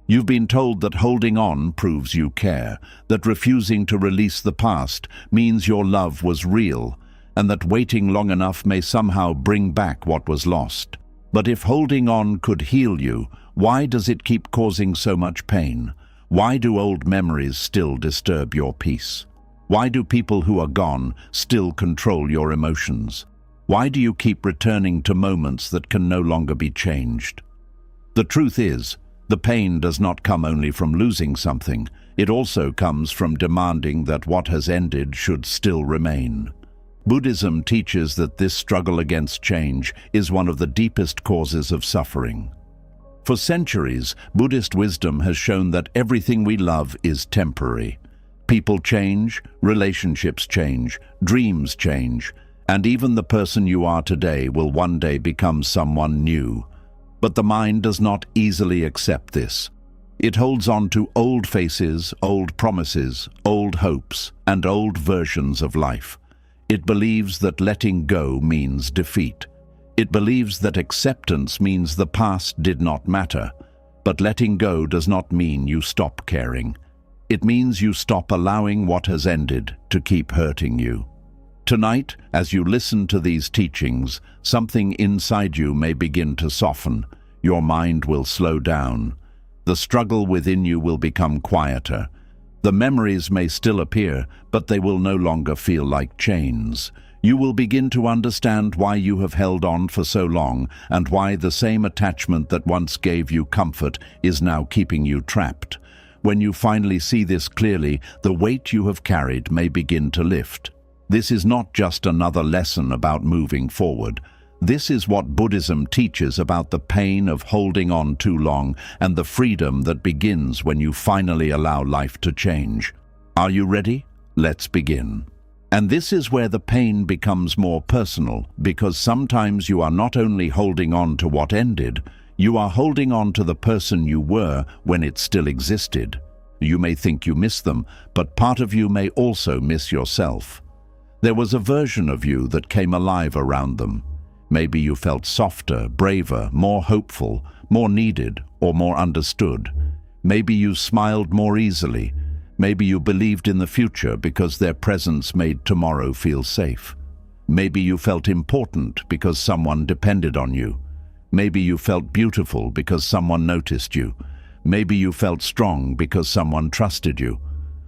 You've been told that holding on proves you care, that refusing to release the past means your love was real, and that waiting long enough may somehow bring back what was lost. But if holding on could heal you, why does it keep causing so much pain? Why do old memories still disturb your peace? Why do people who are gone still control your emotions? Why do you keep returning to moments that can no longer be changed? The truth is, the pain does not come only from losing something. It also comes from demanding that what has ended should still remain. Buddhism teaches that this struggle against change is one of the deepest causes of suffering. For centuries, Buddhist wisdom has shown that everything we love is temporary. People change, relationships change, dreams change, and even the person you are today will one day become someone new. But the mind does not easily accept this. It holds on to old faces, old promises, old hopes, and old versions of life. It believes that letting go means defeat. It believes that acceptance means the past did not matter. But letting go does not mean you stop caring. It means you stop allowing what has ended to keep hurting you. Tonight, as you listen to these teachings, something inside you may begin to soften. Your mind will slow down. The struggle within you will become quieter. The memories may still appear, but they will no longer feel like chains. You will begin to understand why you have held on for so long and why the same attachment that once gave you comfort is now keeping you trapped. When you finally see this clearly, the weight you have carried may begin to lift. This is not just another lesson about moving forward. This is what Buddhism teaches about the pain of holding on too long and the freedom that begins when you finally allow life to change. Are you ready? Let's begin. And this is where the pain becomes more personal, because sometimes you are not only holding on to what ended, you are holding on to the person you were when it still existed. You may think you miss them, but part of you may also miss yourself. There was a version of you that came alive around them. Maybe you felt softer, braver, more hopeful, more needed, or more understood. Maybe you smiled more easily. Maybe you believed in the future because their presence made tomorrow feel safe. Maybe you felt important because someone depended on you. Maybe you felt beautiful because someone noticed you. Maybe you felt strong because someone trusted you.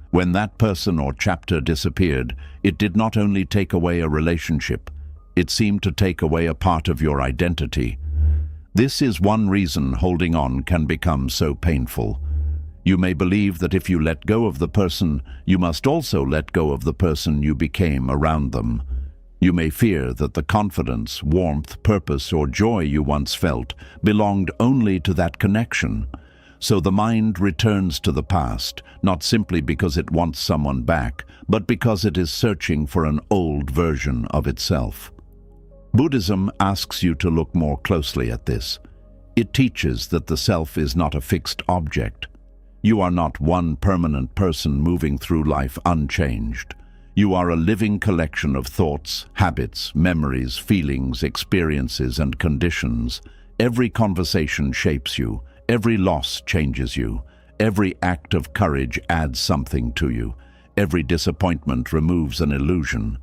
When that person or chapter disappeared, it did not only take away a relationship, it seemed to take away a part of your identity. This is one reason holding on can become so painful. You may believe that if you let go of the person, you must also let go of the person you became around them. You may fear that the confidence, warmth, purpose, or joy you once felt belonged only to that connection. So the mind returns to the past, not simply because it wants someone back, but because it is searching for an old version of itself. Buddhism asks you to look more closely at this. It teaches that the self is not a fixed object. You are not one permanent person moving through life unchanged. You are a living collection of thoughts, habits, memories, feelings, experiences, and conditions. Every conversation shapes you. Every loss changes you. Every act of courage adds something to you. Every disappointment removes an illusion.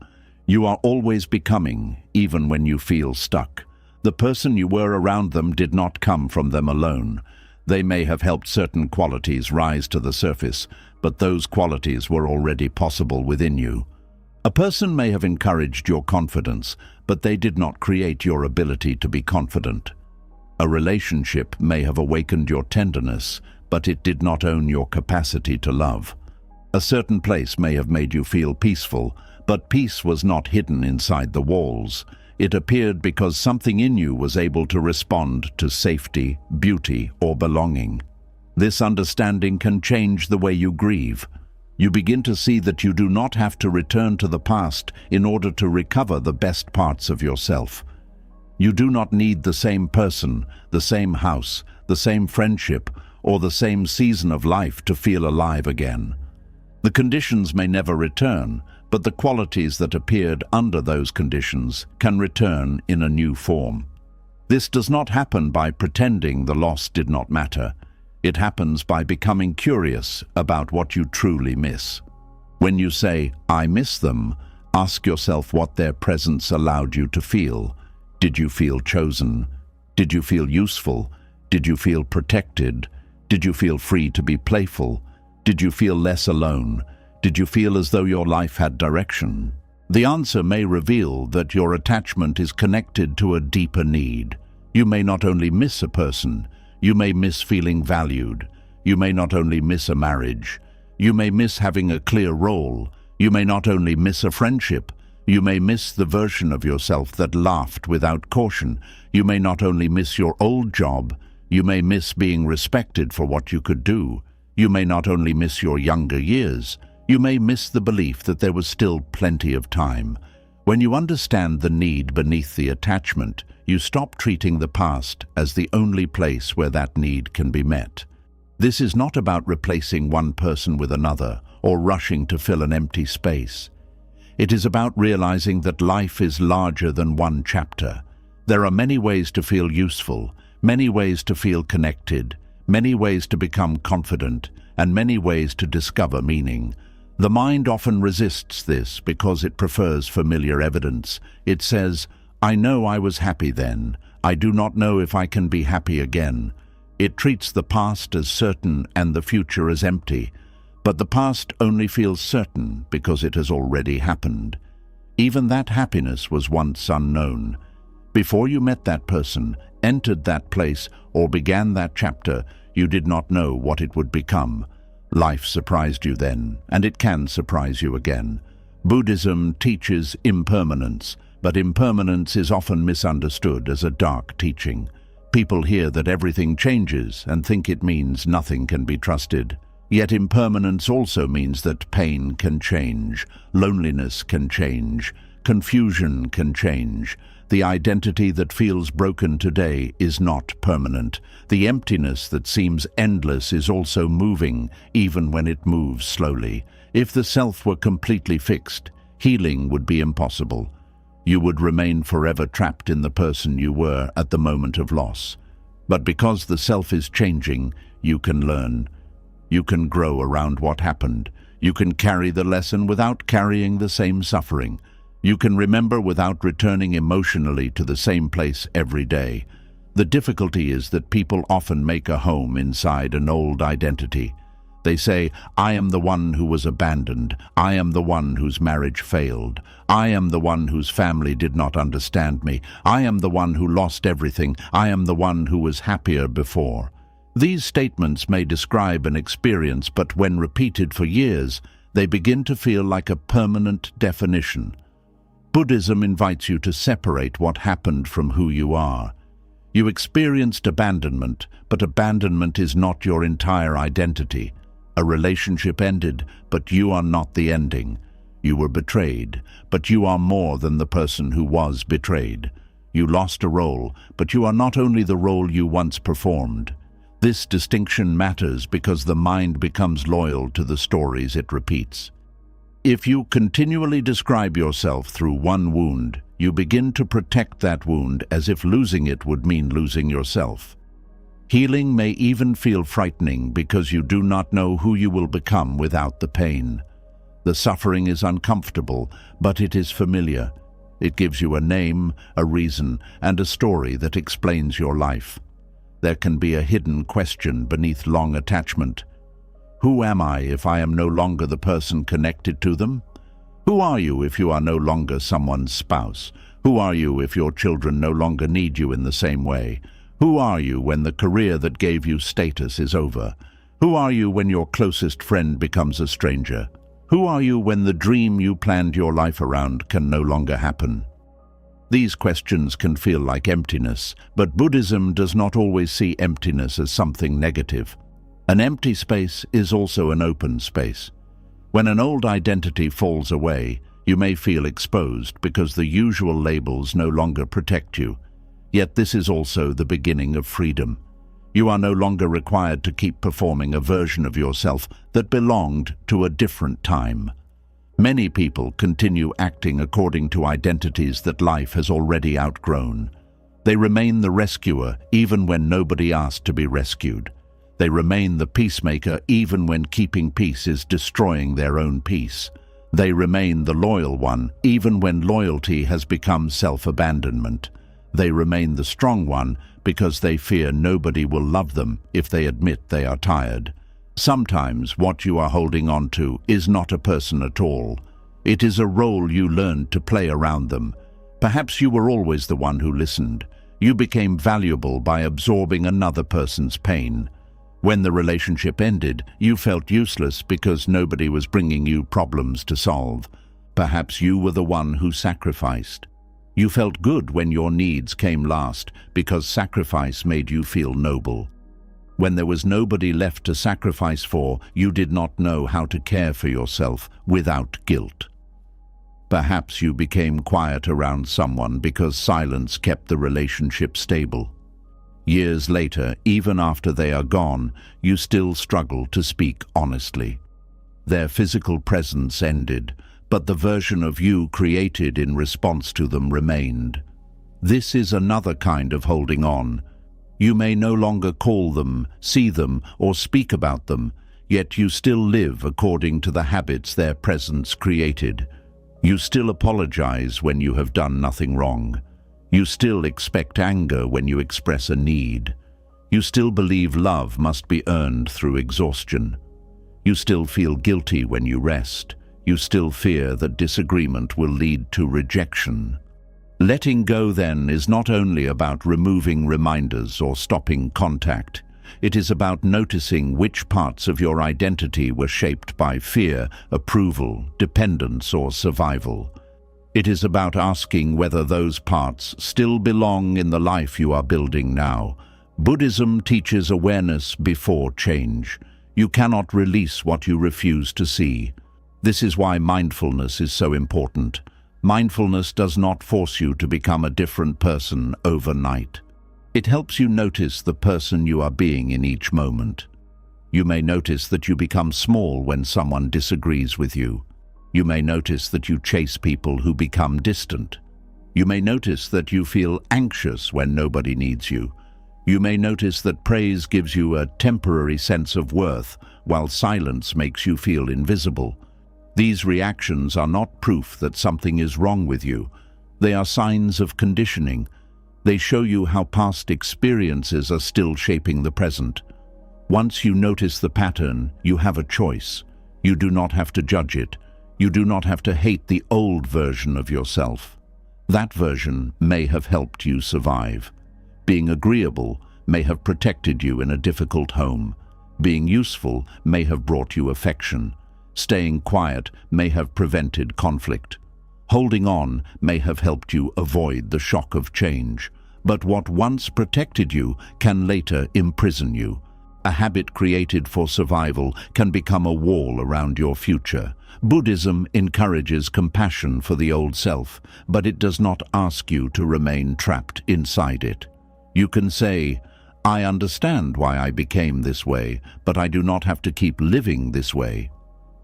You are always becoming, even when you feel stuck. The person you were around them did not come from them alone. They may have helped certain qualities rise to the surface, but those qualities were already possible within you. A person may have encouraged your confidence, but they did not create your ability to be confident. A relationship may have awakened your tenderness, but it did not own your capacity to love. A certain place may have made you feel peaceful, but peace was not hidden inside the walls. It appeared because something in you was able to respond to safety, beauty, or belonging. This understanding can change the way you grieve. You begin to see that you do not have to return to the past in order to recover the best parts of yourself. You do not need the same person, the same house, the same friendship, or the same season of life to feel alive again. The conditions may never return, but the qualities that appeared under those conditions can return in a new form. This does not happen by pretending the loss did not matter. It happens by becoming curious about what you truly miss. When you say, "I miss them," ask yourself what their presence allowed you to feel. Did you feel chosen? Did you feel useful? Did you feel protected? Did you feel free to be playful? Did you feel less alone? Did you feel as though your life had direction? The answer may reveal that your attachment is connected to a deeper need. You may not only miss a person, you may miss feeling valued. You may not only miss a marriage, you may miss having a clear role. You may not only miss a friendship, you may miss the version of yourself that laughed without caution. You may not only miss your old job, you may miss being respected for what you could do. You may not only miss your younger years, you may miss the belief that there was still plenty of time. When you understand the need beneath the attachment, you stop treating the past as the only place where that need can be met. This is not about replacing one person with another or rushing to fill an empty space. It is about realizing that life is larger than one chapter. There are many ways to feel useful, many ways to feel connected, many ways to become confident, and many ways to discover meaning. The mind often resists this because it prefers familiar evidence. It says, "I know I was happy then. I do not know if I can be happy again." It treats the past as certain and the future as empty. But the past only feels certain because it has already happened. Even that happiness was once unknown. Before you met that person, entered that place, or began that chapter, you did not know what it would become. Life surprised you then, and it can surprise you again. Buddhism teaches impermanence, but impermanence is often misunderstood as a dark teaching. People hear that everything changes and think it means nothing can be trusted. Yet impermanence also means that pain can change, loneliness can change, confusion can change. The identity that feels broken today is not permanent. The emptiness that seems endless is also moving, even when it moves slowly. If the self were completely fixed, healing would be impossible. You would remain forever trapped in the person you were at the moment of loss. But because the self is changing, you can learn. You can grow around what happened. You can carry the lesson without carrying the same suffering. You can remember without returning emotionally to the same place every day. The difficulty is that people often make a home inside an old identity. They say, "I am the one who was abandoned. I am the one whose marriage failed. I am the one whose family did not understand me. I am the one who lost everything. I am the one who was happier before." These statements may describe an experience, but when repeated for years, they begin to feel like a permanent definition. Buddhism invites you to separate what happened from who you are. You experienced abandonment, but abandonment is not your entire identity. A relationship ended, but you are not the ending. You were betrayed, but you are more than the person who was betrayed. You lost a role, but you are not only the role you once performed. This distinction matters because the mind becomes loyal to the stories it repeats. If you continually describe yourself through one wound, you begin to protect that wound as if losing it would mean losing yourself. Healing may even feel frightening because you do not know who you will become without the pain. The suffering is uncomfortable, but it is familiar. It gives you a name, a reason, and a story that explains your life. There can be a hidden question beneath long attachment. Who am I if I am no longer the person connected to them? Who are you if you are no longer someone's spouse? Who are you if your children no longer need you in the same way? Who are you when the career that gave you status is over? Who are you when your closest friend becomes a stranger? Who are you when the dream you planned your life around can no longer happen? These questions can feel like emptiness, but Buddhism does not always see emptiness as something negative. An empty space is also an open space. When an old identity falls away, you may feel exposed because the usual labels no longer protect you. Yet this is also the beginning of freedom. You are no longer required to keep performing a version of yourself that belonged to a different time. Many people continue acting according to identities that life has already outgrown. They remain the rescuer even when nobody asked to be rescued. They remain the peacemaker even when keeping peace is destroying their own peace. They remain the loyal one even when loyalty has become self-abandonment. They remain the strong one because they fear nobody will love them if they admit they are tired. Sometimes what you are holding on to is not a person at all. It is a role you learned to play around them. Perhaps you were always the one who listened. You became valuable by absorbing another person's pain. When the relationship ended, you felt useless because nobody was bringing you problems to solve. Perhaps you were the one who sacrificed. You felt good when your needs came last because sacrifice made you feel noble. When there was nobody left to sacrifice for, you did not know how to care for yourself without guilt. Perhaps you became quiet around someone because silence kept the relationship stable. Years later, even after they are gone, you still struggle to speak honestly. Their physical presence ended, but the version of you created in response to them remained. This is another kind of holding on. You may no longer call them, see them, or speak about them, yet you still live according to the habits their presence created. You still apologize when you have done nothing wrong. You still expect anger when you express a need. You still believe love must be earned through exhaustion. You still feel guilty when you rest. You still fear that disagreement will lead to rejection. Letting go, then, is not only about removing reminders or stopping contact. It is about noticing which parts of your identity were shaped by fear, approval, dependence, or survival. It is about asking whether those parts still belong in the life you are building now. Buddhism teaches awareness before change. You cannot release what you refuse to see. This is why mindfulness is so important. Mindfulness does not force you to become a different person overnight. It helps you notice the person you are being in each moment. You may notice that you become small when someone disagrees with you. You may notice that you chase people who become distant. You may notice that you feel anxious when nobody needs you. You may notice that praise gives you a temporary sense of worth, while silence makes you feel invisible. These reactions are not proof that something is wrong with you. They are signs of conditioning. They show you how past experiences are still shaping the present. Once you notice the pattern, you have a choice. You do not have to judge it. You do not have to hate the old version of yourself. That version may have helped you survive. Being agreeable may have protected you in a difficult home. Being useful may have brought you affection. Staying quiet may have prevented conflict. Holding on may have helped you avoid the shock of change. But what once protected you can later imprison you. A habit created for survival can become a wall around your future. Buddhism encourages compassion for the old self, but it does not ask you to remain trapped inside it. You can say, "I understand why I became this way, but I do not have to keep living this way."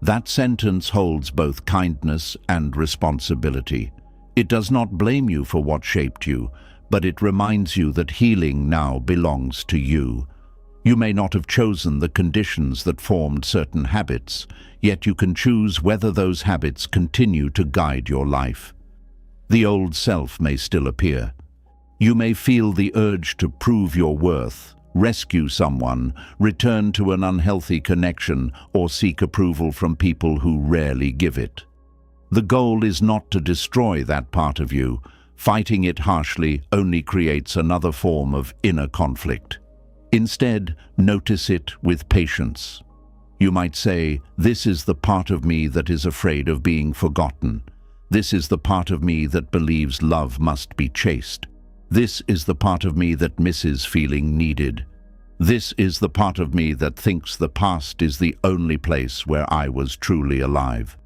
That sentence holds both kindness and responsibility. It does not blame you for what shaped you, but it reminds you that healing now belongs to you. You may not have chosen the conditions that formed certain habits, yet you can choose whether those habits continue to guide your life. The old self may still appear. You may feel the urge to prove your worth, rescue someone, return to an unhealthy connection, or seek approval from people who rarely give it. The goal is not to destroy that part of you. Fighting it harshly only creates another form of inner conflict. Instead, notice it with patience. You might say, "This is the part of me that is afraid of being forgotten. This is the part of me that believes love must be chased. This is the part of me that misses feeling needed. This is the part of me that thinks the past is the only place where I was truly alive."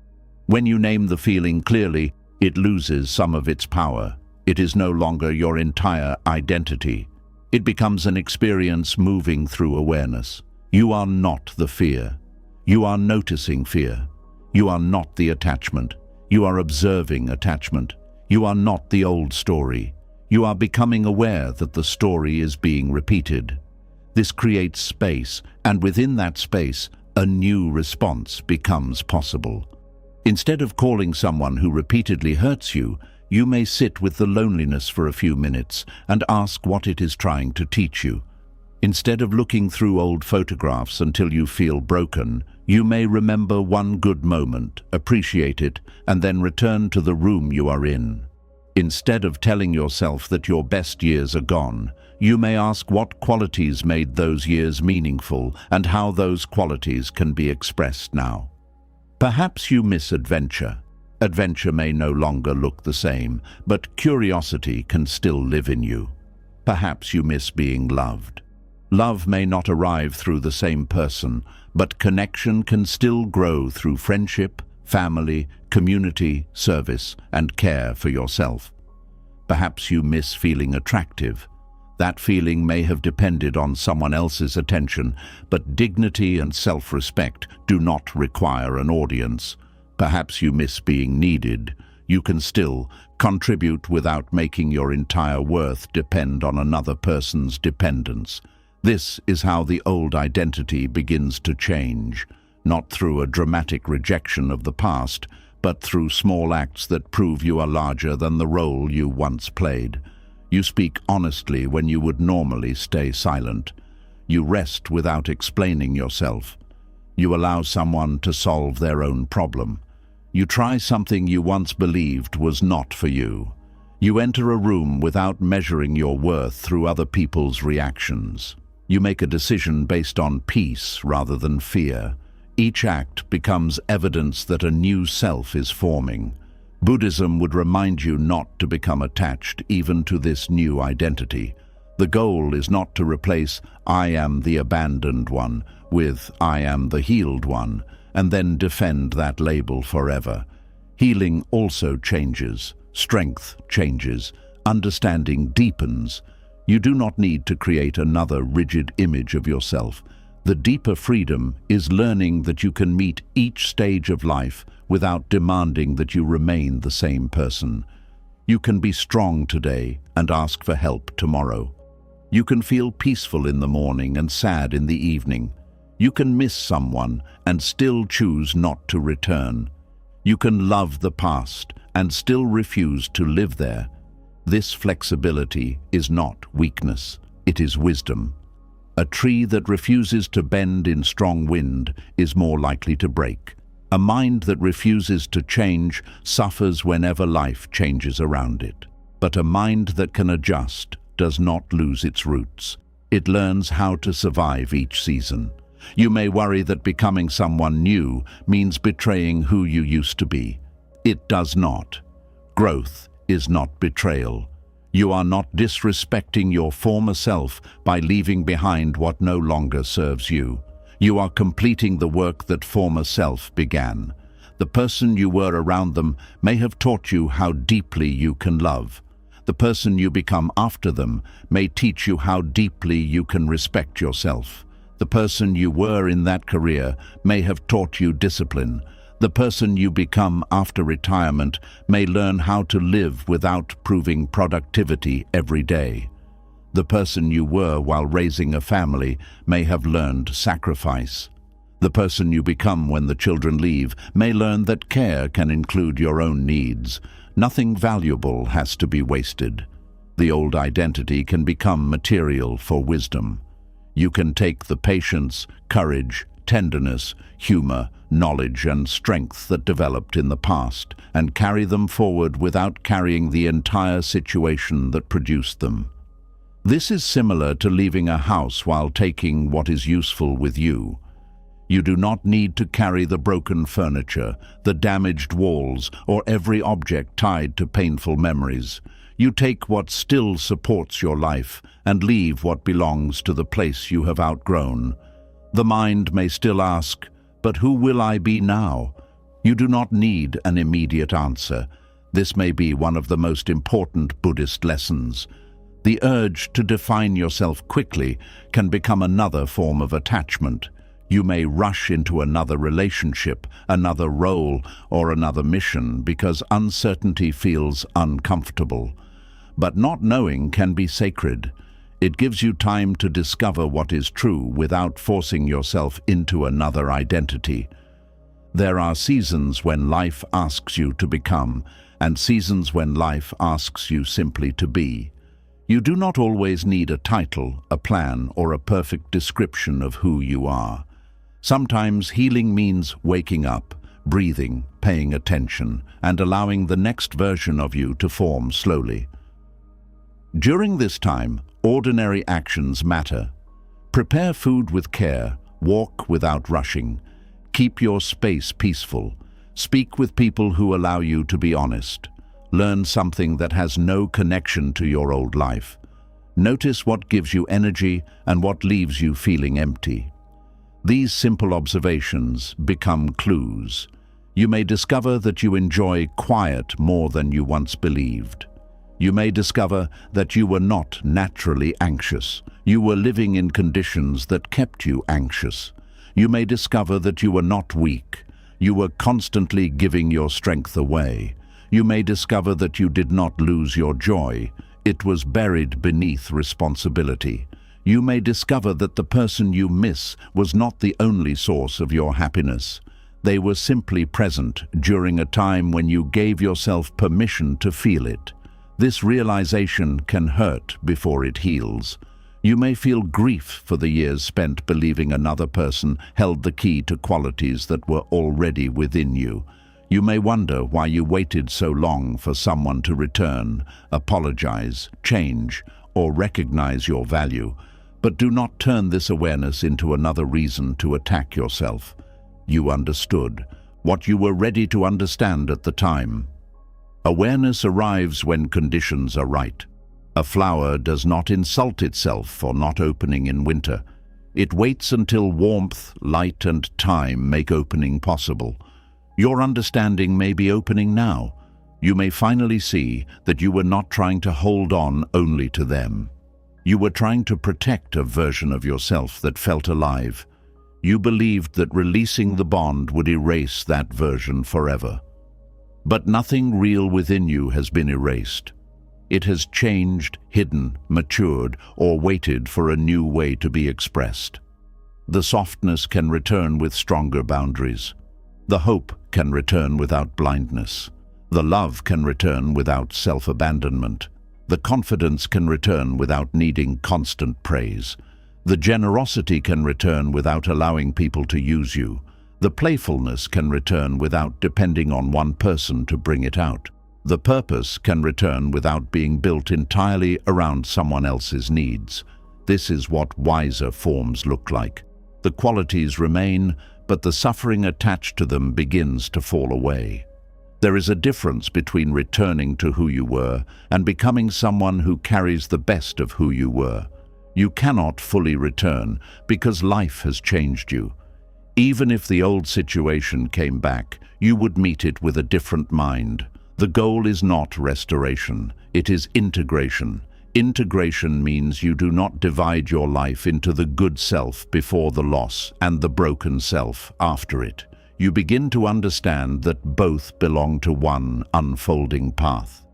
When you name the feeling clearly, it loses some of its power. It is no longer your entire identity. It becomes an experience moving through awareness. You are not the fear. You are noticing fear. You are not the attachment. You are observing attachment. You are not the old story. You are becoming aware that the story is being repeated. This creates space, and within that space, a new response becomes possible. Instead of calling someone who repeatedly hurts you, you may sit with the loneliness for a few minutes and ask what it is trying to teach you. Instead of looking through old photographs until you feel broken, you may remember one good moment, appreciate it, and then return to the room you are in. Instead of telling yourself that your best years are gone, you may ask what qualities made those years meaningful and how those qualities can be expressed now. Perhaps you miss adventure. Adventure may no longer look the same, but curiosity can still live in you. Perhaps you miss being loved. Love may not arrive through the same person, but connection can still grow through friendship, family, community, service, and care for yourself. Perhaps you miss feeling attractive. That feeling may have depended on someone else's attention, but dignity and self-respect do not require an audience. Perhaps you miss being needed. You can still contribute without making your entire worth depend on another person's dependence. This is how the old identity begins to change, not through a dramatic rejection of the past, but through small acts that prove you are larger than the role you once played. You speak honestly when you would normally stay silent. You rest without explaining yourself. You allow someone to solve their own problem. You try something you once believed was not for you. You enter a room without measuring your worth through other people's reactions. You make a decision based on peace rather than fear. Each act becomes evidence that a new self is forming. Buddhism would remind you not to become attached even to this new identity. The goal is not to replace "I am the abandoned one" with "I am the healed one," and then defend that label forever. Healing also changes, strength changes, understanding deepens. You do not need to create another rigid image of yourself. The deeper freedom is learning that you can meet each stage of life without demanding that you remain the same person. You can be strong today and ask for help tomorrow. You can feel peaceful in the morning and sad in the evening. You can miss someone and still choose not to return. You can love the past and still refuse to live there. This flexibility is not weakness, it is wisdom. A tree that refuses to bend in strong wind is more likely to break. A mind that refuses to change suffers whenever life changes around it. But a mind that can adjust does not lose its roots. It learns how to survive each season. You may worry that becoming someone new means betraying who you used to be. It does not. Growth is not betrayal. You are not disrespecting your former self by leaving behind what no longer serves you. You are completing the work that former self began. The person you were around them may have taught you how deeply you can love. The person you become after them may teach you how deeply you can respect yourself. The person you were in that career may have taught you discipline. The person you become after retirement may learn how to live without proving productivity every day. The person you were while raising a family may have learned sacrifice. The person you become when the children leave may learn that care can include your own needs. Nothing valuable has to be wasted. The old identity can become material for wisdom. You can take the patience, courage, tenderness, humor, knowledge, and strength that developed in the past and carry them forward without carrying the entire situation that produced them. This is similar to leaving a house while taking what is useful with you. You do not need to carry the broken furniture, the damaged walls, or every object tied to painful memories. You take what still supports your life and leave what belongs to the place you have outgrown. The mind may still ask, "But who will I be now?" You do not need an immediate answer. This may be one of the most important Buddhist lessons. The urge to define yourself quickly can become another form of attachment. You may rush into another relationship, another role, or another mission because uncertainty feels uncomfortable. But not knowing can be sacred. It gives you time to discover what is true without forcing yourself into another identity. There are seasons when life asks you to become, and seasons when life asks you simply to be. You do not always need a title, a plan, or a perfect description of who you are. Sometimes healing means waking up, breathing, paying attention, and allowing the next version of you to form slowly. During this time, ordinary actions matter. Prepare food with care, walk without rushing, keep your space peaceful, speak with people who allow you to be honest, learn something that has no connection to your old life. Notice what gives you energy and what leaves you feeling empty. These simple observations become clues. You may discover that you enjoy quiet more than you once believed. You may discover that you were not naturally anxious. You were living in conditions that kept you anxious. You may discover that you were not weak. You were constantly giving your strength away. You may discover that you did not lose your joy. It was buried beneath responsibility. You may discover that the person you miss was not the only source of your happiness. They were simply present during a time when you gave yourself permission to feel it. This realization can hurt before it heals. You may feel grief for the years spent believing another person held the key to qualities that were already within you. You may wonder why you waited so long for someone to return, apologize, change, or recognize your value. But do not turn this awareness into another reason to attack yourself. You understood what you were ready to understand at the time. Awareness arrives when conditions are right. A flower does not insult itself for not opening in winter. It waits until warmth, light, and time make opening possible. Your understanding may be opening now. You may finally see that you were not trying to hold on only to them. You were trying to protect a version of yourself that felt alive. You believed that releasing the bond would erase that version forever. But nothing real within you has been erased. It has changed, hidden, matured, or waited for a new way to be expressed. The softness can return with stronger boundaries. The hope can return without blindness. The love can return without self-abandonment. The confidence can return without needing constant praise. The generosity can return without allowing people to use you. The playfulness can return without depending on one person to bring it out. The purpose can return without being built entirely around someone else's needs. This is what wiser forms look like. The qualities remain, but the suffering attached to them begins to fall away. There is a difference between returning to who you were and becoming someone who carries the best of who you were. You cannot fully return because life has changed you. Even if the old situation came back, you would meet it with a different mind. The goal is not restoration, it is integration. Integration means you do not divide your life into the good self before the loss and the broken self after it. You begin to understand that both belong to one unfolding path.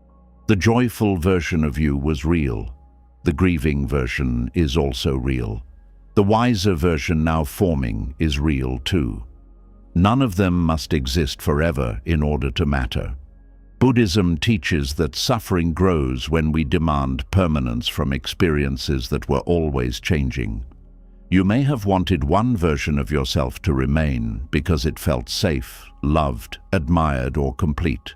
The joyful version of you was real. The grieving version is also real. The wiser version now forming is real too. None of them must exist forever in order to matter. Buddhism teaches that suffering grows when we demand permanence from experiences that were always changing. You may have wanted one version of yourself to remain because it felt safe, loved, admired, or complete.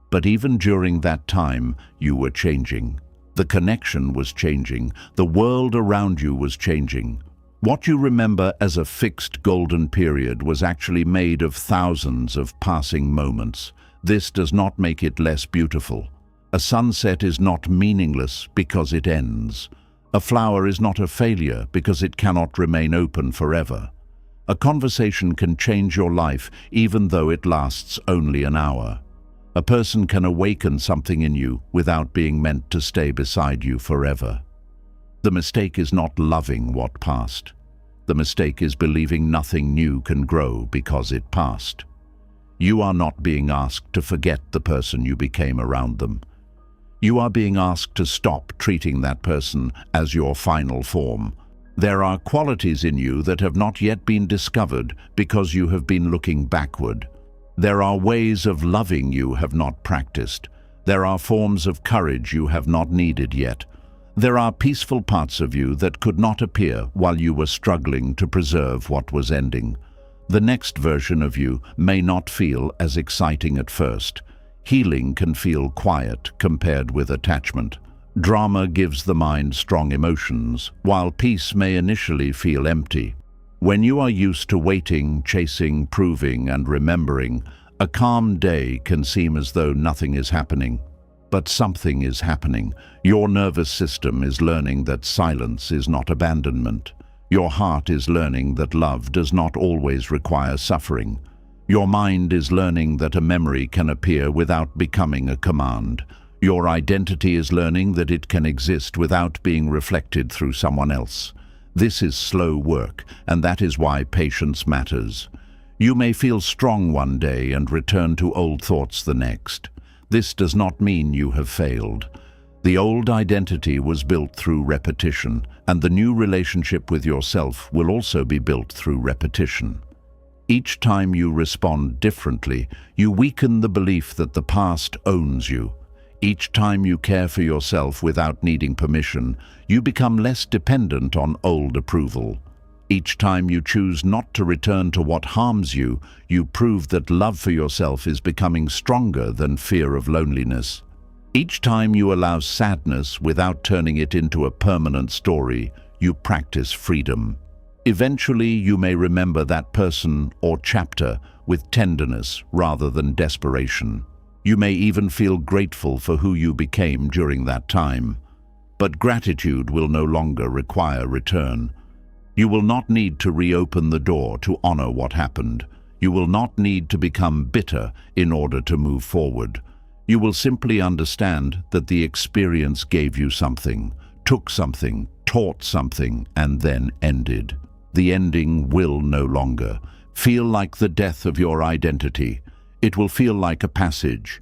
But even during that time, you were changing. The connection was changing. The world around you was changing. What you remember as a fixed golden period was actually made of thousands of passing moments. This does not make it less beautiful. A sunset is not meaningless because it ends. A flower is not a failure because it cannot remain open forever. A conversation can change your life even though it lasts only an hour. A person can awaken something in you without being meant to stay beside you forever. The mistake is not loving what passed. The mistake is believing nothing new can grow because it passed. You are not being asked to forget the person you became around them. You are being asked to stop treating that person as your final form. There are qualities in you that have not yet been discovered because you have been looking backward. There are ways of loving you have not practiced. There are forms of courage you have not needed yet. There are peaceful parts of you that could not appear while you were struggling to preserve what was ending. The next version of you may not feel as exciting at first. Healing can feel quiet compared with attachment. Drama gives the mind strong emotions, while peace may initially feel empty. When you are used to waiting, chasing, proving, and remembering, a calm day can seem as though nothing is happening. But something is happening. Your nervous system is learning that silence is not abandonment. Your heart is learning that love does not always require suffering. Your mind is learning that a memory can appear without becoming a command. Your identity is learning that it can exist without being reflected through someone else. This is slow work, and that is why patience matters. You may feel strong one day and return to old thoughts the next. This does not mean you have failed. The old identity was built through repetition, and the new relationship with yourself will also be built through repetition. Each time you respond differently, you weaken the belief that the past owns you. Each time you care for yourself without needing permission, you become less dependent on old approval. Each time you choose not to return to what harms you, you prove that love for yourself is becoming stronger than fear of loneliness. Each time you allow sadness without turning it into a permanent story, you practice freedom. Eventually, you may remember that person or chapter with tenderness rather than desperation. You may even feel grateful for who you became during that time. But gratitude will no longer require return. You will not need to reopen the door to honor what happened. You will not need to become bitter in order to move forward. You will simply understand that the experience gave you something, took something, taught something, and then ended. The ending will no longer feel like the death of your identity. It will feel like a passage.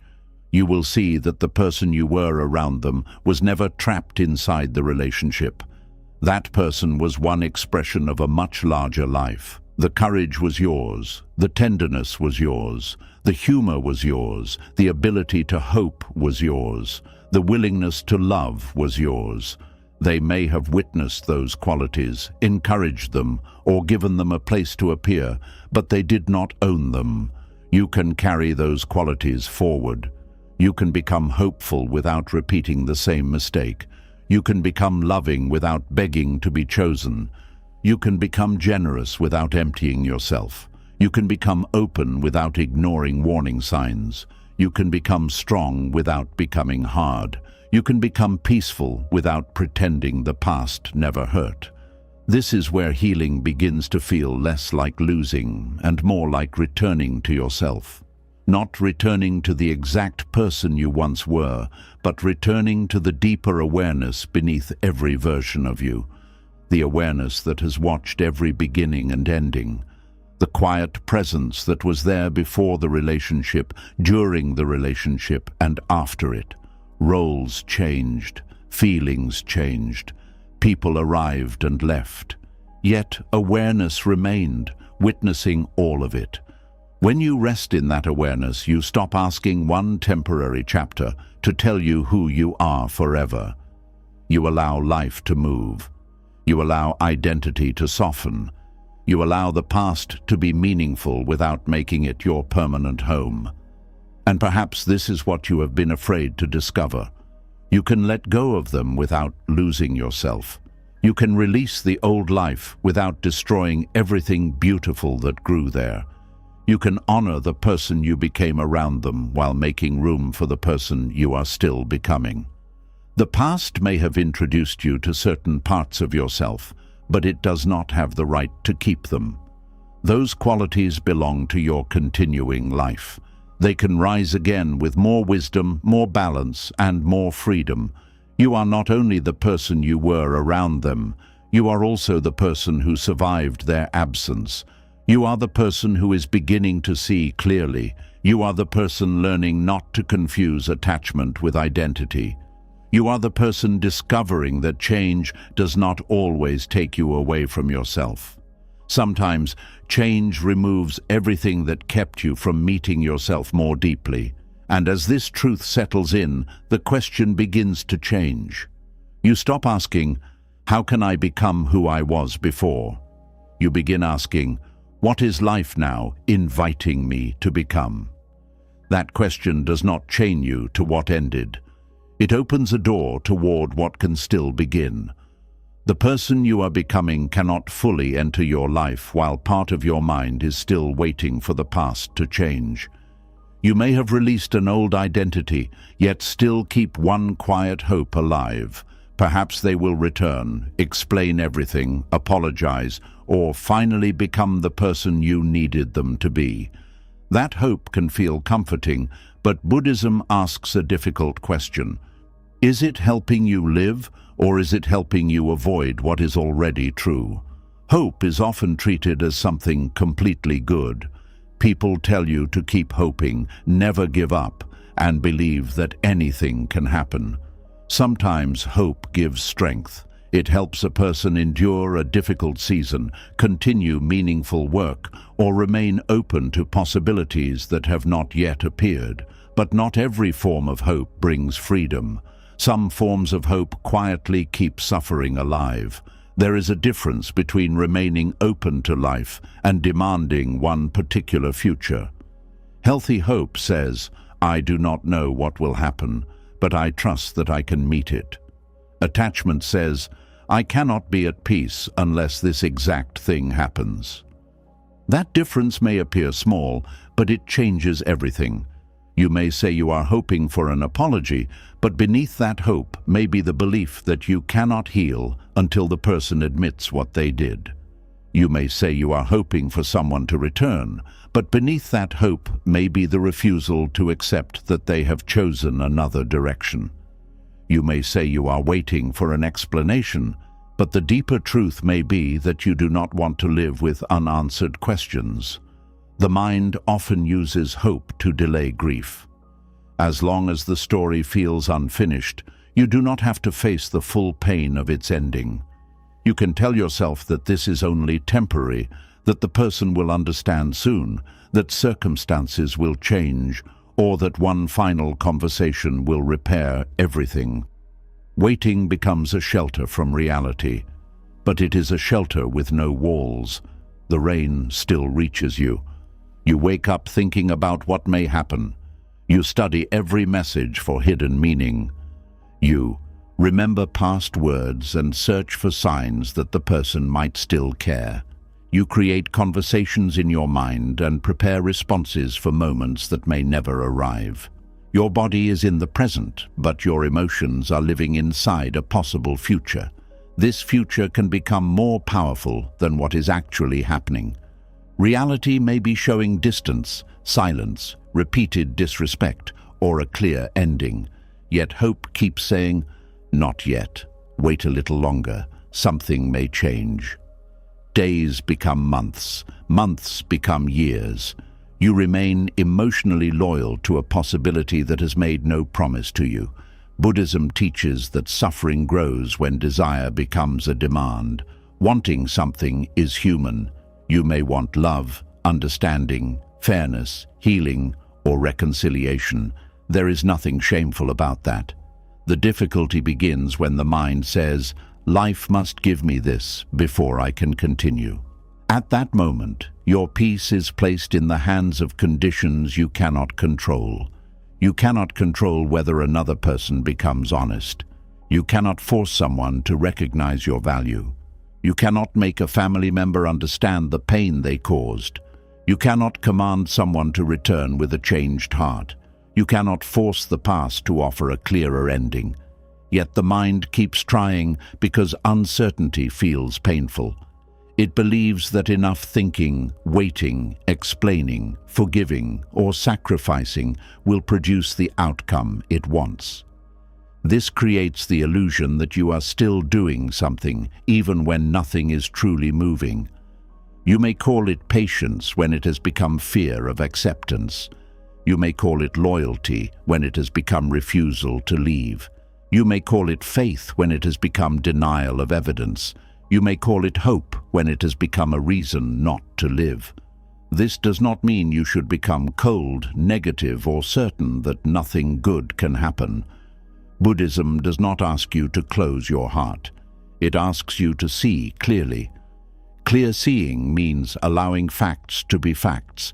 You will see that the person you were around them was never trapped inside the relationship. That person was one expression of a much larger life. The courage was yours, the tenderness was yours, the humor was yours, the ability to hope was yours, the willingness to love was yours. They may have witnessed those qualities, encouraged them, or given them a place to appear, but they did not own them. You can carry those qualities forward. You can become hopeful without repeating the same mistake. You can become loving without begging to be chosen. You can become generous without emptying yourself. You can become open without ignoring warning signs. You can become strong without becoming hard. You can become peaceful without pretending the past never hurt. This is where healing begins to feel less like losing and more like returning to yourself. Not returning to the exact person you once were, but returning to the deeper awareness beneath every version of you. The awareness that has watched every beginning and ending. The quiet presence that was there before the relationship, during the relationship, and after it. Roles changed, feelings changed, people arrived and left. Yet awareness remained, witnessing all of it. When you rest in that awareness, you stop asking one temporary chapter to tell you who you are forever. You allow life to move. You allow identity to soften. You allow the past to be meaningful without making it your permanent home. And perhaps this is what you have been afraid to discover. You can let go of them without losing yourself. You can release the old life without destroying everything beautiful that grew there. You can honor the person you became around them while making room for the person you are still becoming. The past may have introduced you to certain parts of yourself, but it does not have the right to keep them. Those qualities belong to your continuing life. They can rise again with more wisdom, more balance, and more freedom. You are not only the person you were around them, you are also the person who survived their absence. You are the person who is beginning to see clearly. You are the person learning not to confuse attachment with identity. You are the person discovering that change does not always take you away from yourself. Sometimes change removes everything that kept you from meeting yourself more deeply. And as this truth settles in, the question begins to change. You stop asking, "How can I become who I was before?" You begin asking, "What is life now inviting me to become?" That question does not chain you to what ended. It opens a door toward what can still begin. The person you are becoming cannot fully enter your life while part of your mind is still waiting for the past to change. You may have released an old identity, yet still keep one quiet hope alive. Perhaps they will return, explain everything, apologize, or finally become the person you needed them to be. That hope can feel comforting, but Buddhism asks a difficult question. Is it helping you live, or is it helping you avoid what is already true? Hope is often treated as something completely good. People tell you to keep hoping, never give up, and believe that anything can happen. Sometimes hope gives strength. It helps a person endure a difficult season, continue meaningful work, or remain open to possibilities that have not yet appeared. But not every form of hope brings freedom. Some forms of hope quietly keep suffering alive. There is a difference between remaining open to life and demanding one particular future. Healthy hope says, "I do not know what will happen, but I trust that I can meet it." Attachment says, "I cannot be at peace unless this exact thing happens." That difference may appear small, but it changes everything. You may say you are hoping for an apology, but beneath that hope may be the belief that you cannot heal until the person admits what they did. You may say you are hoping for someone to return, but beneath that hope may be the refusal to accept that they have chosen another direction. You may say you are waiting for an explanation, but the deeper truth may be that you do not want to live with unanswered questions. The mind often uses hope to delay grief. As long as the story feels unfinished, you do not have to face the full pain of its ending. You can tell yourself that this is only temporary, that the person will understand soon, that circumstances will change, or that one final conversation will repair everything. Waiting becomes a shelter from reality, but it is a shelter with no walls. The rain still reaches you. You wake up thinking about what may happen. You study every message for hidden meaning. You remember past words and search for signs that the person might still care. You create conversations in your mind and prepare responses for moments that may never arrive. Your body is in the present, but your emotions are living inside a possible future. This future can become more powerful than what is actually happening. Reality may be showing distance, silence, repeated disrespect, or a clear ending. Yet hope keeps saying, "Not yet. Wait a little longer. Something may change." Days become months. Months become years. You remain emotionally loyal to a possibility that has made no promise to you. Buddhism teaches that suffering grows when desire becomes a demand. Wanting something is human. You may want love, understanding, fairness, healing, or reconciliation. There is nothing shameful about that. The difficulty begins when the mind says, "Life must give me this before I can continue." At that moment, your peace is placed in the hands of conditions you cannot control. You cannot control whether another person becomes honest. You cannot force someone to recognize your value. You cannot make a family member understand the pain they caused. You cannot command someone to return with a changed heart. You cannot force the past to offer a clearer ending. Yet the mind keeps trying because uncertainty feels painful. It believes that enough thinking, waiting, explaining, forgiving, or sacrificing will produce the outcome it wants. This creates the illusion that you are still doing something, even when nothing is truly moving. You may call it patience when it has become fear of acceptance. You may call it loyalty when it has become refusal to leave. You may call it faith when it has become denial of evidence. You may call it hope when it has become a reason not to live. This does not mean you should become cold, negative, or certain that nothing good can happen. Buddhism does not ask you to close your heart. It asks you to see clearly. Clear seeing means allowing facts to be facts,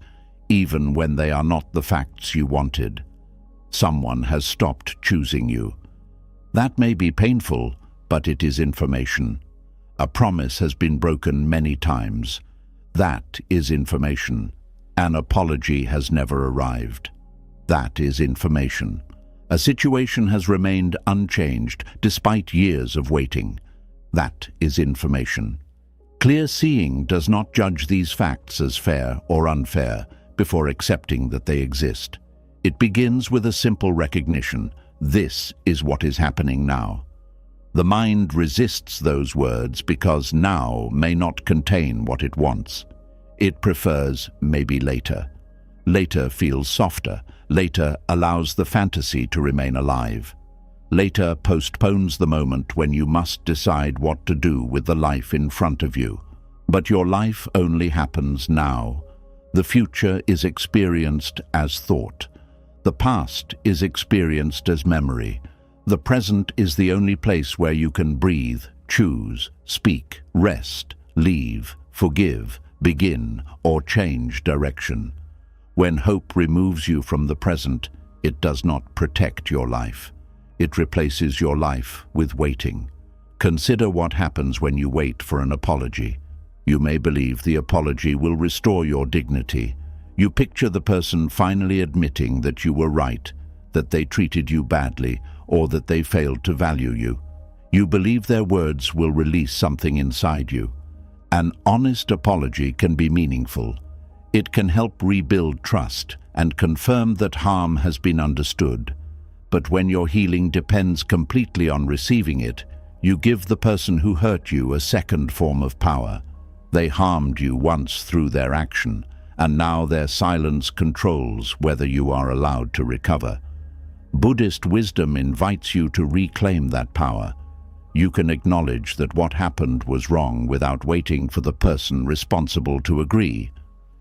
even when they are not the facts you wanted. Someone has stopped choosing you. That may be painful, but it is information. A promise has been broken many times. That is information. An apology has never arrived. That is information. A situation has remained unchanged despite years of waiting. That is information. Clear seeing does not judge these facts as fair or unfair before accepting that they exist. It begins with a simple recognition. This is what is happening now. The mind resists those words because now may not contain what it wants. It prefers maybe later. Later feels softer. Later allows the fantasy to remain alive. Later postpones the moment when you must decide what to do with the life in front of you. But your life only happens now. The future is experienced as thought. The past is experienced as memory. The present is the only place where you can breathe, choose, speak, rest, leave, forgive, begin, or change direction. When hope removes you from the present, it does not protect your life. It replaces your life with waiting. Consider what happens when you wait for an apology. You may believe the apology will restore your dignity. You picture the person finally admitting that you were right, that they treated you badly, or that they failed to value you. You believe their words will release something inside you. An honest apology can be meaningful. It can help rebuild trust and confirm that harm has been understood. But when your healing depends completely on receiving it, you give the person who hurt you a second form of power. They harmed you once through their action, and now their silence controls whether you are allowed to recover. Buddhist wisdom invites you to reclaim that power. You can acknowledge that what happened was wrong without waiting for the person responsible to agree.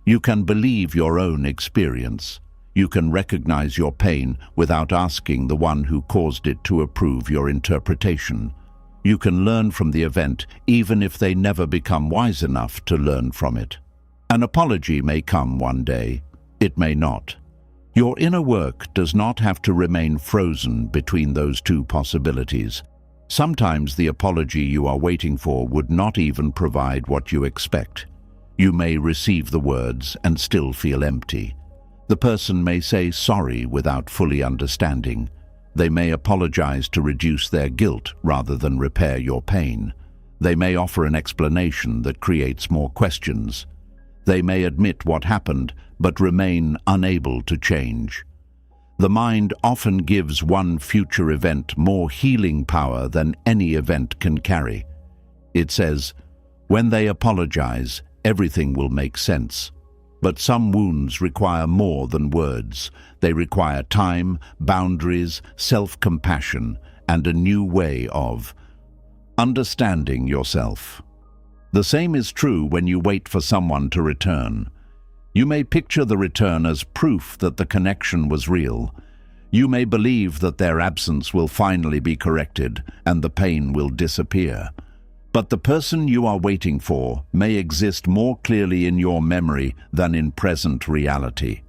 You can believe your own experience. You can recognize your pain without asking the one who caused it to approve your interpretation. You can learn from the event even if they never become wise enough to learn from it. An apology may come one day. It may not. Your inner work does not have to remain frozen between those two possibilities. Sometimes the apology you are waiting for would not even provide what you expect. You may receive the words and still feel empty. The person may say sorry without fully understanding. They may apologize to reduce their guilt rather than repair your pain. They may offer an explanation that creates more questions. They may admit what happened, but remain unable to change. The mind often gives one future event more healing power than any event can carry. It says, when they apologize, everything will make sense. But some wounds require more than words. They require time, boundaries, self-compassion, and a new way of understanding yourself. The same is true when you wait for someone to return. You may picture the return as proof that the connection was real. You may believe that their absence will finally be corrected and the pain will disappear. But the person you are waiting for may exist more clearly in your memory than in present reality.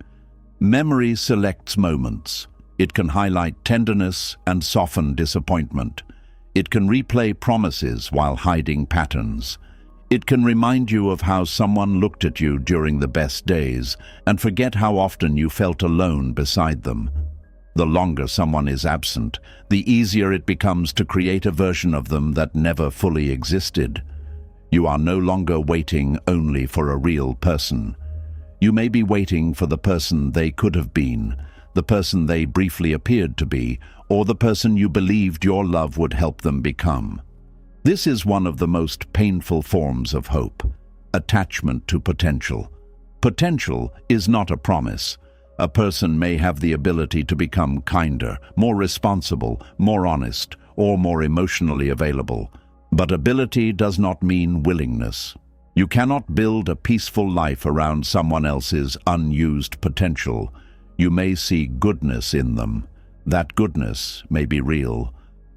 Memory selects moments. It can highlight tenderness and soften disappointment. It can replay promises while hiding patterns. It can remind you of how someone looked at you during the best days and forget how often you felt alone beside them. The longer someone is absent, the easier it becomes to create a version of them that never fully existed. You are no longer waiting only for a real person. You may be waiting for the person they could have been, the person they briefly appeared to be, or the person you believed your love would help them become. This is one of the most painful forms of hope, attachment to potential. Potential is not a promise. A person may have the ability to become kinder, more responsible, more honest, or more emotionally available. But ability does not mean willingness. You cannot build a peaceful life around someone else's unused potential. You may see goodness in them. That goodness may be real.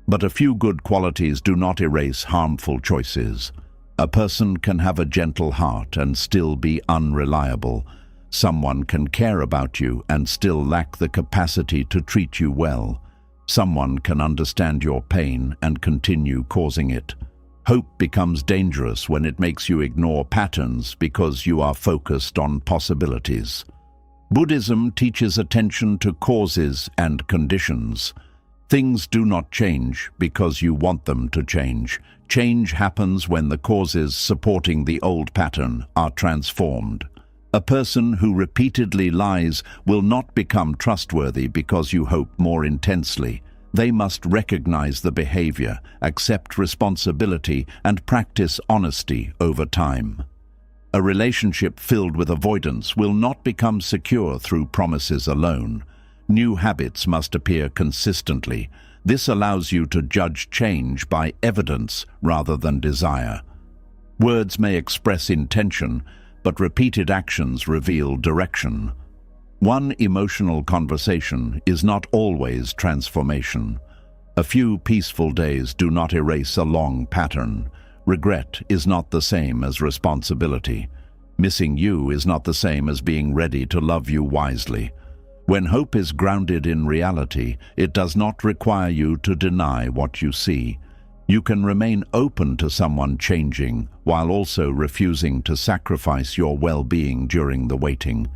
But a few good qualities do not erase harmful choices. A person can have a gentle heart and still be unreliable. Someone can care about you and still lack the capacity to treat you well. Someone can understand your pain and continue causing it. Hope becomes dangerous when it makes you ignore patterns because you are focused on possibilities. Buddhism teaches attention to causes and conditions. Things do not change because you want them to change. Change happens when the causes supporting the old pattern are transformed. A person who repeatedly lies will not become trustworthy because you hope more intensely. They must recognize the behavior, accept responsibility, and practice honesty over time. A relationship filled with avoidance will not become secure through promises alone. New habits must appear consistently. This allows you to judge change by evidence rather than desire. Words may express intention, but repeated actions reveal direction. One emotional conversation is not always transformation. A few peaceful days do not erase a long pattern. Regret is not the same as responsibility. Missing you is not the same as being ready to love you wisely. When hope is grounded in reality, it does not require you to deny what you see. You can remain open to someone changing while also refusing to sacrifice your well-being during the waiting.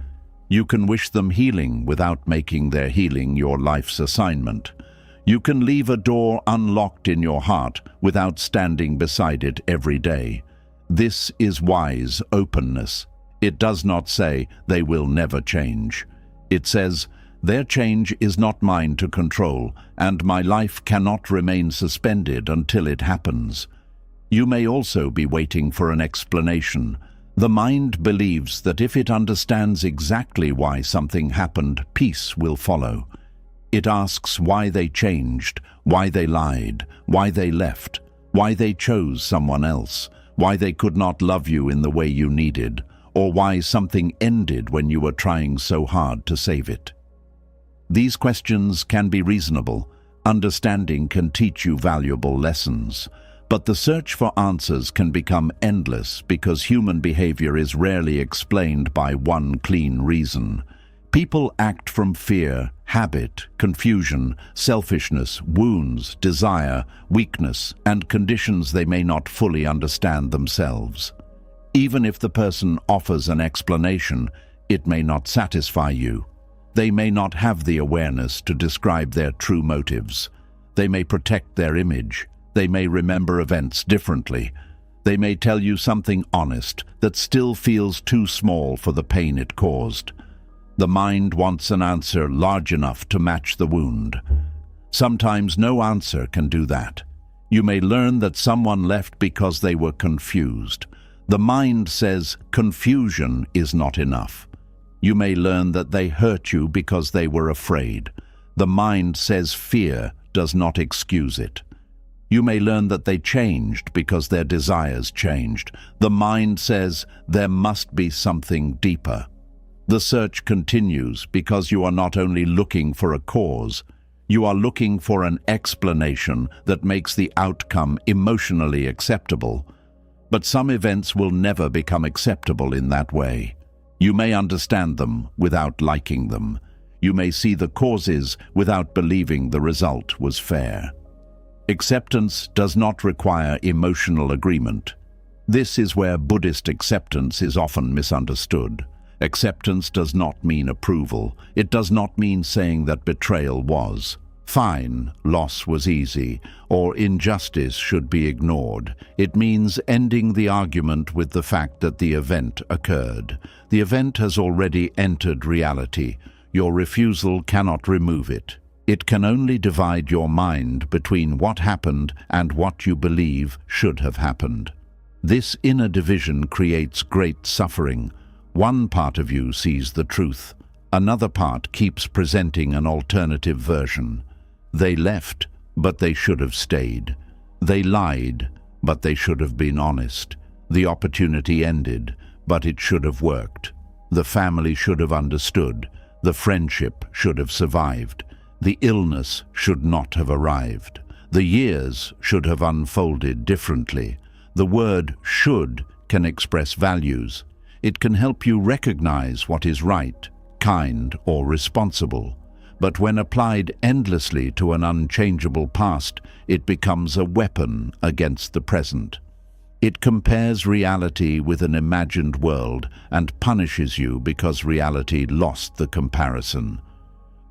You can wish them healing without making their healing your life's assignment. You can leave a door unlocked in your heart without standing beside it every day. This is wise openness. It does not say they will never change. It says, their change is not mine to control, and my life cannot remain suspended until it happens. You may also be waiting for an explanation. The mind believes that if it understands exactly why something happened, peace will follow. It asks why they changed, why they lied, why they left, why they chose someone else, why they could not love you in the way you needed, or why something ended when you were trying so hard to save it. These questions can be reasonable. Understanding can teach you valuable lessons. But the search for answers can become endless because human behavior is rarely explained by one clean reason. People act from fear, habit, confusion, selfishness, wounds, desire, weakness, and conditions they may not fully understand themselves. Even if the person offers an explanation, it may not satisfy you. They may not have the awareness to describe their true motives. They may protect their image. They may remember events differently. They may tell you something honest that still feels too small for the pain it caused. The mind wants an answer large enough to match the wound. Sometimes no answer can do that. You may learn that someone left because they were confused. The mind says confusion is not enough. You may learn that they hurt you because they were afraid. The mind says fear does not excuse it. You may learn that they changed because their desires changed. The mind says there must be something deeper. The search continues because you are not only looking for a cause, you are looking for an explanation that makes the outcome emotionally acceptable. But some events will never become acceptable in that way. You may understand them without liking them. You may see the causes without believing the result was fair. Acceptance does not require emotional agreement. This is where Buddhist acceptance is often misunderstood. Acceptance does not mean approval. It does not mean saying that betrayal was fine, loss was easy, or injustice should be ignored. It means ending the argument with the fact that the event occurred. The event has already entered reality. Your refusal cannot remove it. It can only divide your mind between what happened and what you believe should have happened. This inner division creates great suffering. One part of you sees the truth. Another part keeps presenting an alternative version. They left, but they should have stayed. They lied, but they should have been honest. The opportunity ended, but it should have worked. The family should have understood. The friendship should have survived. The illness should not have arrived. The years should have unfolded differently. The word should can express values. It can help you recognize what is right, kind, or responsible. But when applied endlessly to an unchangeable past, it becomes a weapon against the present. It compares reality with an imagined world and punishes you because reality lost the comparison.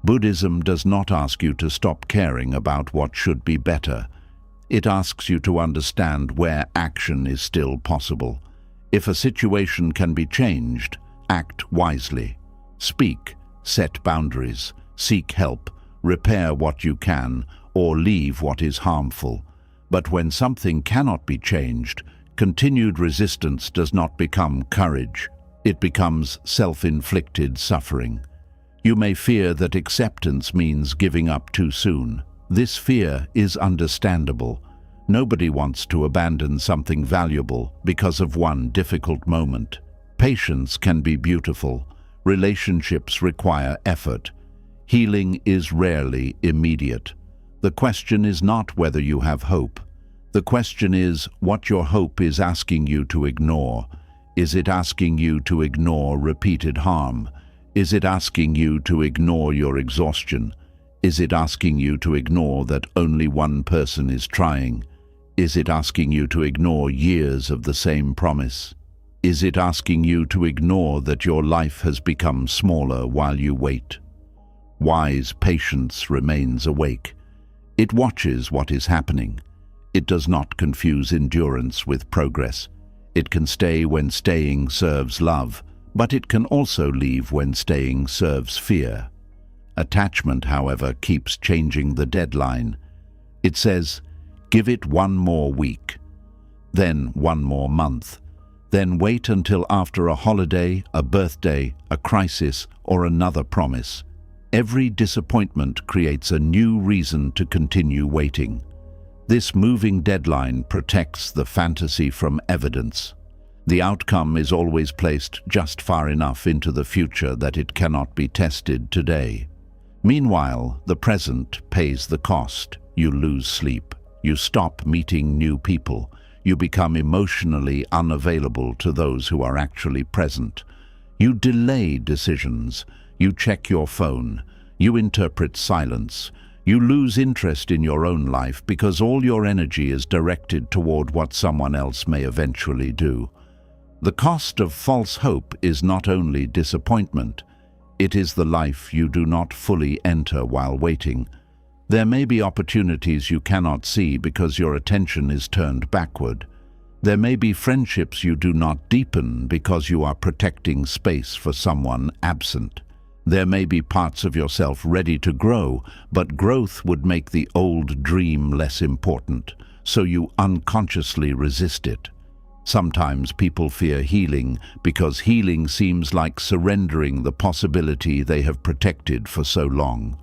Buddhism does not ask you to stop caring about what should be better. It asks you to understand where action is still possible. If a situation can be changed, act wisely. Speak, set boundaries, seek help, repair what you can, or leave what is harmful. But when something cannot be changed, continued resistance does not become courage. It becomes self-inflicted suffering. You may fear that acceptance means giving up too soon. This fear is understandable. Nobody wants to abandon something valuable because of one difficult moment. Patience can be beautiful. Relationships require effort. Healing is rarely immediate. The question is not whether you have hope. The question is what your hope is asking you to ignore. Is it asking you to ignore repeated harm? Is it asking you to ignore your exhaustion? Is it asking you to ignore that only one person is trying? Is it asking you to ignore years of the same promise? Is it asking you to ignore that your life has become smaller while you wait? Wise patience remains awake. It watches what is happening. It does not confuse endurance with progress. It can stay when staying serves love, but it can also leave when staying serves fear. Attachment, however, keeps changing the deadline. It says, give it one more week, then one more month, then wait until after a holiday, a birthday, a crisis, or another promise. Every disappointment creates a new reason to continue waiting. This moving deadline protects the fantasy from evidence. The outcome is always placed just far enough into the future that it cannot be tested today. Meanwhile, the present pays the cost. You lose sleep. You stop meeting new people. You become emotionally unavailable to those who are actually present. You delay decisions. You check your phone. You interpret silence. You lose interest in your own life because all your energy is directed toward what someone else may eventually do. The cost of false hope is not only disappointment, it is the life you do not fully enter while waiting. There may be opportunities you cannot see because your attention is turned backward. There may be friendships you do not deepen because you are protecting space for someone absent. There may be parts of yourself ready to grow, but growth would make the old dream less important, so you unconsciously resist it. Sometimes people fear healing because healing seems like surrendering the possibility they have protected for so long.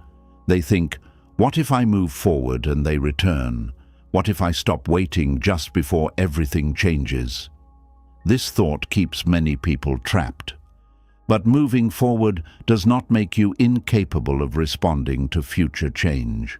They think, what if I move forward and they return? What if I stop waiting just before everything changes? This thought keeps many people trapped. But moving forward does not make you incapable of responding to future change.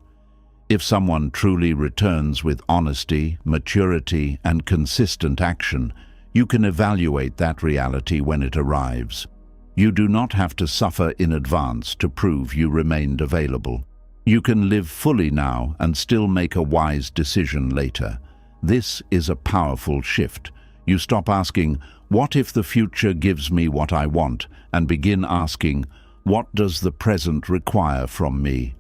If someone truly returns with honesty, maturity, and consistent action, you can evaluate that reality when it arrives. You do not have to suffer in advance to prove you remained available. You can live fully now and still make a wise decision later. This is a powerful shift. You stop asking, what if the future gives me what I want, and begin asking, what does the present require from me?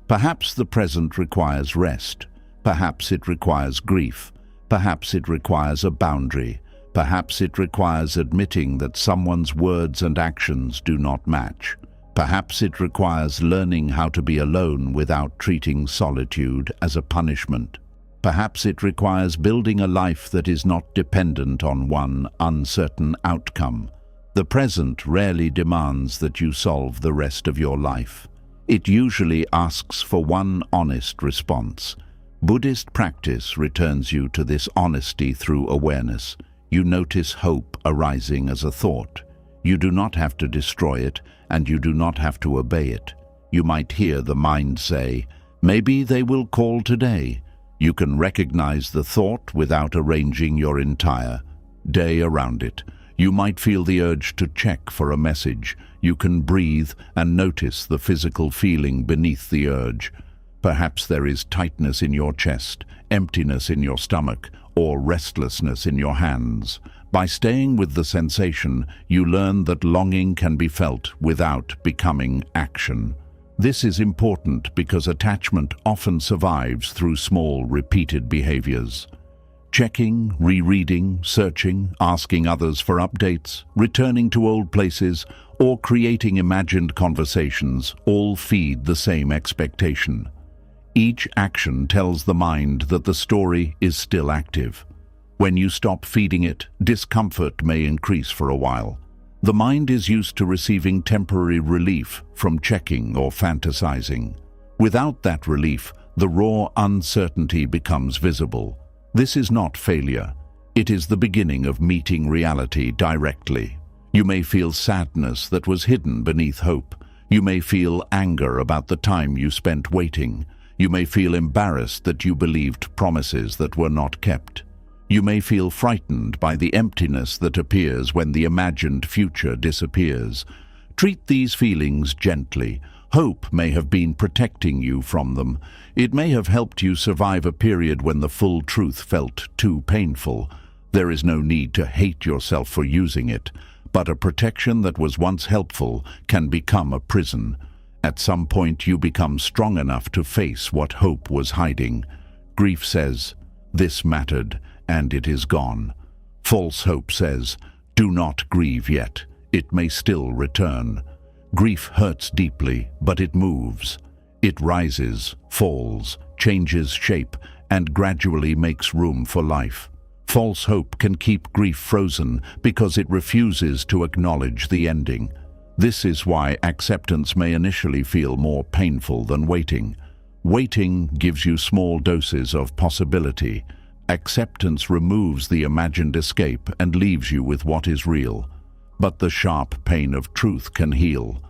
Perhaps the present requires rest. Perhaps it requires grief. Perhaps it requires a boundary. Perhaps it requires admitting that someone's words and actions do not match. Perhaps it requires learning how to be alone without treating solitude as a punishment. Perhaps it requires building a life that is not dependent on one uncertain outcome. The present rarely demands that you solve the rest of your life. It usually asks for one honest response. Buddhist practice returns you to this honesty through awareness. You notice hope arising as a thought. You do not have to destroy it, and you do not have to obey it. You might hear the mind say, "Maybe they will call today." You can recognize the thought without arranging your entire day around it. You might feel the urge to check for a message. You can breathe and notice the physical feeling beneath the urge. Perhaps there is tightness in your chest, emptiness in your stomach, or restlessness in your hands. By staying with the sensation, you learn that longing can be felt without becoming action. This is important because attachment often survives through small, repeated behaviors. Checking, rereading, searching, asking others for updates, returning to old places, or creating imagined conversations all feed the same expectation. Each action tells the mind that the story is still active. When you stop feeding it, discomfort may increase for a while. The mind is used to receiving temporary relief from checking or fantasizing. Without that relief, the raw uncertainty becomes visible. This is not failure. It is the beginning of meeting reality directly. You may feel sadness that was hidden beneath hope. You may feel anger about the time you spent waiting. You may feel embarrassed that you believed promises that were not kept. You may feel frightened by the emptiness that appears when the imagined future disappears. Treat these feelings gently. Hope may have been protecting you from them. It may have helped you survive a period when the full truth felt too painful. There is no need to hate yourself for using it, but a protection that was once helpful can become a prison. At some point you become strong enough to face what hope was hiding. Grief says, "This mattered, and it is gone." False hope says, "Do not grieve yet. It may still return." Grief hurts deeply, but it moves. It rises, falls, changes shape, and gradually makes room for life. False hope can keep grief frozen because it refuses to acknowledge the ending. This is why acceptance may initially feel more painful than waiting. Waiting gives you small doses of possibility. Acceptance removes the imagined escape and leaves you with what is real. But the sharp pain of truth can heal.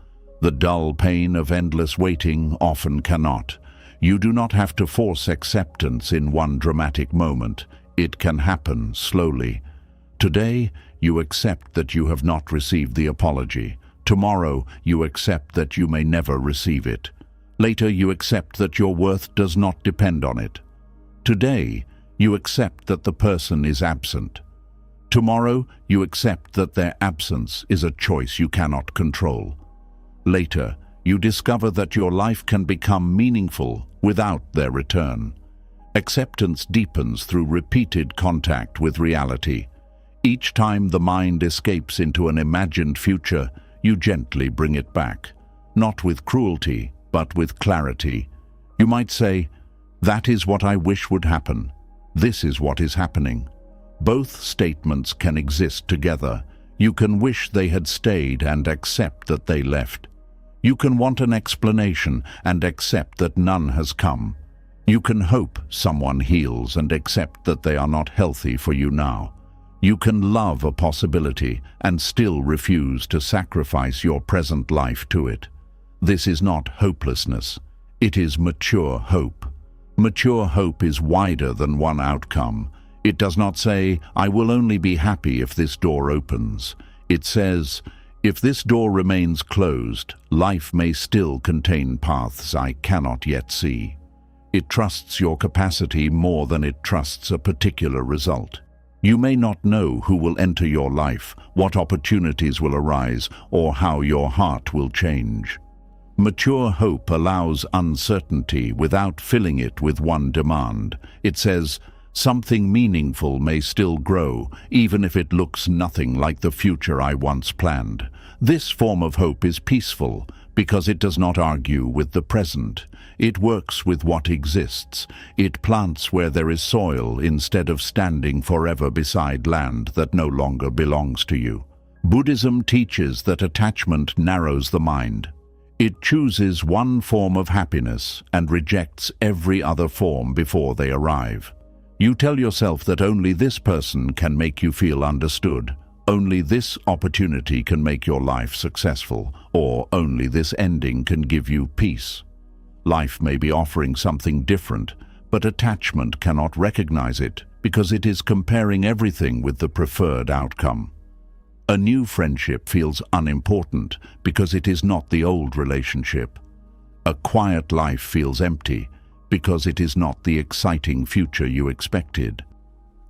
The dull pain of endless waiting often cannot. You do not have to force acceptance in one dramatic moment. It can happen slowly. Today, you accept that you have not received the apology. Tomorrow, you accept that you may never receive it. Later, you accept that your worth does not depend on it. Today, you accept that the person is absent. Tomorrow, you accept that their absence is a choice you cannot control. Later, you discover that your life can become meaningful without their return. Acceptance deepens through repeated contact with reality. Each time the mind escapes into an imagined future, you gently bring it back, not with cruelty, but with clarity. You might say, "That is what I wish would happen. This is what is happening." Both statements can exist together. You can wish they had stayed and accept that they left. You can want an explanation and accept that none has come. You can hope someone heals and accept that they are not healthy for you now. You can love a possibility and still refuse to sacrifice your present life to it. This is not hopelessness. It is mature hope. Mature hope is wider than one outcome. It does not say, "I will only be happy if this door opens." It says, "If this door remains closed, life may still contain paths I cannot yet see." It trusts your capacity more than it trusts a particular result. You may not know who will enter your life, what opportunities will arise, or how your heart will change. Mature hope allows uncertainty without filling it with one demand. It says, "Something meaningful may still grow, even if it looks nothing like the future I once planned." This form of hope is peaceful because it does not argue with the present. It works with what exists. It plants where there is soil instead of standing forever beside land that no longer belongs to you. Buddhism teaches that attachment narrows the mind. It chooses one form of happiness and rejects every other form before they arrive. You tell yourself that only this person can make you feel understood, only this opportunity can make your life successful, or only this ending can give you peace. Life may be offering something different, but attachment cannot recognize it because it is comparing everything with the preferred outcome. A new friendship feels unimportant because it is not the old relationship. A quiet life feels empty because it is not the exciting future you expected.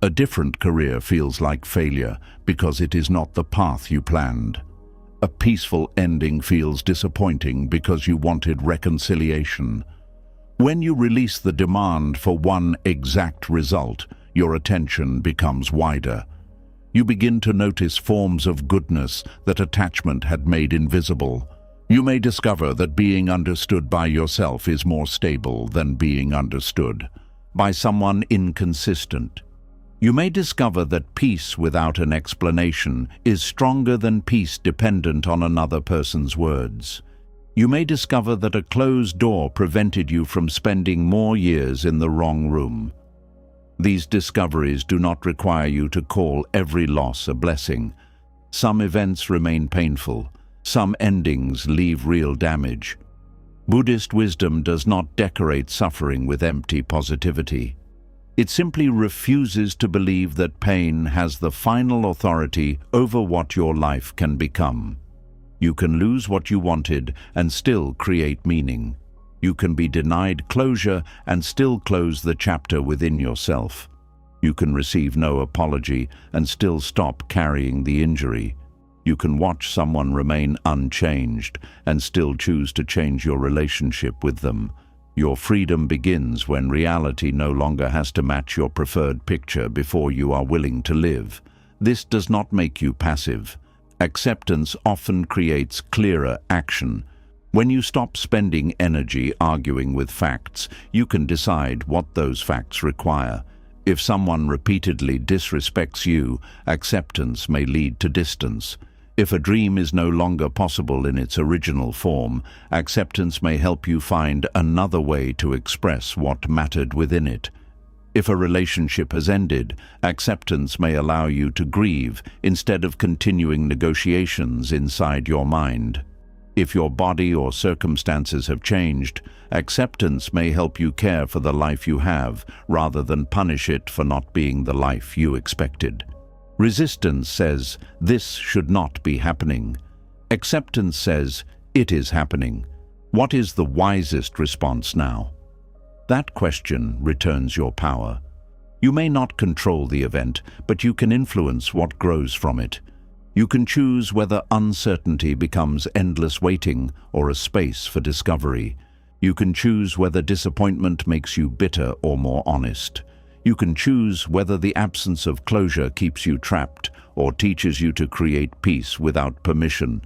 A different career feels like failure because it is not the path you planned. A peaceful ending feels disappointing because you wanted reconciliation. When you release the demand for one exact result, your attention becomes wider. You begin to notice forms of goodness that attachment had made invisible. You may discover that being understood by yourself is more stable than being understood by someone inconsistent. You may discover that peace without an explanation is stronger than peace dependent on another person's words. You may discover that a closed door prevented you from spending more years in the wrong room. These discoveries do not require you to call every loss a blessing. Some events remain painful. Some endings leave real damage. Buddhist wisdom does not decorate suffering with empty positivity. It simply refuses to believe that pain has the final authority over what your life can become. You can lose what you wanted and still create meaning. You can be denied closure and still close the chapter within yourself. You can receive no apology and still stop carrying the injury. You can watch someone remain unchanged and still choose to change your relationship with them. Your freedom begins when reality no longer has to match your preferred picture before you are willing to live. This does not make you passive. Acceptance often creates clearer action. When you stop spending energy arguing with facts, you can decide what those facts require. If someone repeatedly disrespects you, acceptance may lead to distance. If a dream is no longer possible in its original form, acceptance may help you find another way to express what mattered within it. If a relationship has ended, acceptance may allow you to grieve instead of continuing negotiations inside your mind. If your body or circumstances have changed, acceptance may help you care for the life you have rather than punish it for not being the life you expected. Resistance says, "This should not be happening." Acceptance says, "It is happening." What is the wisest response now? That question returns your power. You may not control the event, but you can influence what grows from it. You can choose whether uncertainty becomes endless waiting or a space for discovery. You can choose whether disappointment makes you bitter or more honest. You can choose whether the absence of closure keeps you trapped or teaches you to create peace without permission.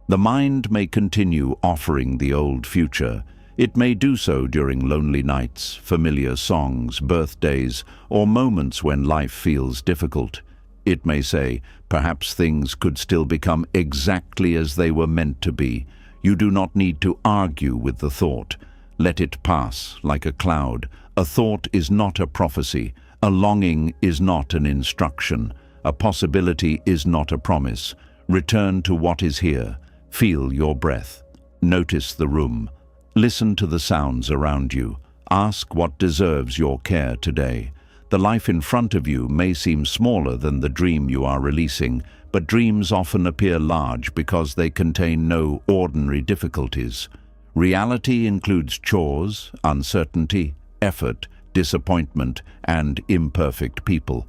The mind may continue offering the old future. It may do so during lonely nights, familiar songs, birthdays, or moments when life feels difficult. It may say, perhaps things could still become exactly as they were meant to be. You do not need to argue with the thought. Let it pass like a cloud. A thought is not a prophecy. A longing is not an instruction. A possibility is not a promise. Return to what is here. Feel your breath. Notice the room. Listen to the sounds around you. Ask what deserves your care today. The life in front of you may seem smaller than the dream you are releasing, but dreams often appear large because they contain no ordinary difficulties. Reality includes chores, uncertainty, effort, disappointment, and imperfect people.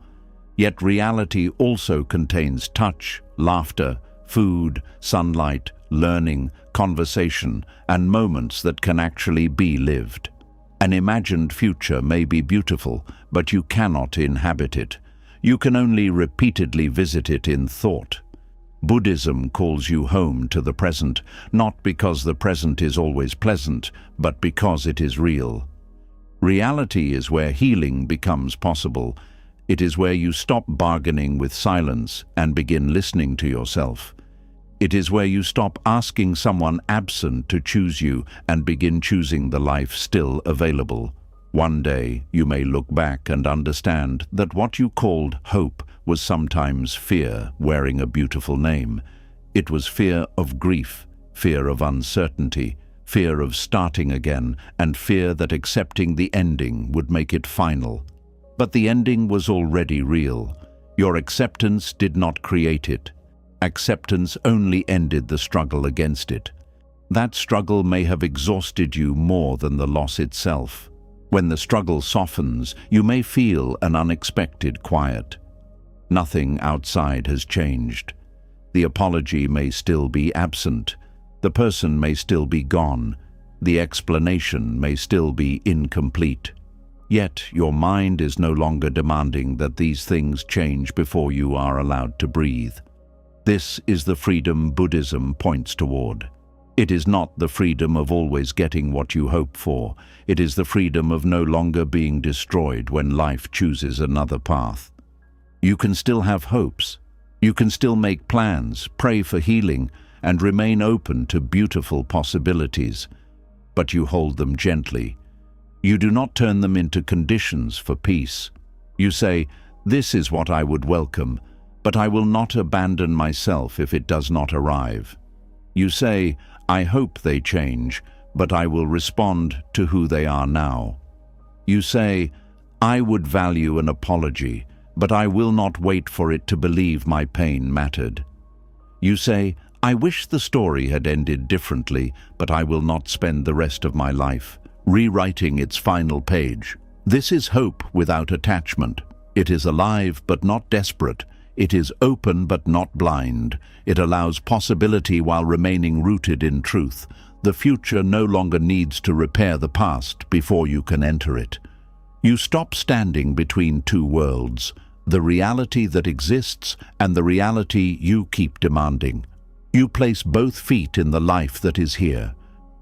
Yet reality also contains touch, laughter, food, sunlight, learning, conversation, and moments that can actually be lived. An imagined future may be beautiful, but you cannot inhabit it. You can only repeatedly visit it in thought. Buddhism calls you home to the present, not because the present is always pleasant, but because it is real. Reality is where healing becomes possible. It is where you stop bargaining with silence and begin listening to yourself. It is where you stop asking someone absent to choose you and begin choosing the life still available. One day you may look back and understand that what you called hope was sometimes fear wearing a beautiful name. It was fear of grief, fear of uncertainty, fear of starting again, and fear that accepting the ending would make it final. But the ending was already real. Your acceptance did not create it. Acceptance only ended the struggle against it. That struggle may have exhausted you more than the loss itself. When the struggle softens, you may feel an unexpected quiet. Nothing outside has changed. The apology may still be absent. The person may still be gone. The explanation may still be incomplete. Yet your mind is no longer demanding that these things change before you are allowed to breathe. This is the freedom Buddhism points toward. It is not the freedom of always getting what you hope for. It is the freedom of no longer being destroyed when life chooses another path. You can still have hopes. You can still make plans, pray for healing, and remain open to beautiful possibilities. But you hold them gently. You do not turn them into conditions for peace. You say, "This is what I would welcome, but I will not abandon myself if it does not arrive." You say, "I hope they change, but I will respond to who they are now." You say, "I would value an apology, but I will not wait for it to believe my pain mattered." You say, "I wish the story had ended differently, but I will not spend the rest of my life rewriting its final page." This is hope without attachment. It is alive but not desperate. It is open but not blind. It allows possibility while remaining rooted in truth. The future no longer needs to repair the past before you can enter it. You stop standing between two worlds, the reality that exists and the reality you keep demanding. You place both feet in the life that is here.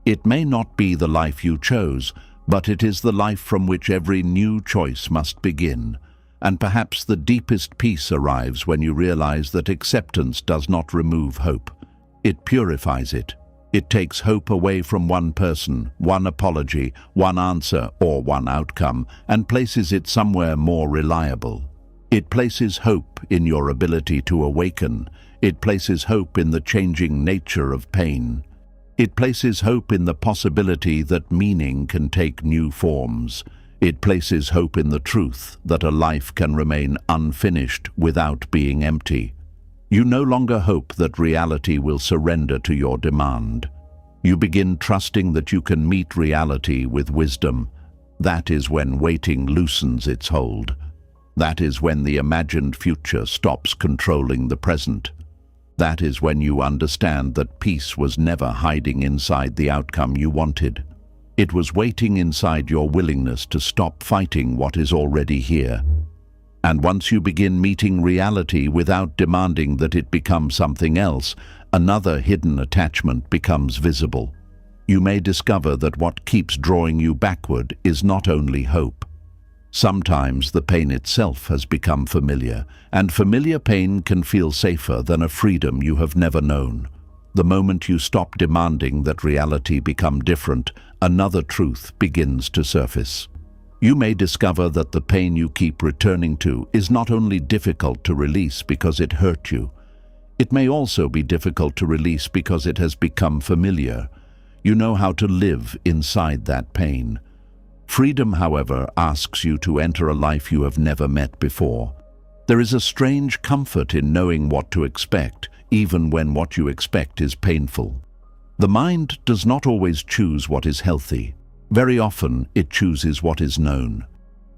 It may not be the life you chose, but it is the life from which every new choice must begin. And perhaps the deepest peace arrives when you realize that acceptance does not remove hope. It purifies it. It takes hope away from one person, one apology, one answer, or one outcome, and places it somewhere more reliable. It places hope in your ability to awaken. It places hope in the changing nature of pain. It places hope in the possibility that meaning can take new forms. It places hope in the truth that a life can remain unfinished without being empty. You no longer hope that reality will surrender to your demand. You begin trusting that you can meet reality with wisdom. That is when waiting loosens its hold. That is when the imagined future stops controlling the present. That is when you understand that peace was never hiding inside the outcome you wanted. It was waiting inside your willingness to stop fighting what is already here. And once you begin meeting reality without demanding that it become something else, another hidden attachment becomes visible. You may discover that what keeps drawing you backward is not only hope. Sometimes the pain itself has become familiar, and familiar pain can feel safer than a freedom you have never known. The moment you stop demanding that reality become different, another truth begins to surface. You may discover that the pain you keep returning to is not only difficult to release because it hurt you. It may also be difficult to release because it has become familiar. You know how to live inside that pain. Freedom, however, asks you to enter a life you have never met before. There is a strange comfort in knowing what to expect, even when what you expect is painful. The mind does not always choose what is healthy. Very often, it chooses what is known.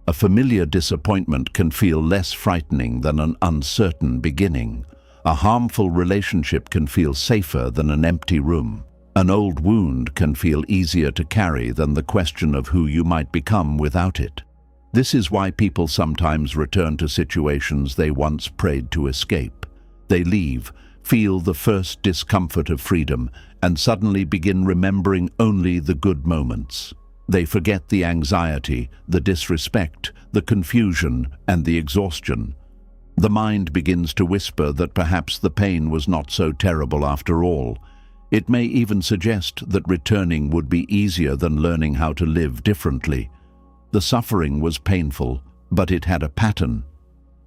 A familiar disappointment can feel less frightening than an uncertain beginning. A harmful relationship can feel safer than an empty room. An old wound can feel easier to carry than the question of who you might become without it. This is why people sometimes return to situations they once prayed to escape. They leave, feel the first discomfort of freedom, and suddenly begin remembering only the good moments. They forget the anxiety, the disrespect, the confusion, and the exhaustion. The mind begins to whisper that perhaps the pain was not so terrible after all. It may even suggest that returning would be easier than learning how to live differently. The suffering was painful, but it had a pattern.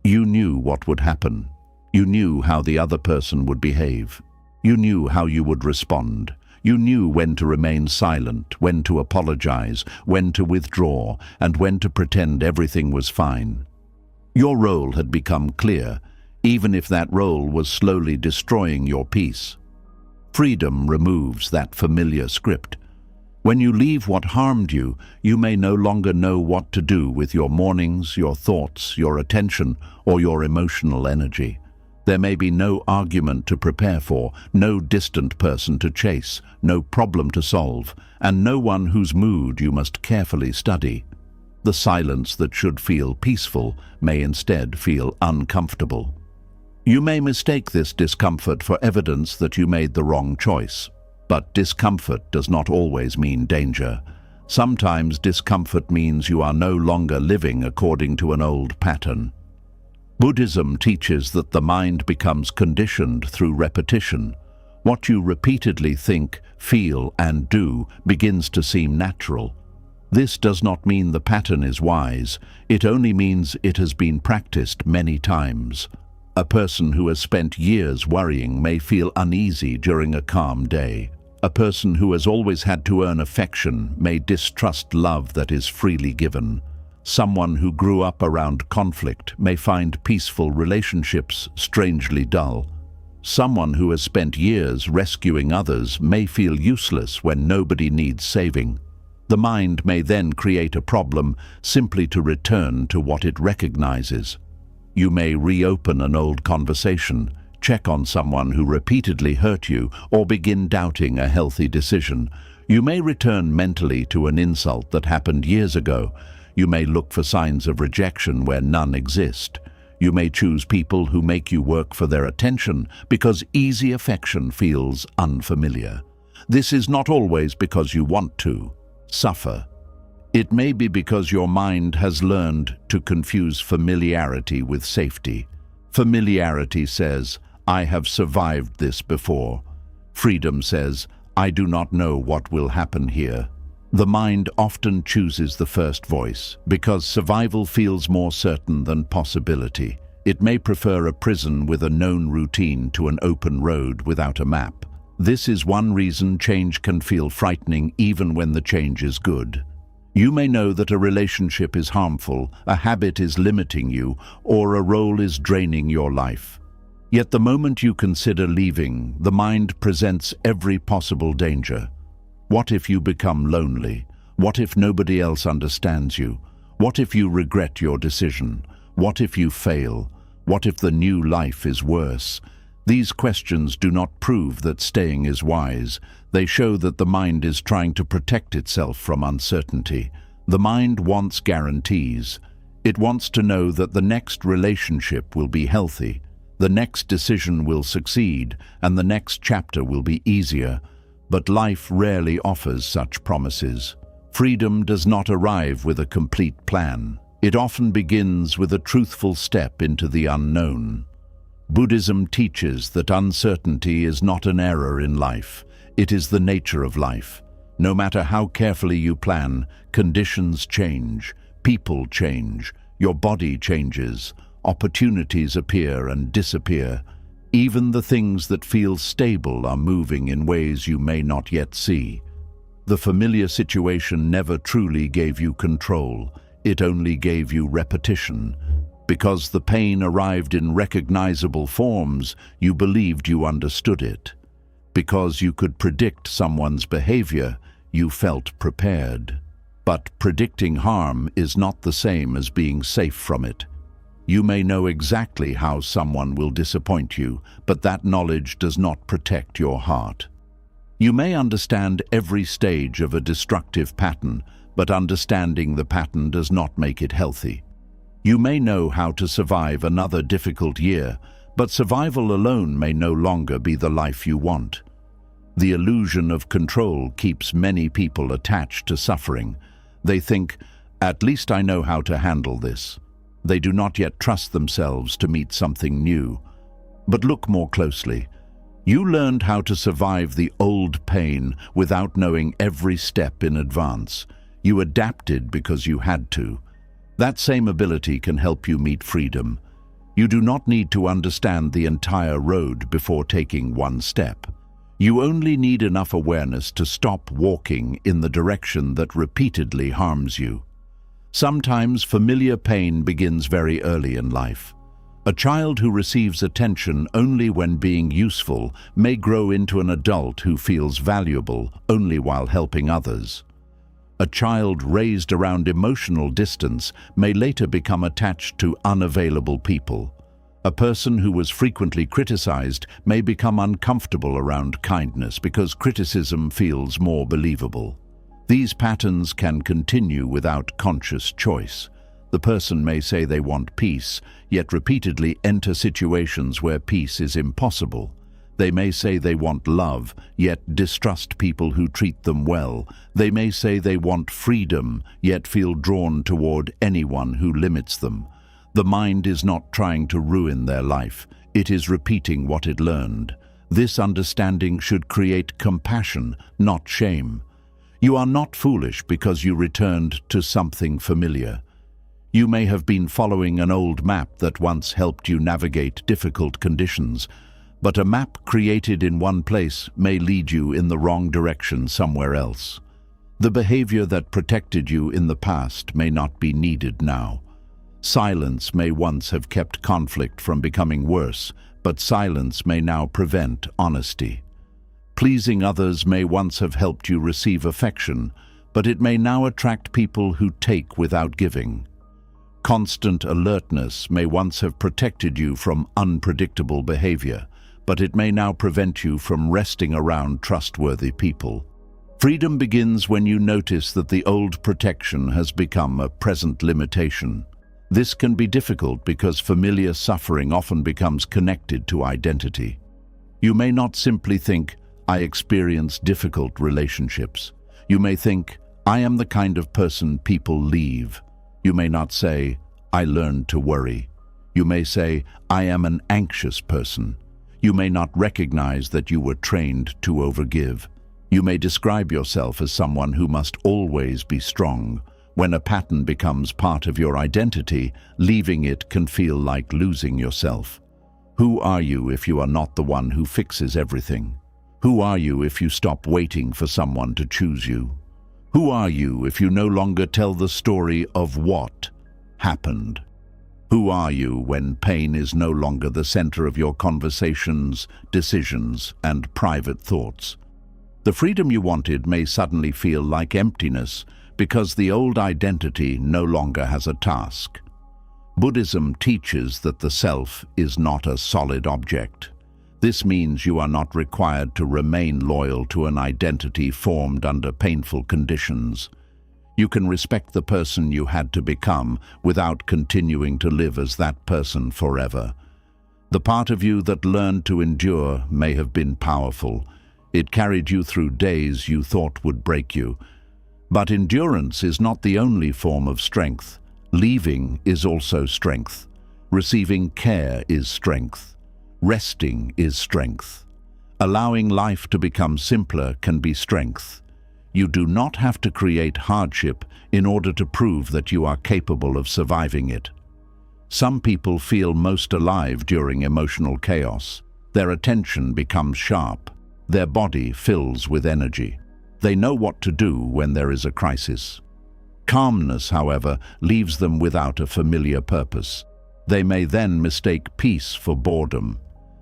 You knew what would happen. You knew how the other person would behave. You knew how you would respond. You knew when to remain silent, when to apologize, when to withdraw, and when to pretend everything was fine. Your role had become clear, even if that role was slowly destroying your peace. Freedom removes that familiar script. When you leave what harmed you, you may no longer know what to do with your mornings, your thoughts, your attention, or your emotional energy. There may be no argument to prepare for, no distant person to chase, no problem to solve, and no one whose mood you must carefully study. The silence that should feel peaceful may instead feel uncomfortable. You may mistake this discomfort for evidence that you made the wrong choice. But discomfort does not always mean danger. Sometimes discomfort means you are no longer living according to an old pattern. Buddhism teaches that the mind becomes conditioned through repetition. What you repeatedly think, feel, and do begins to seem natural. This does not mean the pattern is wise. It only means it has been practiced many times. A person who has spent years worrying may feel uneasy during a calm day. A person who has always had to earn affection may distrust love that is freely given. Someone who grew up around conflict may find peaceful relationships strangely dull. Someone who has spent years rescuing others may feel useless when nobody needs saving. The mind may then create a problem simply to return to what it recognizes. You may reopen an old conversation, check on someone who repeatedly hurt you, or begin doubting a healthy decision. You may return mentally to an insult that happened years ago. You may look for signs of rejection where none exist. You may choose people who make you work for their attention because easy affection feels unfamiliar. This is not always because you want to suffer. It may be because your mind has learned to confuse familiarity with safety. Familiarity says, "I have survived this before." Freedom says, "I do not know what will happen here." The mind often chooses the first voice because survival feels more certain than possibility. It may prefer a prison with a known routine to an open road without a map. This is one reason change can feel frightening even when the change is good. You may know that a relationship is harmful, a habit is limiting you, or a role is draining your life. Yet the moment you consider leaving, the mind presents every possible danger. What if you become lonely? What if nobody else understands you? What if you regret your decision? What if you fail? What if the new life is worse? These questions do not prove that staying is wise. They show that the mind is trying to protect itself from uncertainty. The mind wants guarantees. It wants to know that the next relationship will be healthy, the next decision will succeed, and the next chapter will be easier. But life rarely offers such promises. Freedom does not arrive with a complete plan. It often begins with a truthful step into the unknown. Buddhism teaches that uncertainty is not an error in life. It is the nature of life. No matter how carefully you plan, conditions change, people change, your body changes, opportunities appear and disappear. Even the things that feel stable are moving in ways you may not yet see. The familiar situation never truly gave you control. It only gave you repetition. Because the pain arrived in recognizable forms, you believed you understood it. Because you could predict someone's behavior, you felt prepared. But predicting harm is not the same as being safe from it. You may know exactly how someone will disappoint you, but that knowledge does not protect your heart. You may understand every stage of a destructive pattern, but understanding the pattern does not make it healthy. You may know how to survive another difficult year, but survival alone may no longer be the life you want. The illusion of control keeps many people attached to suffering. They think, "At least I know how to handle this." They do not yet trust themselves to meet something new. But look more closely. You learned how to survive the old pain without knowing every step in advance. You adapted because you had to. That same ability can help you meet freedom. You do not need to understand the entire road before taking one step. You only need enough awareness to stop walking in the direction that repeatedly harms you. Sometimes familiar pain begins very early in life. A child who receives attention only when being useful may grow into an adult who feels valuable only while helping others. A child raised around emotional distance may later become attached to unavailable people. A person who was frequently criticized may become uncomfortable around kindness because criticism feels more believable. These patterns can continue without conscious choice. The person may say they want peace, yet repeatedly enter situations where peace is impossible. They may say they want love, yet distrust people who treat them well. They may say they want freedom, yet feel drawn toward anyone who limits them. The mind is not trying to ruin their life. It is repeating what it learned. This understanding should create compassion, not shame. You are not foolish because you returned to something familiar. You may have been following an old map that once helped you navigate difficult conditions, but a map created in one place may lead you in the wrong direction somewhere else. The behavior that protected you in the past may not be needed now. Silence may once have kept conflict from becoming worse, but silence may now prevent honesty. Pleasing others may once have helped you receive affection, but it may now attract people who take without giving. Constant alertness may once have protected you from unpredictable behavior, but it may now prevent you from resting around trustworthy people. Freedom begins when you notice that the old protection has become a present limitation. This can be difficult because familiar suffering often becomes connected to identity. You may not simply think, "I experience difficult relationships." You may think, "I am the kind of person people leave." You may not say, "I learned to worry." You may say, "I am an anxious person." You may not recognize that you were trained to overgive. You may describe yourself as someone who must always be strong. When a pattern becomes part of your identity, leaving it can feel like losing yourself. Who are you if you are not the one who fixes everything? Who are you if you stop waiting for someone to choose you? Who are you if you no longer tell the story of what happened? Who are you when pain is no longer the center of your conversations, decisions, and private thoughts? The freedom you wanted may suddenly feel like emptiness because the old identity no longer has a task. Buddhism teaches that the self is not a solid object. This means you are not required to remain loyal to an identity formed under painful conditions. You can respect the person you had to become without continuing to live as that person forever. The part of you that learned to endure may have been powerful. It carried you through days you thought would break you. But endurance is not the only form of strength. Leaving is also strength. Receiving care is strength. Resting is strength. Allowing life to become simpler can be strength. You do not have to create hardship in order to prove that you are capable of surviving it. Some people feel most alive during emotional chaos. Their attention becomes sharp. Their body fills with energy. They know what to do when there is a crisis. Calmness, however, leaves them without a familiar purpose. They may then mistake peace for boredom.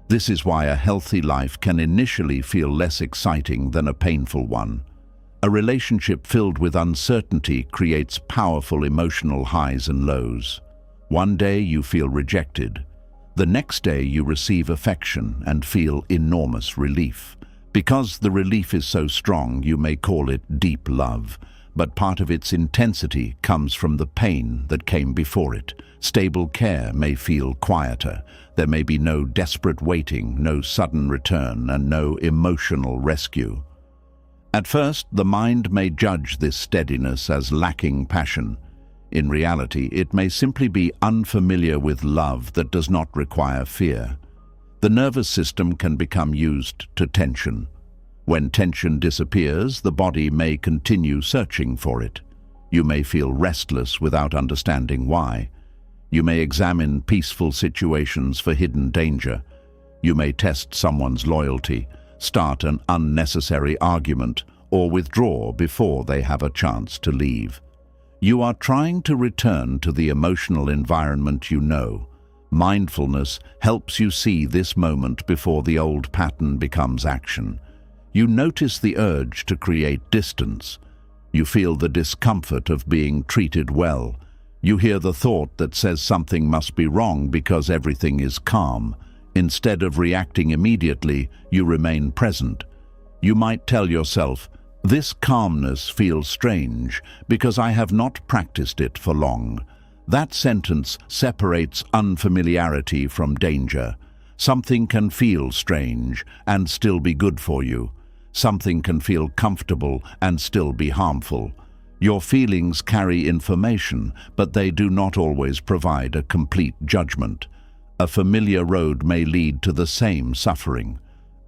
This is why a healthy life can initially feel less exciting than a painful one. A relationship filled with uncertainty creates powerful emotional highs and lows. One day you feel rejected. The next day you receive affection and feel enormous relief. Because the relief is so strong, you may call it deep love. but part of its intensity comes from the pain that came before it. Stable care may feel quieter. There may be no desperate waiting, no sudden return, and no emotional rescue. At first, the mind may judge this steadiness as lacking passion. In reality, it may simply be unfamiliar with love that does not require fear. The nervous system can become used to tension. When tension disappears, the body may continue searching for it. You may feel restless without understanding why. You may examine peaceful situations for hidden danger. You may test someone's loyalty, start an unnecessary argument, or withdraw before they have a chance to leave. You are trying to return to the emotional environment you know. Mindfulness helps you see this moment before the old pattern becomes action. You notice the urge to create distance. You feel the discomfort of being treated well. You hear the thought that says something must be wrong because everything is calm. Instead of reacting immediately, you remain present. You might tell yourself, "This calmness feels strange because I have not practiced it for long." That sentence separates unfamiliarity from danger. Something can feel strange and still be good for you. Something can feel comfortable and still be harmful. Your feelings carry information, but they do not always provide a complete judgment. A familiar road may lead to the same suffering.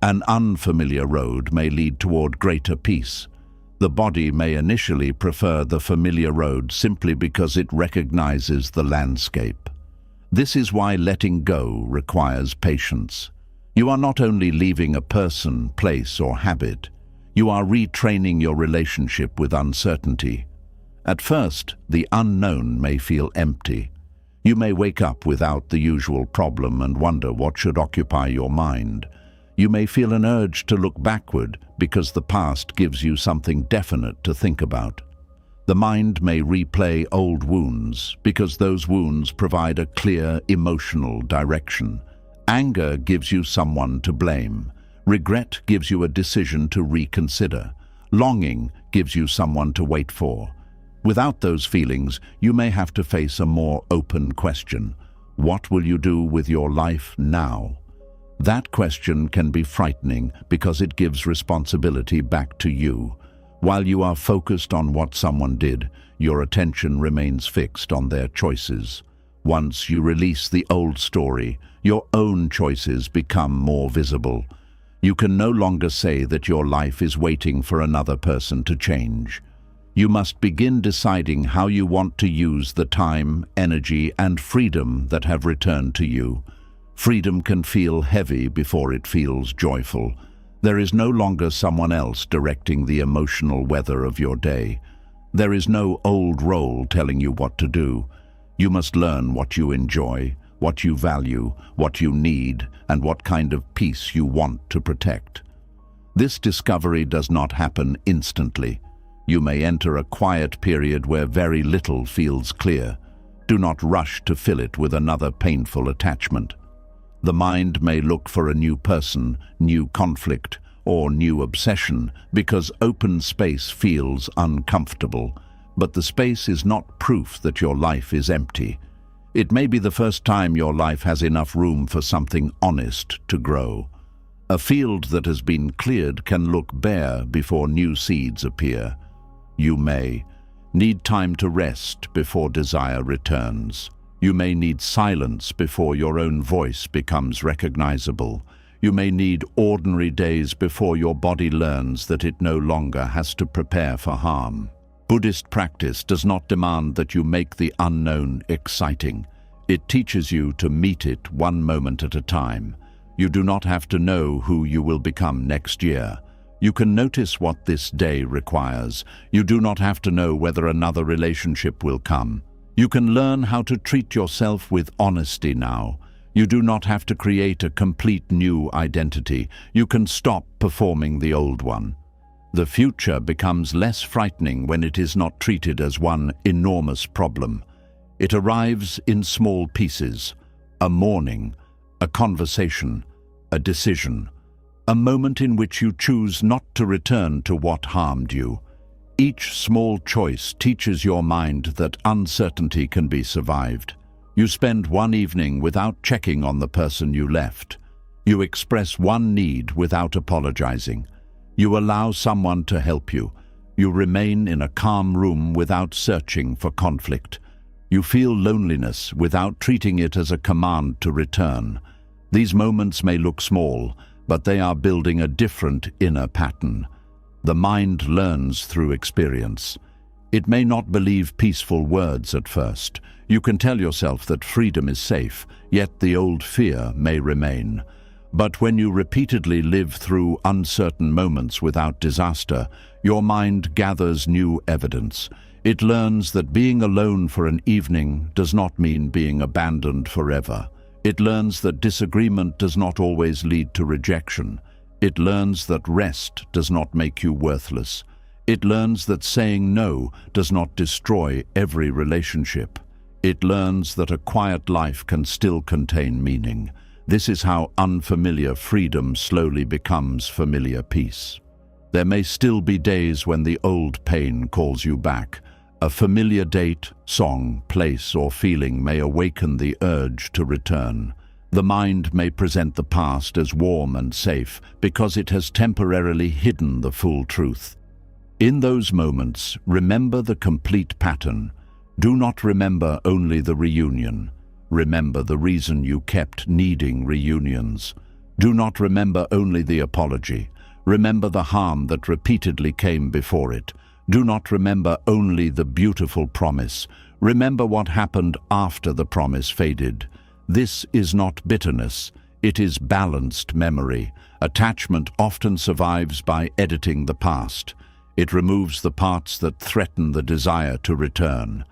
An unfamiliar road may lead toward greater peace. The body may initially prefer the familiar road simply because it recognizes the landscape. This is why letting go requires patience. You are not only leaving a person, place, or habit. You are retraining your relationship with uncertainty. At first, the unknown may feel empty. You may wake up without the usual problem and wonder what should occupy your mind. You may feel an urge to look backward because the past gives you something definite to think about. The mind may replay old wounds because those wounds provide a clear emotional direction. Anger gives you someone to blame. Regret gives you a decision to reconsider. Longing gives you someone to wait for. Without those feelings, you may have to face a more open question. What will you do with your life now? That question can be frightening because it gives responsibility back to you. While you are focused on what someone did, your attention remains fixed on their choices. Once you release the old story, your own choices become more visible. You can no longer say that your life is waiting for another person to change. You must begin deciding how you want to use the time, energy, and freedom that have returned to you. Freedom can feel heavy before it feels joyful. There is no longer someone else directing the emotional weather of your day. There is no old role telling you what to do. You must learn what you enjoy, what you value, what you need, and what kind of peace you want to protect. This discovery does not happen instantly. You may enter a quiet period where very little feels clear. Do not rush to fill it with another painful attachment. The mind may look for a new person, new conflict, or new obsession because open space feels uncomfortable. But the space is not proof that your life is empty. It may be the first time your life has enough room for something honest to grow. A field that has been cleared can look bare before new seeds appear. You may need time to rest before desire returns. You may need silence before your own voice becomes recognizable. You may need ordinary days before your body learns that it no longer has to prepare for harm. Buddhist practice does not demand that you make the unknown exciting. It teaches you to meet it one moment at a time. You do not have to know who you will become next year. You can notice what this day requires. You do not have to know whether another relationship will come. You can learn how to treat yourself with honesty now. You do not have to create a complete new identity. You can stop performing the old one. The future becomes less frightening when it is not treated as one enormous problem. It arrives in small pieces: a morning, a conversation, a decision, a moment in which you choose not to return to what harmed you. Each small choice teaches your mind that uncertainty can be survived. You spend one evening without checking on the person you left. You express one need without apologizing. You allow someone to help you. You remain in a calm room without searching for conflict. You feel loneliness without treating it as a command to return. These moments may look small, but they are building a different inner pattern. The mind learns through experience. It may not believe peaceful words at first. You can tell yourself that freedom is safe, yet the old fear may remain. But when you repeatedly live through uncertain moments without disaster, your mind gathers new evidence. It learns that being alone for an evening does not mean being abandoned forever. It learns that disagreement does not always lead to rejection. It learns that rest does not make you worthless. It learns that saying no does not destroy every relationship. It learns that a quiet life can still contain meaning. This is how unfamiliar freedom slowly becomes familiar peace. There may still be days when the old pain calls you back. A familiar date, song, place, or feeling may awaken the urge to return. The mind may present the past as warm and safe because it has temporarily hidden the full truth. In those moments, remember the complete pattern. Do not remember only the reunion. Remember the reason you kept needing reunions. Do not remember only the apology. Remember the harm that repeatedly came before it. Do not remember only the beautiful promise. Remember what happened after the promise faded. This is not bitterness. It is balanced memory. Attachment often survives by editing the past. It removes the parts that threaten the desire to return.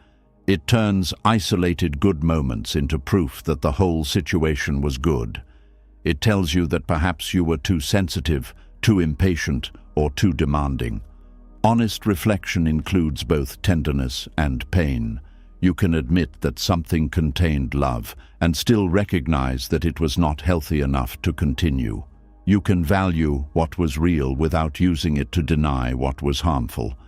It turns isolated good moments into proof that the whole situation was good. It tells you that perhaps you were too sensitive, too impatient, or too demanding. Honest reflection includes both tenderness and pain. You can admit that something contained love and still recognize that it was not healthy enough to continue. You can value what was real without using it to deny what was harmful.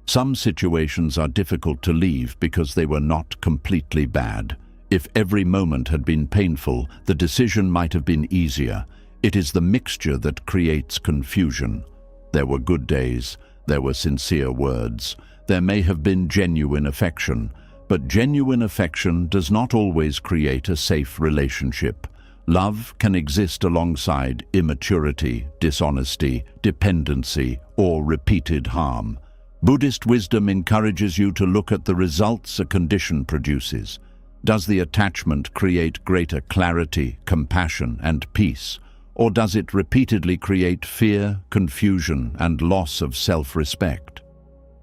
Some situations are difficult to leave because they were not completely bad. If every moment had been painful, the decision might have been easier. It is the mixture that creates confusion. There were good days, there were sincere words, there may have been genuine affection, but genuine affection does not always create a safe relationship. Love can exist alongside immaturity, dishonesty, dependency, or repeated harm. Buddhist wisdom encourages you to look at the results a condition produces. Does the attachment create greater clarity, compassion, and peace? Or does it repeatedly create fear, confusion, and loss of self-respect?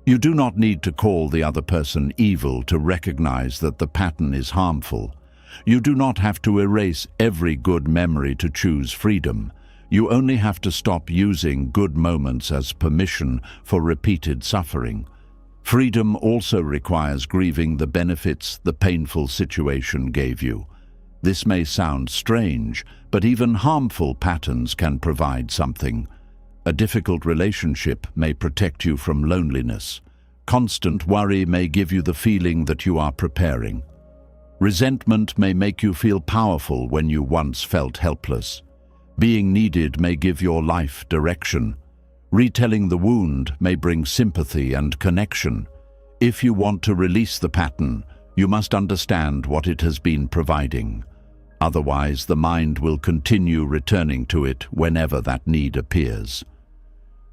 You do not need to call the other person evil to recognize that the pattern is harmful. You do not have to erase every good memory to choose freedom. You only have to stop using good moments as permission for repeated suffering. Freedom also requires grieving the benefits the painful situation gave you. This may sound strange, but even harmful patterns can provide something. A difficult relationship may protect you from loneliness. Constant worry may give you the feeling that you are preparing. Resentment may make you feel powerful when you once felt helpless. Being needed may give your life direction. Retelling the wound may bring sympathy and connection. If you want to release the pattern, you must understand what it has been providing. Otherwise, the mind will continue returning to it whenever that need appears.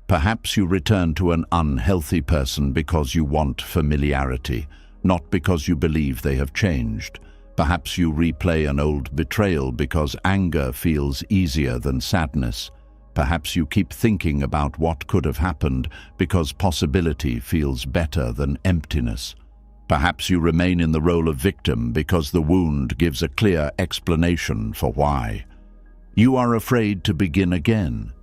Perhaps you return to an unhealthy person because you want familiarity, not because you believe they have changed. Perhaps you replay an old betrayal because anger feels easier than sadness. Perhaps you keep thinking about what could have happened because possibility feels better than emptiness. Perhaps you remain in the role of victim because the wound gives a clear explanation for why. You are afraid to begin again.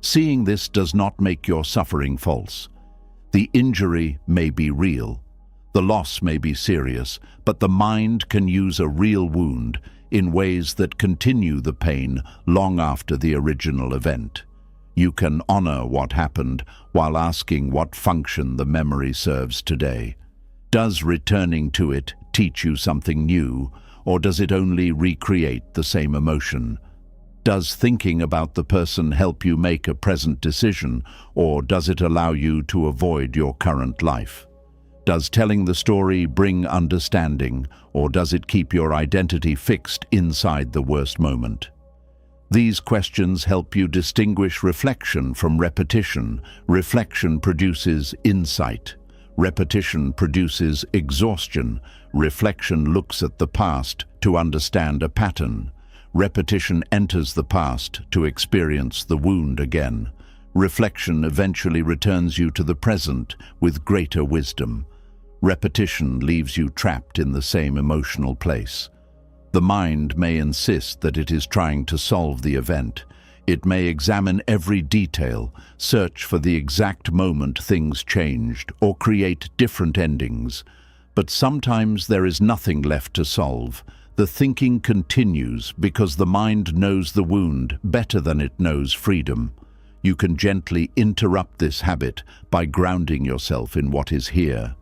Seeing this does not make your suffering false. The injury may be real. The loss may be serious, but the mind can use a real wound in ways that continue the pain long after the original event. You can honor what happened while asking what function the memory serves today. Does returning to it teach you something new, or does it only recreate the same emotion? Does thinking about the person help you make a present decision, or does it allow you to avoid your current life? Does telling the story bring understanding, or does it keep your identity fixed inside the worst moment? These questions help you distinguish reflection from repetition. Reflection produces insight. Repetition produces exhaustion. Reflection looks at the past to understand a pattern. Repetition enters the past to experience the wound again. Reflection eventually returns you to the present with greater wisdom. Repetition leaves you trapped in the same emotional place. The mind may insist that it is trying to solve the event. It may examine every detail, search for the exact moment things changed, or create different endings. But sometimes there is nothing left to solve. The thinking continues because the mind knows the wound better than it knows freedom. You can gently interrupt this habit by grounding yourself in what is here.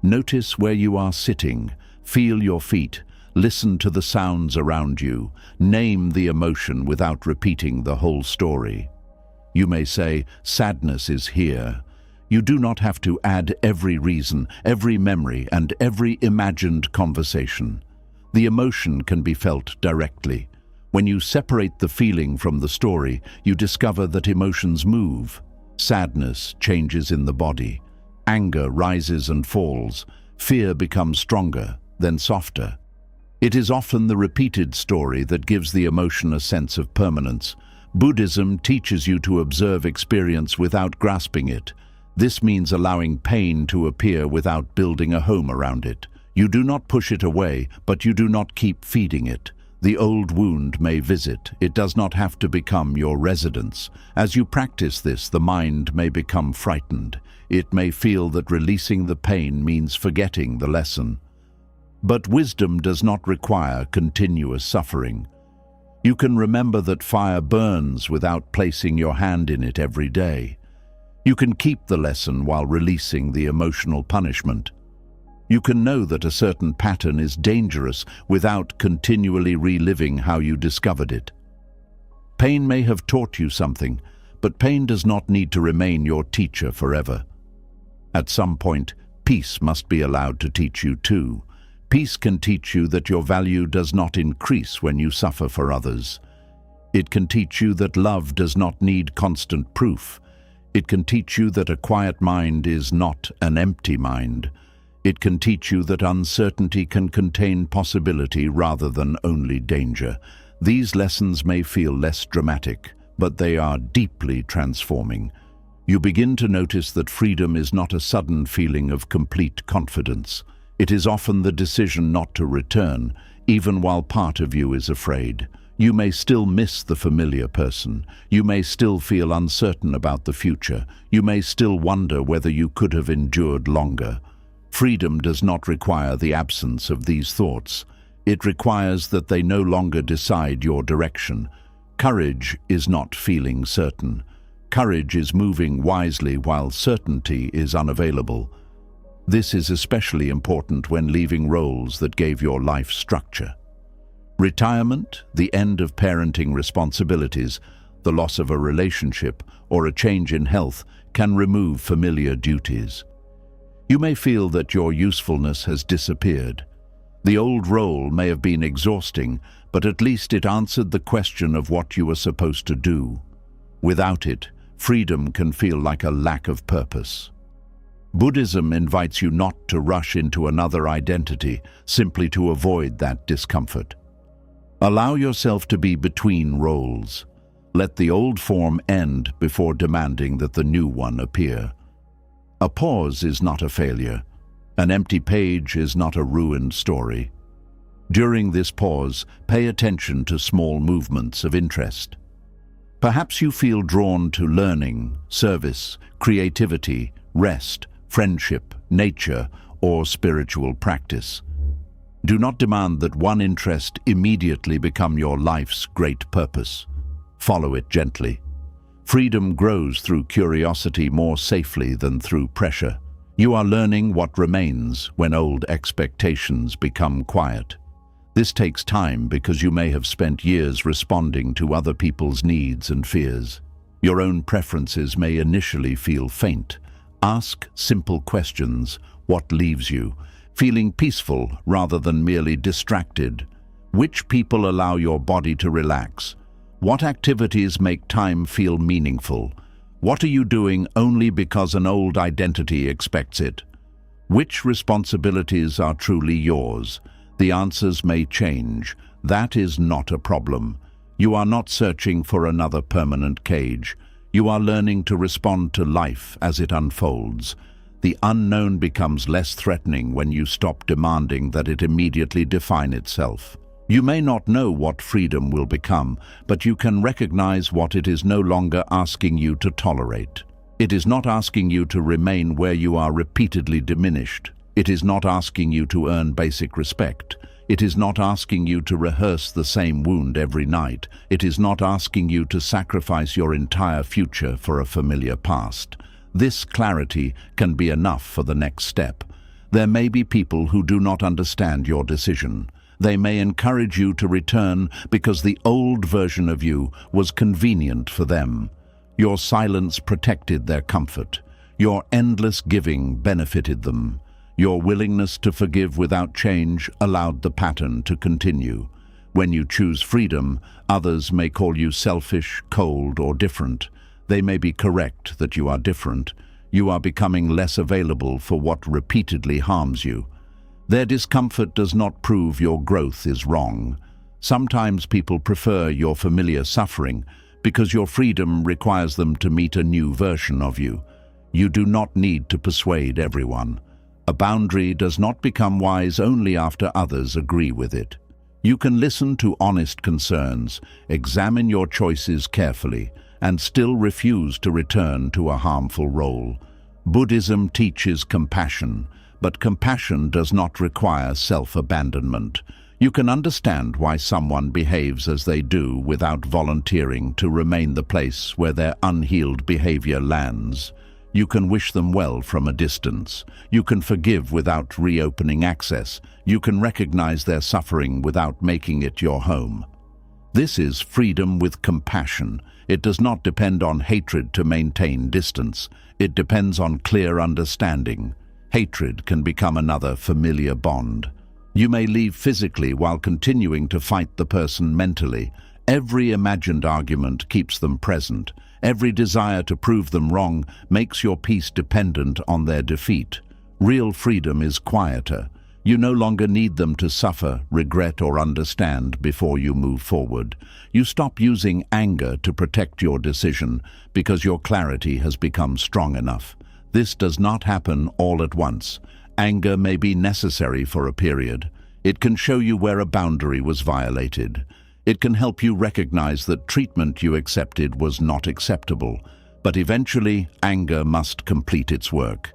Notice where you are sitting, feel your feet, listen to the sounds around you, name the emotion without repeating the whole story. You may say, sadness is here. You do not have to add every reason, every memory, and every imagined conversation. The emotion can be felt directly. When you separate the feeling from the story, you discover that emotions move. Sadness changes in the body. Anger rises and falls. Fear becomes stronger, then softer. It is often the repeated story that gives the emotion a sense of permanence. Buddhism teaches you to observe experience without grasping it. This means allowing pain to appear without building a home around it. You do not push it away, but you do not keep feeding it. The old wound may visit. It does not have to become your residence. As you practice this, the mind may become frightened. It may feel that releasing the pain means forgetting the lesson. But wisdom does not require continuous suffering. You can remember that fire burns without placing your hand in it every day. You can keep the lesson while releasing the emotional punishment. You can know that a certain pattern is dangerous without continually reliving how you discovered it. Pain may have taught you something, but pain does not need to remain your teacher forever. At some point, peace must be allowed to teach you too. Peace can teach you that your value does not increase when you suffer for others. It can teach you that love does not need constant proof. It can teach you that a quiet mind is not an empty mind. It can teach you that uncertainty can contain possibility rather than only danger. These lessons may feel less dramatic, but they are deeply transforming. You begin to notice that freedom is not a sudden feeling of complete confidence. It is often the decision not to return, even while part of you is afraid. You may still miss the familiar person. You may still feel uncertain about the future. You may still wonder whether you could have endured longer. Freedom does not require the absence of these thoughts. It requires that they no longer decide your direction. Courage is not feeling certain. Courage is moving wisely while certainty is unavailable. This is especially important when leaving roles that gave your life structure. Retirement, the end of parenting responsibilities, the loss of a relationship, or a change in health can remove familiar duties. You may feel that your usefulness has disappeared. The old role may have been exhausting, but at least it answered the question of what you were supposed to do. Without it, freedom can feel like a lack of purpose. Buddhism invites you not to rush into another identity simply to avoid that discomfort. Allow yourself to be between roles. Let the old form end before demanding that the new one appear. A pause is not a failure. An empty page is not a ruined story. During this pause, pay attention to small movements of interest. Perhaps you feel drawn to learning, service, creativity, rest, friendship, nature, or spiritual practice. Do not demand that one interest immediately become your life's great purpose. Follow it gently. Freedom grows through curiosity more safely than through pressure. You are learning what remains when old expectations become quiet. This takes time because you may have spent years responding to other people's needs and fears. Your own preferences may initially feel faint. Ask simple questions. What leaves you feeling peaceful rather than merely distracted? Which people allow your body to relax? What activities make time feel meaningful? What are you doing only because an old identity expects it? Which responsibilities are truly yours? The answers may change. That is not a problem. You are not searching for another permanent cage. You are learning to respond to life as it unfolds. The unknown becomes less threatening when you stop demanding that it immediately define itself. You may not know what freedom will become, but you can recognize what it is no longer asking you to tolerate. It is not asking you to remain where you are repeatedly diminished. It is not asking you to earn basic respect. It is not asking you to rehearse the same wound every night. It is not asking you to sacrifice your entire future for a familiar past. This clarity can be enough for the next step. There may be people who do not understand your decision. They may encourage you to return because the old version of you was convenient for them. Your silence protected their comfort. Your endless giving benefited them. Your willingness to forgive without change allowed the pattern to continue. When you choose freedom, others may call you selfish, cold, or different. They may be correct that you are different. You are becoming less available for what repeatedly harms you. Their discomfort does not prove your growth is wrong. Sometimes people prefer your familiar suffering because your freedom requires them to meet a new version of you. You do not need to persuade everyone. A boundary does not become wise only after others agree with it. You can listen to honest concerns, examine your choices carefully, and still refuse to return to a harmful role. Buddhism teaches compassion, but compassion does not require self-abandonment. You can understand why someone behaves as they do without volunteering to remain the place where their unhealed behavior lands. You can wish them well from a distance. You can forgive without reopening access. You can recognize their suffering without making it your home. This is freedom with compassion. It does not depend on hatred to maintain distance. It depends on clear understanding. Hatred can become another familiar bond. You may leave physically while continuing to fight the person mentally. Every imagined argument keeps them present. Every desire to prove them wrong makes your peace dependent on their defeat. Real freedom is quieter. You no longer need them to suffer, regret, or understand before you move forward. You stop using anger to protect your decision because your clarity has become strong enough. This does not happen all at once. Anger may be necessary for a period. It can show you where a boundary was violated. It can help you recognize that treatment you accepted was not acceptable. But eventually, anger must complete its work.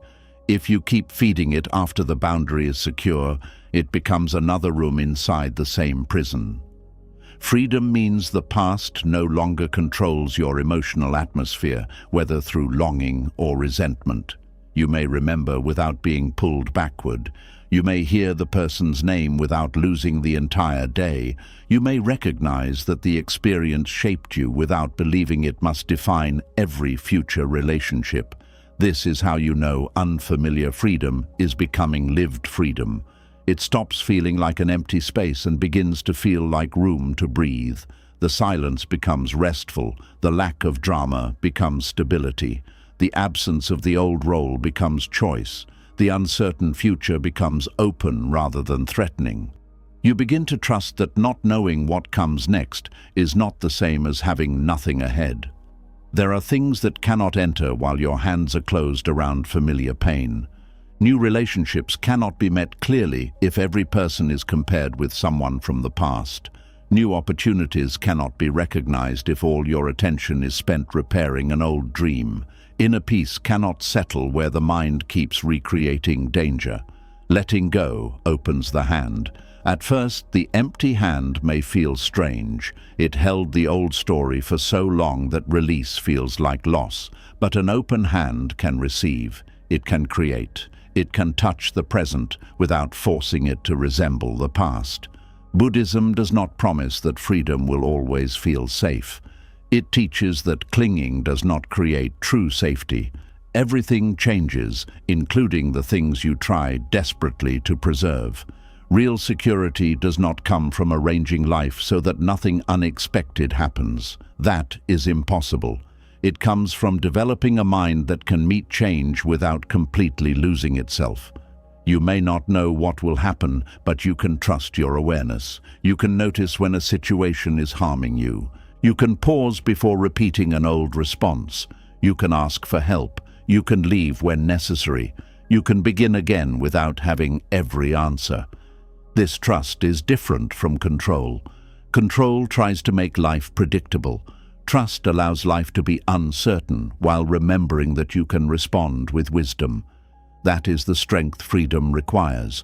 If you keep feeding it after the boundary is secure, it becomes another room inside the same prison. Freedom means the past no longer controls your emotional atmosphere, whether through longing or resentment. You may remember without being pulled backward. You may hear the person's name without losing the entire day. You may recognize that the experience shaped you without believing it must define every future relationship. This is how you know unfamiliar freedom is becoming lived freedom. It stops feeling like an empty space and begins to feel like room to breathe. The silence becomes restful. The lack of drama becomes stability. The absence of the old role becomes choice. The uncertain future becomes open rather than threatening. You begin to trust that not knowing what comes next is not the same as having nothing ahead. There are things that cannot enter while your hands are closed around familiar pain. New relationships cannot be met clearly if every person is compared with someone from the past. New opportunities cannot be recognized if all your attention is spent repairing an old dream. Inner peace cannot settle where the mind keeps recreating danger. Letting go opens the hand, At first, the empty hand may feel strange. It held the old story for so long that release feels like loss. But an open hand can receive. It can create. It can touch the present without forcing it to resemble the past. Buddhism does not promise that freedom will always feel safe. It teaches that clinging does not create true safety. Everything changes, including the things you try desperately to preserve. Real security does not come from arranging life so that nothing unexpected happens. That is impossible. It comes from developing a mind that can meet change without completely losing itself. You may not know what will happen, but you can trust your awareness. You can notice when a situation is harming you. You can pause before repeating an old response. You can ask for help. You can leave when necessary. You can begin again without having every answer. This trust is different from control. Control tries to make life predictable. Trust allows life to be uncertain while remembering that you can respond with wisdom. That is the strength freedom requires.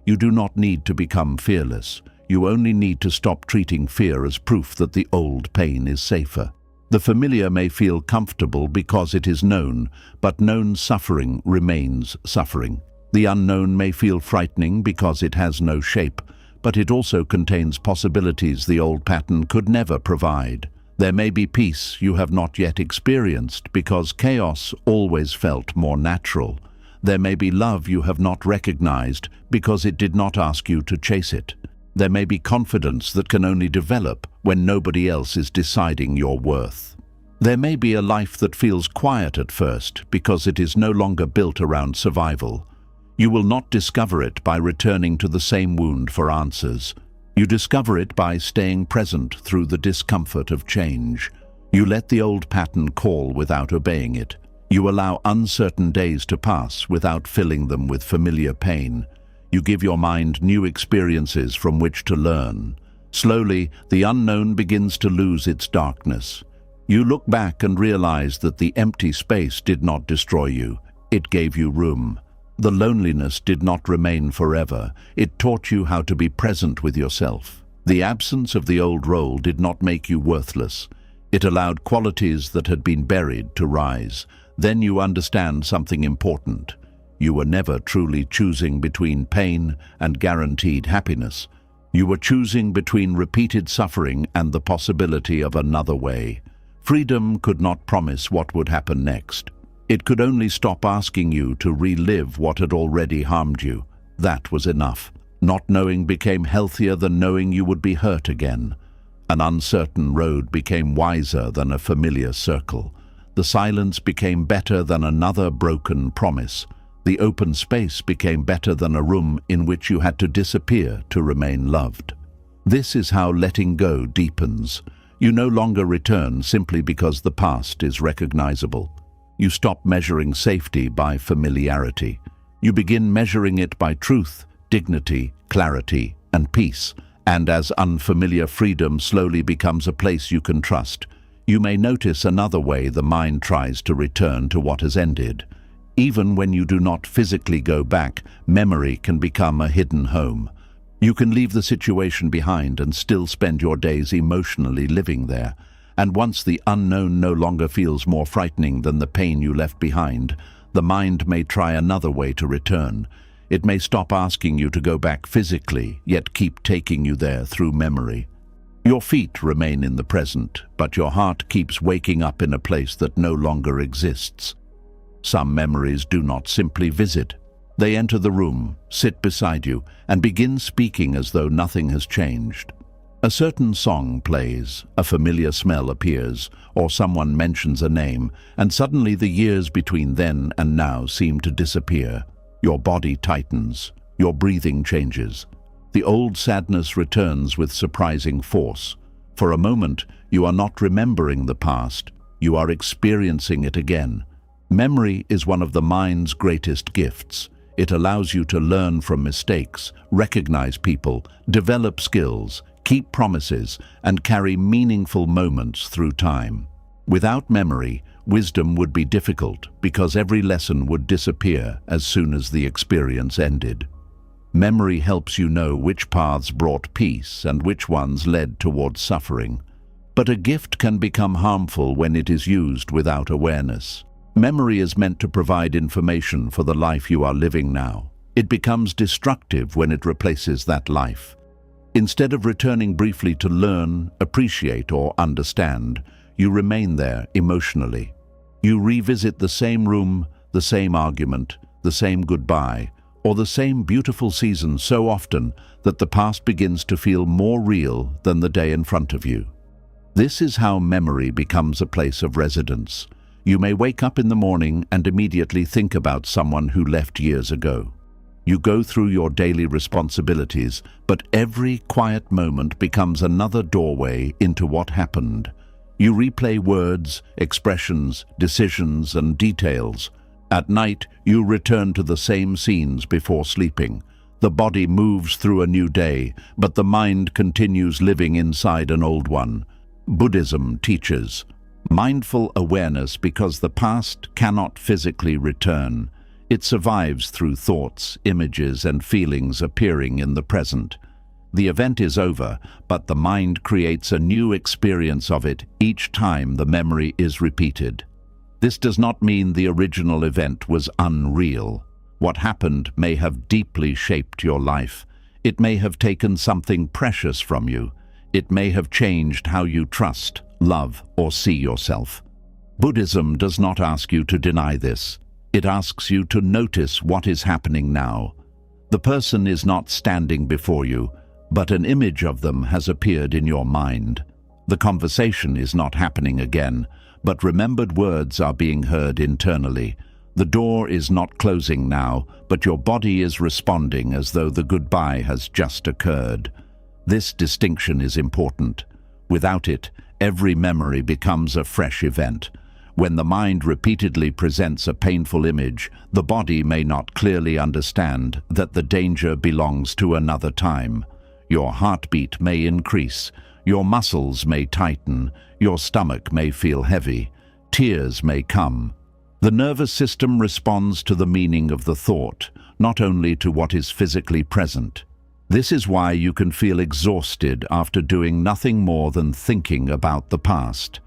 You do not need to become fearless. You only need to stop treating fear as proof that the old pain is safer. The familiar may feel comfortable because it is known, but known suffering remains suffering. The unknown may feel frightening because it has no shape, but it also contains possibilities the old pattern could never provide. There may be peace you have not yet experienced because chaos always felt more natural. There may be love you have not recognized because it did not ask you to chase it. There may be confidence that can only develop when nobody else is deciding your worth. There may be a life that feels quiet at first because it is no longer built around survival. You will not discover it by returning to the same wound for answers. You discover it by staying present through the discomfort of change. You let the old pattern call without obeying it. You allow uncertain days to pass without filling them with familiar pain. You give your mind new experiences from which to learn. Slowly, the unknown begins to lose its darkness. You look back and realize that the empty space did not destroy you. It gave you room. The loneliness did not remain forever. It taught you how to be present with yourself. The absence of the old role did not make you worthless. It allowed qualities that had been buried to rise. Then you understand something important. You were never truly choosing between pain and guaranteed happiness. You were choosing between repeated suffering and the possibility of another way. Freedom could not promise what would happen next. It could only stop asking you to relive what had already harmed you. That was enough. Not knowing became healthier than knowing you would be hurt again. An uncertain road became wiser than a familiar circle. The silence became better than another broken promise. The open space became better than a room in which you had to disappear to remain loved. This is how letting go deepens. You no longer return simply because the past is recognizable. You stop measuring safety by familiarity. You begin measuring it by truth, dignity, clarity, and peace. And as unfamiliar freedom slowly becomes a place you can trust, you may notice another way the mind tries to return to what has ended. Even when you do not physically go back, memory can become a hidden home. You can leave the situation behind and still spend your days emotionally living there. And once the unknown no longer feels more frightening than the pain you left behind, the mind may try another way to return. It may stop asking you to go back physically, yet keep taking you there through memory. Your feet remain in the present, but your heart keeps waking up in a place that no longer exists. Some memories do not simply visit. They enter the room, sit beside you, and begin speaking as though nothing has changed. A certain song plays, a familiar smell appears, or someone mentions a name, and suddenly the years between then and now seem to disappear. Your body tightens, your breathing changes. The old sadness returns with surprising force. For a moment, you are not remembering the past, you are experiencing it again. Memory is one of the mind's greatest gifts. It allows you to learn from mistakes, recognize people, develop skills, keep promises, and carry meaningful moments through time. Without memory, wisdom would be difficult because every lesson would disappear as soon as the experience ended. Memory helps you know which paths brought peace and which ones led towards suffering. But a gift can become harmful when it is used without awareness. Memory is meant to provide information for the life you are living now. It becomes destructive when it replaces that life. Instead of returning briefly to learn, appreciate, or understand, you remain there emotionally. You revisit the same room, the same argument, the same goodbye, or the same beautiful season so often that the past begins to feel more real than the day in front of you. This is how memory becomes a place of residence. You may wake up in the morning and immediately think about someone who left years ago. You go through your daily responsibilities, but every quiet moment becomes another doorway into what happened. You replay words, expressions, decisions, and details. At night, you return to the same scenes before sleeping. The body moves through a new day, but the mind continues living inside an old one. Buddhism teaches mindful awareness because the past cannot physically return. It survives through thoughts, images, and feelings appearing in the present. The event is over, but the mind creates a new experience of it each time the memory is repeated. This does not mean the original event was unreal. What happened may have deeply shaped your life. It may have taken something precious from you. It may have changed how you trust, love, or see yourself. Buddhism does not ask you to deny this. It asks you to notice what is happening now. The person is not standing before you, but an image of them has appeared in your mind. The conversation is not happening again, but remembered words are being heard internally. The door is not closing now, but your body is responding as though the goodbye has just occurred. This distinction is important. Without it, every memory becomes a fresh event. When the mind repeatedly presents a painful image, the body may not clearly understand that the danger belongs to another time. Your heartbeat may increase, your muscles may tighten, your stomach may feel heavy, tears may come. The nervous system responds to the meaning of the thought, not only to what is physically present. This is why you can feel exhausted after doing nothing more than thinking about the past.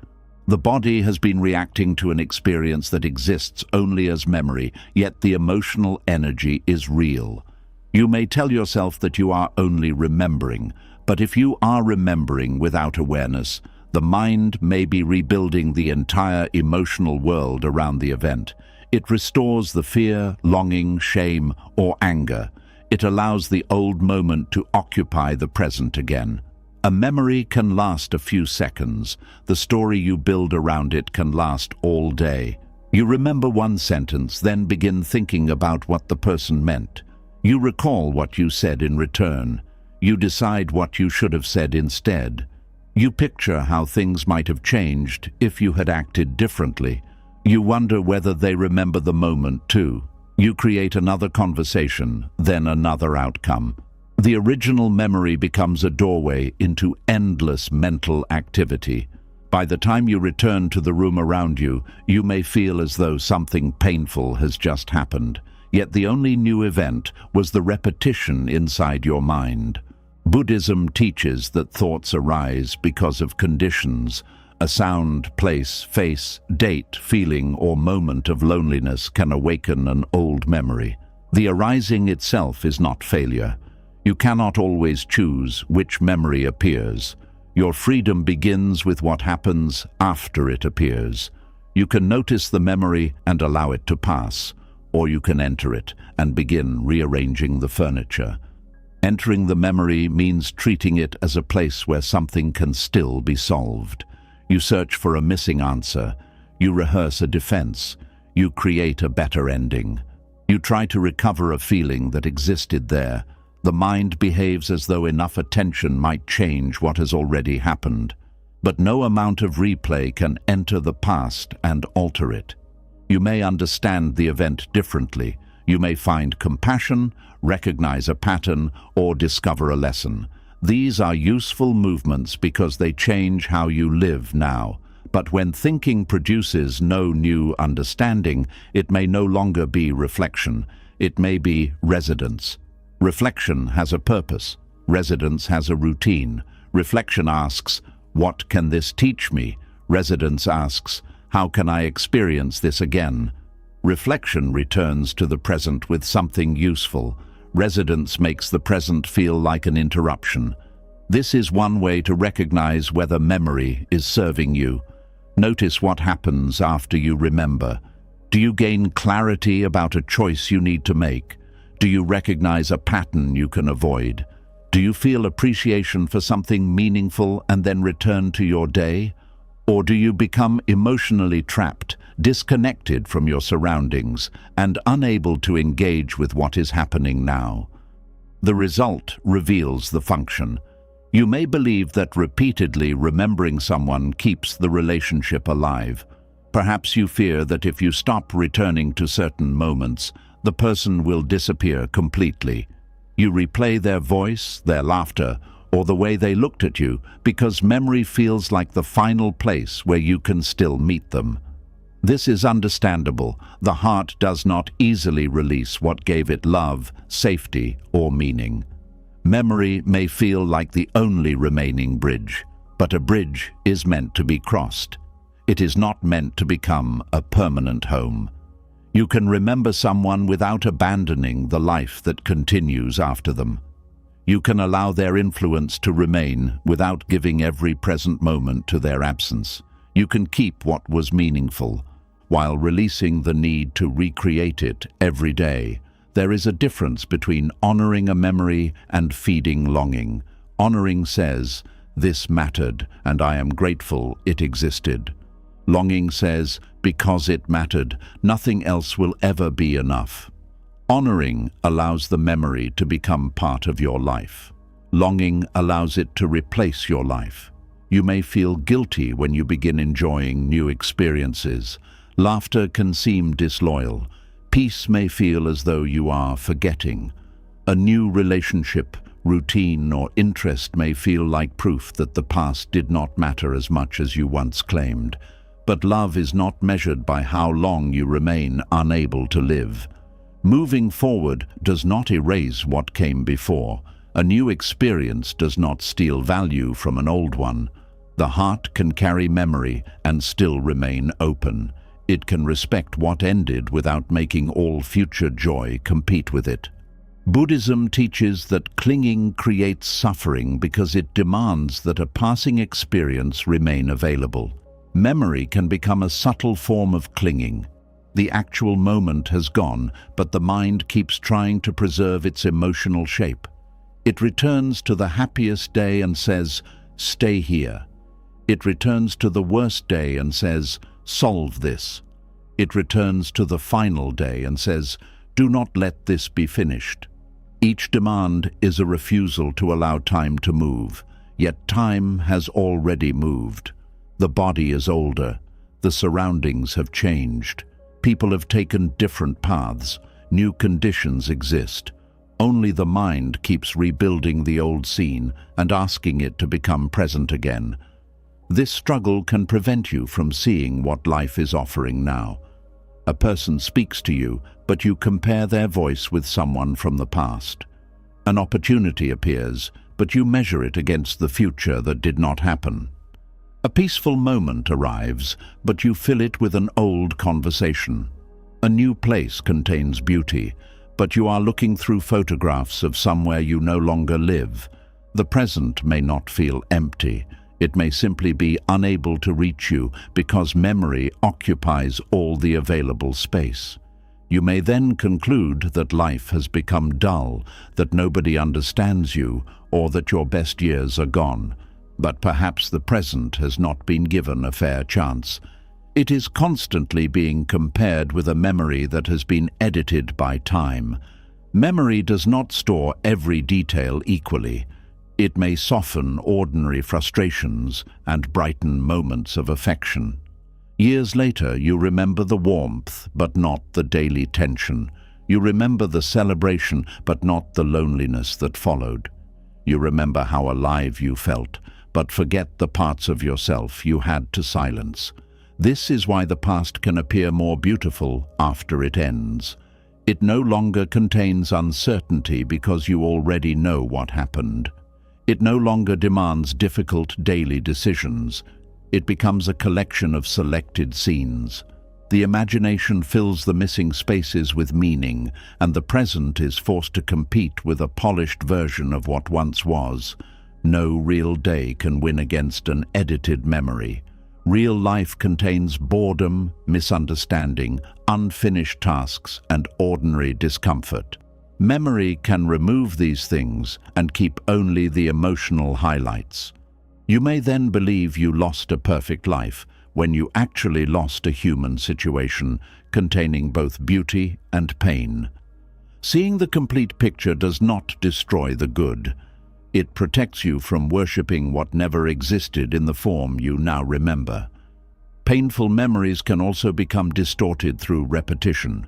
The body has been reacting to an experience that exists only as memory, yet the emotional energy is real. You may tell yourself that you are only remembering, but if you are remembering without awareness, the mind may be rebuilding the entire emotional world around the event. It restores the fear, longing, shame, or anger. It allows the old moment to occupy the present again. A memory can last a few seconds. The story you build around it can last all day. You remember one sentence, then begin thinking about what the person meant. You recall what you said in return. You decide what you should have said instead. You picture how things might have changed if you had acted differently. You wonder whether they remember the moment too. You create another conversation, then another outcome. The original memory becomes a doorway into endless mental activity. By the time you return to the room around you, you may feel as though something painful has just happened. Yet the only new event was the repetition inside your mind. Buddhism teaches that thoughts arise because of conditions. A sound, place, face, date, feeling, or moment of loneliness can awaken an old memory. The arising itself is not failure. You cannot always choose which memory appears. Your freedom begins with what happens after it appears. You can notice the memory and allow it to pass, or you can enter it and begin rearranging the furniture. Entering the memory means treating it as a place where something can still be solved. You search for a missing answer. You rehearse a defense. You create a better ending. You try to recover a feeling that existed there. The mind behaves as though enough attention might change what has already happened. But no amount of replay can enter the past and alter it. You may understand the event differently. You may find compassion, recognize a pattern, or discover a lesson. These are useful movements because they change how you live now. But when thinking produces no new understanding, it may no longer be reflection. It may be residence. Reflection has a purpose. Residence has a routine. Reflection asks, "What can this teach me?" Residence asks, "How can I experience this again?" Reflection returns to the present with something useful. Residence makes the present feel like an interruption. This is one way to recognize whether memory is serving you. Notice what happens after you remember. Do you gain clarity about a choice you need to make? Do you recognize a pattern you can avoid? Do you feel appreciation for something meaningful and then return to your day? Or do you become emotionally trapped, disconnected from your surroundings, and unable to engage with what is happening now? The result reveals the function. You may believe that repeatedly remembering someone keeps the relationship alive. Perhaps you fear that if you stop returning to certain moments, the person will disappear completely. You replay their voice, their laughter, or the way they looked at you because memory feels like the final place where you can still meet them. This is understandable. The heart does not easily release what gave it love, safety, or meaning. Memory may feel like the only remaining bridge, but a bridge is meant to be crossed. It is not meant to become a permanent home. You can remember someone without abandoning the life that continues after them. You can allow their influence to remain without giving every present moment to their absence. You can keep what was meaningful, while releasing the need to recreate it every day. There is a difference between honoring a memory and feeding longing. Honoring says, "This mattered, and I am grateful it existed." Longing says, "Because it mattered, nothing else will ever be enough." Honoring allows the memory to become part of your life. Longing allows it to replace your life. You may feel guilty when you begin enjoying new experiences. Laughter can seem disloyal. Peace may feel as though you are forgetting. A new relationship, routine, or interest may feel like proof that the past did not matter as much as you once claimed. But love is not measured by how long you remain unable to live. Moving forward does not erase what came before. A new experience does not steal value from an old one. The heart can carry memory and still remain open. It can respect what ended without making all future joy compete with it. Buddhism teaches that clinging creates suffering because it demands that a passing experience remain available. Memory can become a subtle form of clinging. The actual moment has gone, but the mind keeps trying to preserve its emotional shape. It returns to the happiest day and says, "Stay here." It returns to the worst day and says, "Solve this." It returns to the final day and says, "Do not let this be finished." Each demand is a refusal to allow time to move, yet time has already moved. The body is older. The surroundings have changed. People have taken different paths. New conditions exist. Only the mind keeps rebuilding the old scene and asking it to become present again. This struggle can prevent you from seeing what life is offering now. A person speaks to you, but you compare their voice with someone from the past. An opportunity appears, but you measure it against the future that did not happen. A peaceful moment arrives, but you fill it with an old conversation. A new place contains beauty, but you are looking through photographs of somewhere you no longer live. The present may not feel empty. It may simply be unable to reach you because memory occupies all the available space. You may then conclude that life has become dull, that nobody understands you, or that your best years are gone. But perhaps the present has not been given a fair chance. It is constantly being compared with a memory that has been edited by time. Memory does not store every detail equally. It may soften ordinary frustrations and brighten moments of affection. Years later, you remember the warmth, but not the daily tension. You remember the celebration, but not the loneliness that followed. You remember how alive you felt, but forget the parts of yourself you had to silence. This is why the past can appear more beautiful after it ends. It no longer contains uncertainty because you already know what happened. It no longer demands difficult daily decisions. It becomes a collection of selected scenes. The imagination fills the missing spaces with meaning, and the present is forced to compete with a polished version of what once was. No real day can win against an edited memory. Real life contains boredom, misunderstanding, unfinished tasks, and ordinary discomfort. Memory can remove these things and keep only the emotional highlights. You may then believe you lost a perfect life when you actually lost a human situation containing both beauty and pain. Seeing the complete picture does not destroy the good. It protects you from worshipping what never existed in the form you now remember. Painful memories can also become distorted through repetition.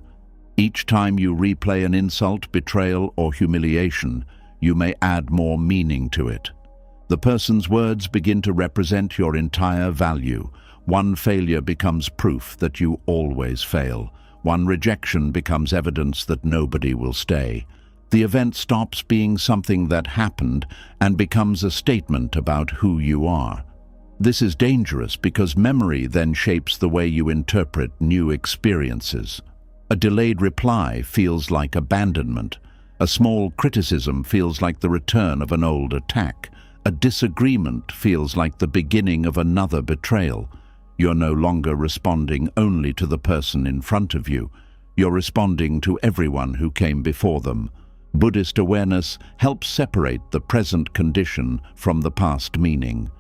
Each time you replay an insult, betrayal, or humiliation, you may add more meaning to it. The person's words begin to represent your entire value. One failure becomes proof that you always fail. One rejection becomes evidence that nobody will stay. The event stops being something that happened and becomes a statement about who you are. This is dangerous because memory then shapes the way you interpret new experiences. A delayed reply feels like abandonment. A small criticism feels like the return of an old attack. A disagreement feels like the beginning of another betrayal. You're no longer responding only to the person in front of you. You're responding to everyone who came before them. Buddhist awareness helps separate the present condition from the past meaning.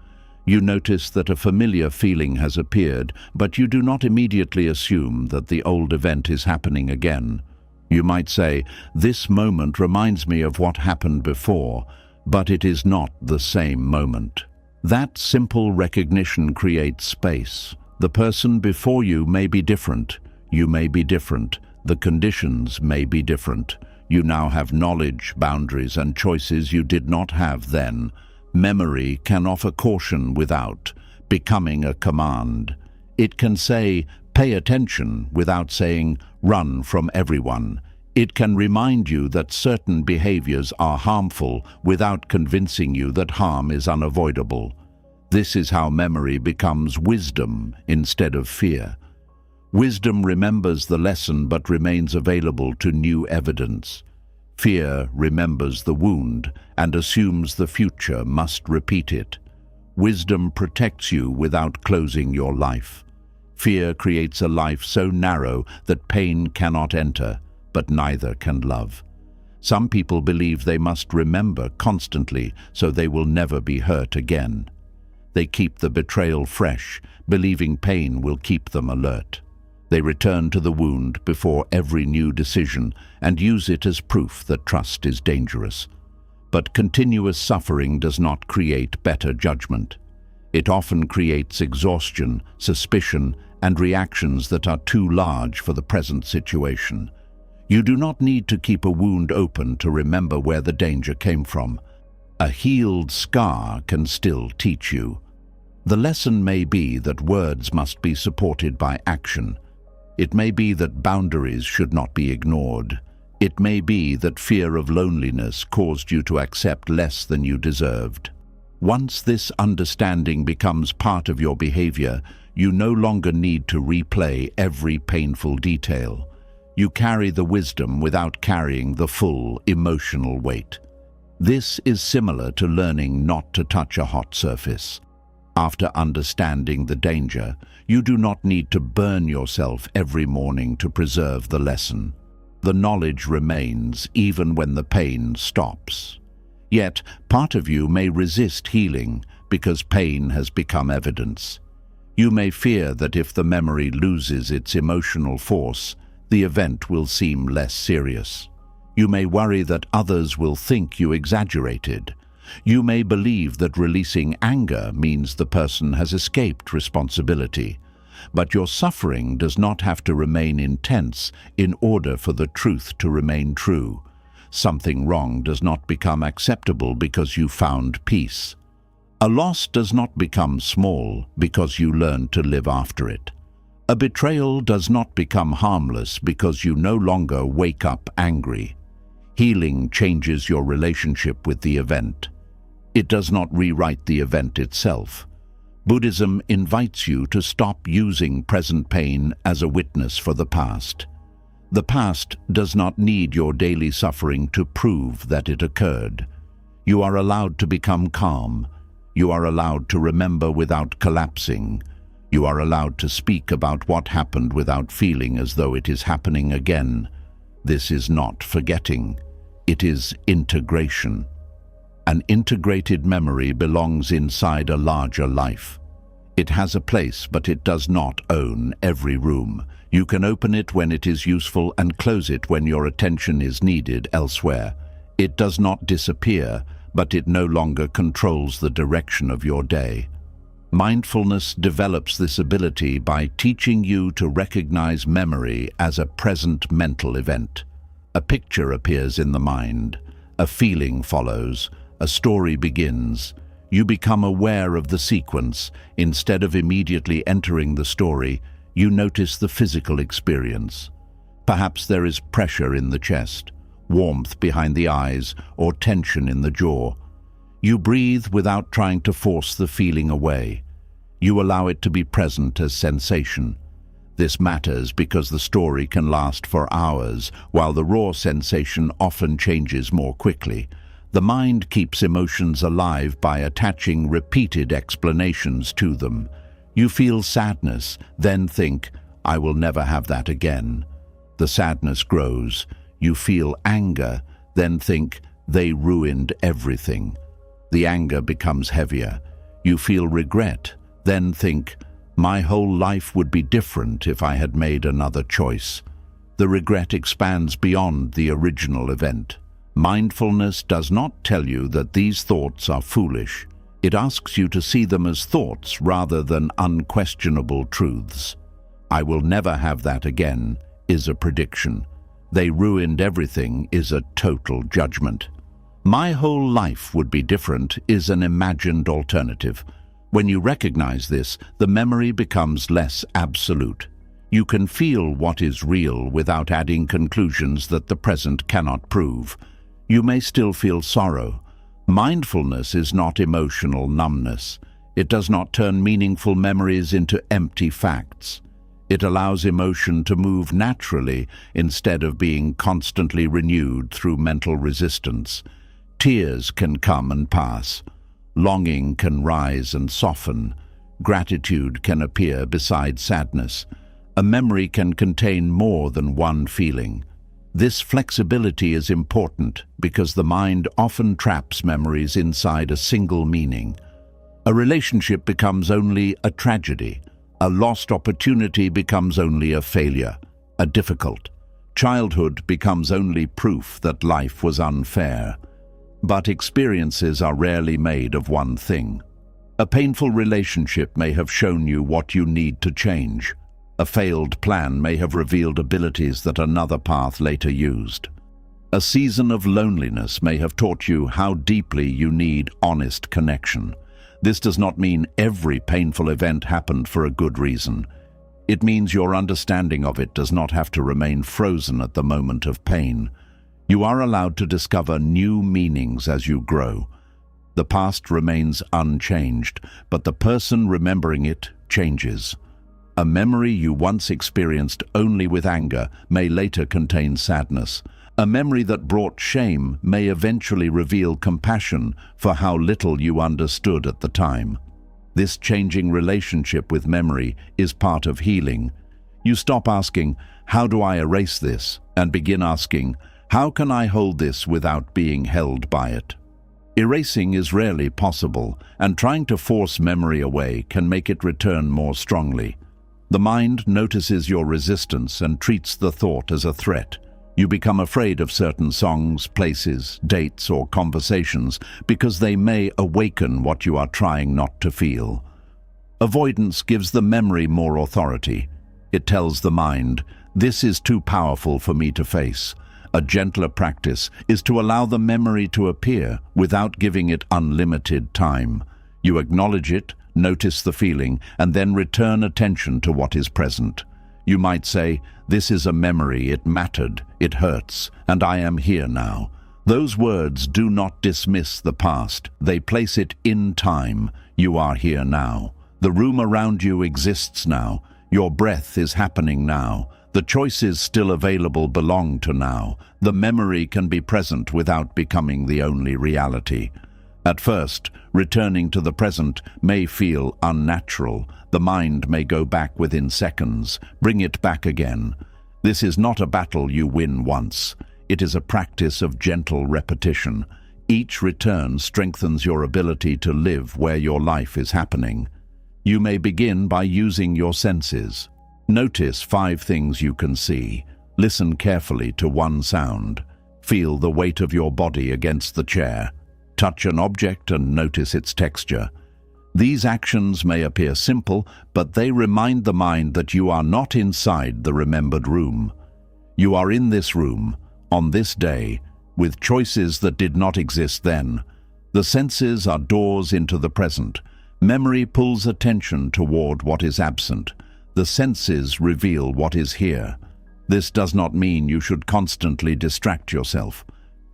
You notice that a familiar feeling has appeared, but you do not immediately assume that the old event is happening again. You might say, "This moment reminds me of what happened before," but it is not the same moment. That simple recognition creates space. The person before you may be different. You may be different. The conditions may be different. You now have knowledge, boundaries, and choices you did not have then. Memory can offer caution without becoming a command. It can say, "Pay attention," without saying, "Run from everyone." It can remind you that certain behaviors are harmful without convincing you that harm is unavoidable. This is how memory becomes wisdom instead of fear. Wisdom remembers the lesson but remains available to new evidence. Fear remembers the wound and assumes the future must repeat it. Wisdom protects you without closing your life. Fear creates a life so narrow that pain cannot enter, but neither can love. Some people believe they must remember constantly so they will never be hurt again. They keep the betrayal fresh, believing pain will keep them alert. They return to the wound before every new decision and use it as proof that trust is dangerous. But continuous suffering does not create better judgment. It often creates exhaustion, suspicion, and reactions that are too large for the present situation. You do not need to keep a wound open to remember where the danger came from. A healed scar can still teach you. The lesson may be that words must be supported by action. It may be that boundaries should not be ignored. It may be that fear of loneliness caused you to accept less than you deserved. Once this understanding becomes part of your behavior, you no longer need to replay every painful detail. You carry the wisdom without carrying the full emotional weight. This is similar to learning not to touch a hot surface. After understanding the danger, you do not need to burn yourself every morning to preserve the lesson. The knowledge remains even when the pain stops. Yet, part of you may resist healing because pain has become evidence. You may fear that if the memory loses its emotional force, the event will seem less serious. You may worry that others will think you exaggerated. You may believe that releasing anger means the person has escaped responsibility. But your suffering does not have to remain intense in order for the truth to remain true. Something wrong does not become acceptable because you found peace. A loss does not become small because you learn to live after it. A betrayal does not become harmless because you no longer wake up angry. Healing changes your relationship with the event. It does not rewrite the event itself. Buddhism invites you to stop using present pain as a witness for the past. The past does not need your daily suffering to prove that it occurred. You are allowed to become calm. You are allowed to remember without collapsing. You are allowed to speak about what happened without feeling as though it is happening again. This is not forgetting. It is integration. An integrated memory belongs inside a larger life. It has a place, but it does not own every room. You can open it when it is useful and close it when your attention is needed elsewhere. It does not disappear, but it no longer controls the direction of your day. Mindfulness develops this ability by teaching you to recognize memory as a present mental event. A picture appears in the mind. A feeling follows. A story begins. You become aware of the sequence. Instead of immediately entering the story, you notice the physical experience. Perhaps there is pressure in the chest, warmth behind the eyes, or tension in the jaw. You breathe without trying to force the feeling away. You allow it to be present as sensation. This matters because the story can last for hours, while the raw sensation often changes more quickly. The mind keeps emotions alive by attaching repeated explanations to them. You feel sadness, then think, "I will never have that again." The sadness grows. You feel anger, then think, "They ruined everything." The anger becomes heavier. You feel regret, then think, "My whole life would be different if I had made another choice." The regret expands beyond the original event. Mindfulness does not tell you that these thoughts are foolish. It asks you to see them as thoughts rather than unquestionable truths. "I will never have that again" is a prediction. "They ruined everything" is a total judgment. "My whole life would be different" is an imagined alternative. When you recognize this, the memory becomes less absolute. You can feel what is real without adding conclusions that the present cannot prove. You may still feel sorrow. Mindfulness is not emotional numbness. It does not turn meaningful memories into empty facts. It allows emotion to move naturally instead of being constantly renewed through mental resistance. Tears can come and pass. Longing can rise and soften. Gratitude can appear beside sadness. A memory can contain more than one feeling. This flexibility is important because the mind often traps memories inside a single meaning. A relationship becomes only a tragedy. A lost opportunity becomes only a failure, a difficult. Childhood becomes only proof that life was unfair. But experiences are rarely made of one thing. A painful relationship may have shown you what you need to change. A failed plan may have revealed abilities that another path later used. A season of loneliness may have taught you how deeply you need honest connection. This does not mean every painful event happened for a good reason. It means your understanding of it does not have to remain frozen at the moment of pain. You are allowed to discover new meanings as you grow. The past remains unchanged, but the person remembering it changes. A memory you once experienced only with anger may later contain sadness. A memory that brought shame may eventually reveal compassion for how little you understood at the time. This changing relationship with memory is part of healing. You stop asking, "How do I erase this?" and begin asking, "How can I hold this without being held by it?" Erasing is rarely possible, and trying to force memory away can make it return more strongly. The mind notices your resistance and treats the thought as a threat. You become afraid of certain songs, places, dates, or conversations because they may awaken what you are trying not to feel. Avoidance gives the memory more authority. It tells the mind, "This is too powerful for me to face." A gentler practice is to allow the memory to appear without giving it unlimited time. You acknowledge it, Notice the feeling and then return attention to what is present. You might say, "This is a memory, it mattered, it hurts, and I am here now." Those words do not dismiss the past, they place it in time. You are here now. The room around you exists now. Your breath is happening now. The choices still available belong to now. The memory can be present without becoming the only reality. At first, returning to the present may feel unnatural. The mind may go back within seconds. Bring it back again. This is not a battle you win once. It is a practice of gentle repetition. Each return strengthens your ability to live where your life is happening. You may begin by using your senses. Notice 5 things you can see. Listen carefully to one sound. Feel the weight of your body against the chair. Touch an object and notice its texture. These actions may appear simple, but they remind the mind that you are not inside the remembered room. You are in this room, on this day, with choices that did not exist then. The senses are doors into the present. Memory pulls attention toward what is absent. The senses reveal what is here. This does not mean you should constantly distract yourself.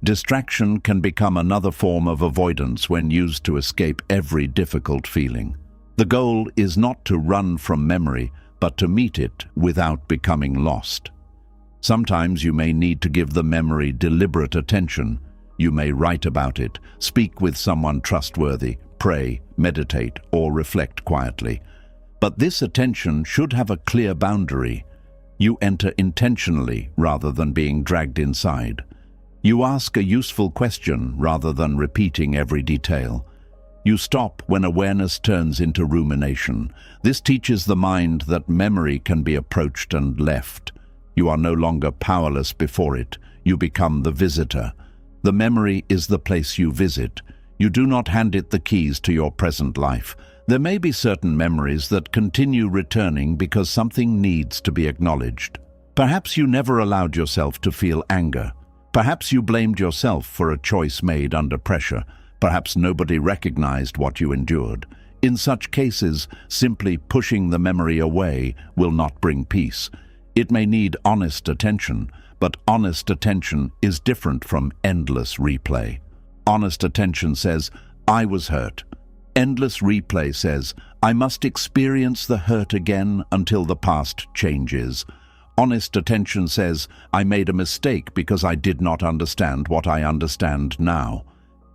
Distraction can become another form of avoidance when used to escape every difficult feeling. The goal is not to run from memory, but to meet it without becoming lost. Sometimes you may need to give the memory deliberate attention. You may write about it, speak with someone trustworthy, pray, meditate, or reflect quietly. But this attention should have a clear boundary. You enter intentionally rather than being dragged inside. You ask a useful question rather than repeating every detail. You stop when awareness turns into rumination. This teaches the mind that memory can be approached and left. You are no longer powerless before it. You become the visitor. The memory is the place you visit. You do not hand it the keys to your present life. There may be certain memories that continue returning because something needs to be acknowledged. Perhaps you never allowed yourself to feel anger. Perhaps you blamed yourself for a choice made under pressure. Perhaps nobody recognized what you endured. In such cases, simply pushing the memory away will not bring peace. It may need honest attention, but honest attention is different from endless replay. Honest attention says, "I was hurt." Endless replay says, "I must experience the hurt again until the past changes." Honest attention says, "I made a mistake because I did not understand what I understand now."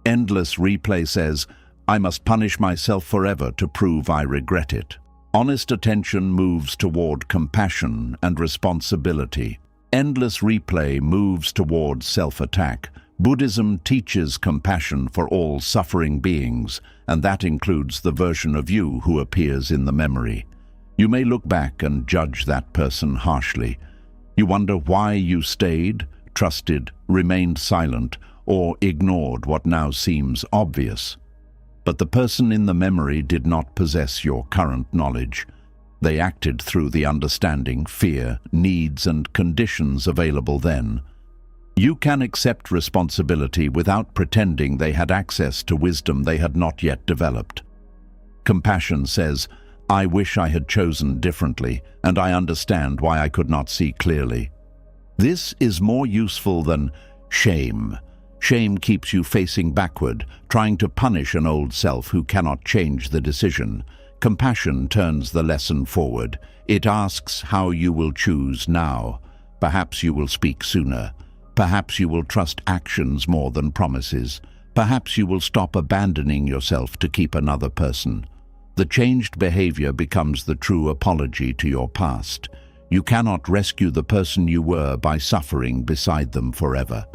Endless replay says, "I must punish myself forever to prove I regret it." Honest attention moves toward compassion and responsibility. Endless replay moves toward self-attack. Buddhism teaches compassion for all suffering beings, and that includes the version of you who appears in the memory. You may look back and judge that person harshly. You wonder why you stayed, trusted, remained silent, or ignored what now seems obvious. But the person in the memory did not possess your current knowledge. They acted through the understanding, fear, needs, and conditions available then. You can accept responsibility without pretending they had access to wisdom they had not yet developed. Compassion says, "I wish I had chosen differently, and I understand why I could not see clearly." This is more useful than shame. Shame keeps you facing backward, trying to punish an old self who cannot change the decision. Compassion turns the lesson forward. It asks how you will choose now. Perhaps you will speak sooner. Perhaps you will trust actions more than promises. Perhaps you will stop abandoning yourself to keep another person. The changed behavior becomes the true apology to your past. You cannot rescue the person you were by suffering beside them forever.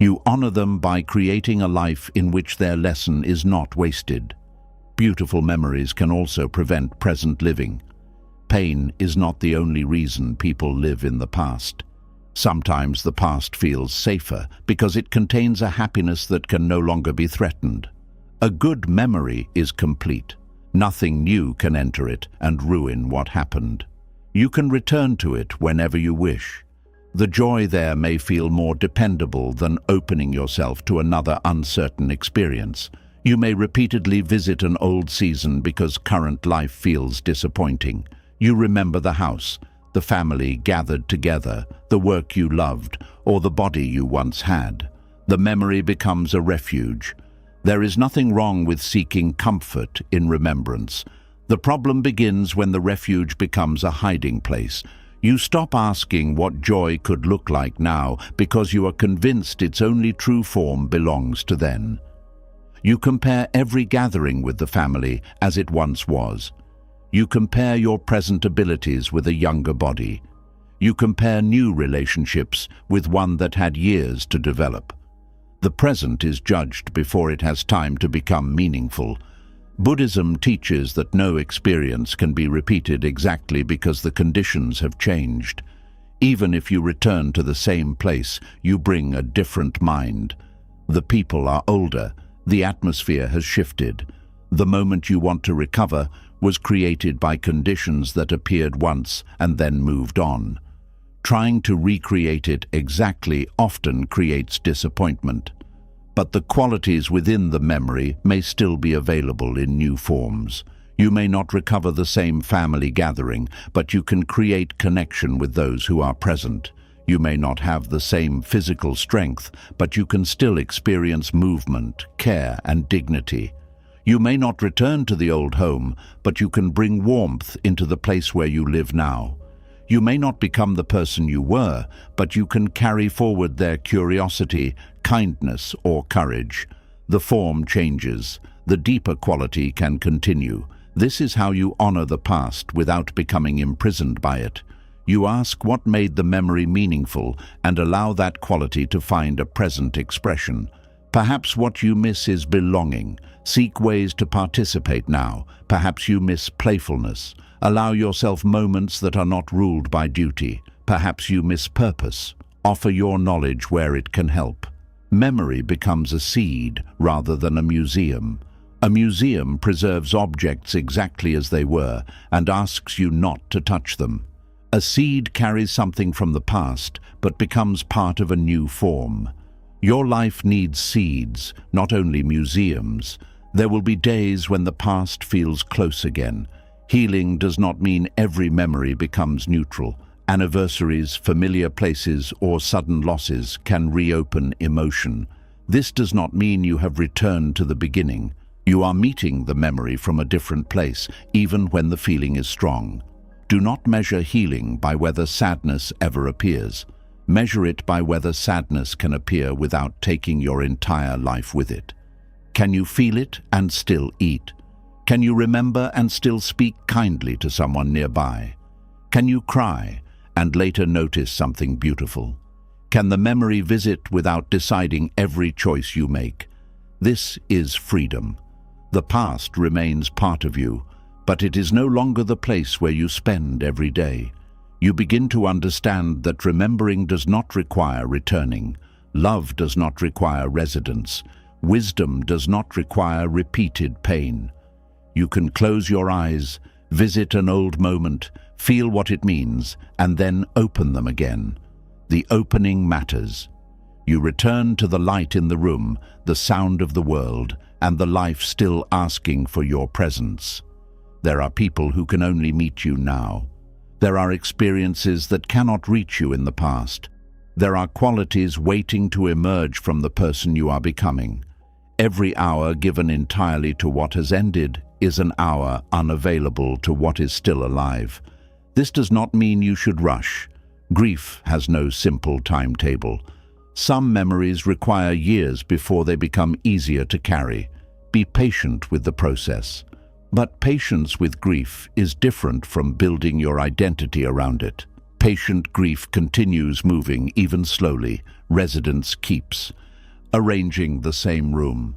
You honor them by creating a life in which their lesson is not wasted. Beautiful memories can also prevent present living. Pain is not the only reason people live in the past. Sometimes the past feels safer because it contains a happiness that can no longer be threatened. A good memory is complete. Nothing new can enter it and ruin what happened. You can return to it whenever you wish. The joy there may feel more dependable than opening yourself to another uncertain experience. You may repeatedly visit an old season because current life feels disappointing. You remember the house, the family gathered together, the work you loved, or the body you once had. The memory becomes a refuge. There is nothing wrong with seeking comfort in remembrance. The problem begins when the refuge becomes a hiding place. You stop asking what joy could look like now because you are convinced its only true form belongs to then. You compare every gathering with the family as it once was. You compare your present abilities with a younger body. You compare new relationships with one that had years to develop. The present is judged before it has time to become meaningful. Buddhism teaches that no experience can be repeated exactly because the conditions have changed. Even if you return to the same place, you bring a different mind. The people are older. The atmosphere has shifted. The moment you want to recover was created by conditions that appeared once and then moved on. Trying to recreate it exactly often creates disappointment. But the qualities within the memory may still be available in new forms. You may not recover the same family gathering, but you can create connection with those who are present. You may not have the same physical strength, but you can still experience movement, care, and dignity. You may not return to the old home, but you can bring warmth into the place where you live now. You may not become the person you were, but you can carry forward their curiosity, kindness, or courage. The form changes. The deeper quality can continue. This is how you honor the past without becoming imprisoned by it. You ask what made the memory meaningful and allow that quality to find a present expression. Perhaps what you miss is belonging. Seek ways to participate now. Perhaps you miss playfulness. Allow yourself moments that are not ruled by duty. Perhaps you miss purpose. Offer your knowledge where it can help. Memory becomes a seed rather than a museum. A museum preserves objects exactly as they were and asks you not to touch them. A seed carries something from the past but becomes part of a new form. Your life needs seeds, not only museums. There will be days when the past feels close again. Healing does not mean every memory becomes neutral. Anniversaries, familiar places, or sudden losses can reopen emotion. This does not mean you have returned to the beginning. You are meeting the memory from a different place, even when the feeling is strong. Do not measure healing by whether sadness ever appears. Measure it by whether sadness can appear without taking your entire life with it. Can you feel it and still eat? Can you remember and still speak kindly to someone nearby? Can you cry and later notice something beautiful? Can the memory visit without deciding every choice you make? This is freedom. The past remains part of you, but it is no longer the place where you spend every day. You begin to understand that remembering does not require returning. Love does not require residence. Wisdom does not require repeated pain. You can close your eyes, visit an old moment, feel what it means, and then open them again. The opening matters. You return to the light in the room, the sound of the world, and the life still asking for your presence. There are people who can only meet you now. There are experiences that cannot reach you in the past. There are qualities waiting to emerge from the person you are becoming. Every hour given entirely to what has ended is an hour unavailable to what is still alive. This does not mean you should rush. Grief has no simple timetable. Some memories require years before they become easier to carry. Be patient with the process. But patience with grief is different from building your identity around it. Patient grief continues moving, even slowly. Residence keeps. Arranging the same room.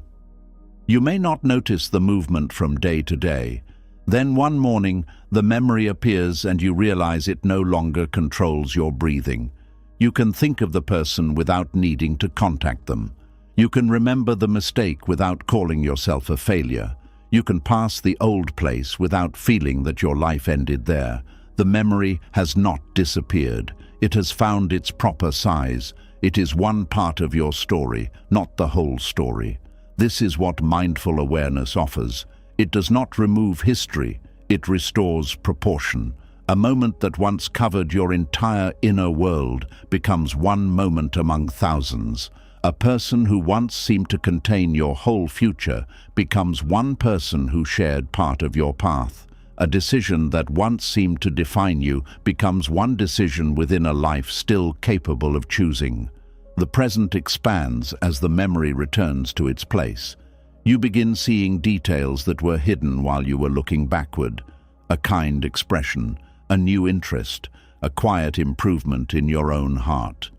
You may not notice the movement from day to day. Then one morning, the memory appears and you realize it no longer controls your breathing. You can think of the person without needing to contact them. You can remember the mistake without calling yourself a failure. You can pass the old place without feeling that your life ended there. The memory has not disappeared. It has found its proper size. It is one part of your story, not the whole story. This is what mindful awareness offers. It does not remove history, it restores proportion. A moment that once covered your entire inner world becomes one moment among thousands. A person who once seemed to contain your whole future becomes one person who shared part of your path. A decision that once seemed to define you becomes one decision within a life still capable of choosing. The present expands as the memory returns to its place. You begin seeing details that were hidden while you were looking backward. A kind expression, a new interest, a quiet improvement in your own heart.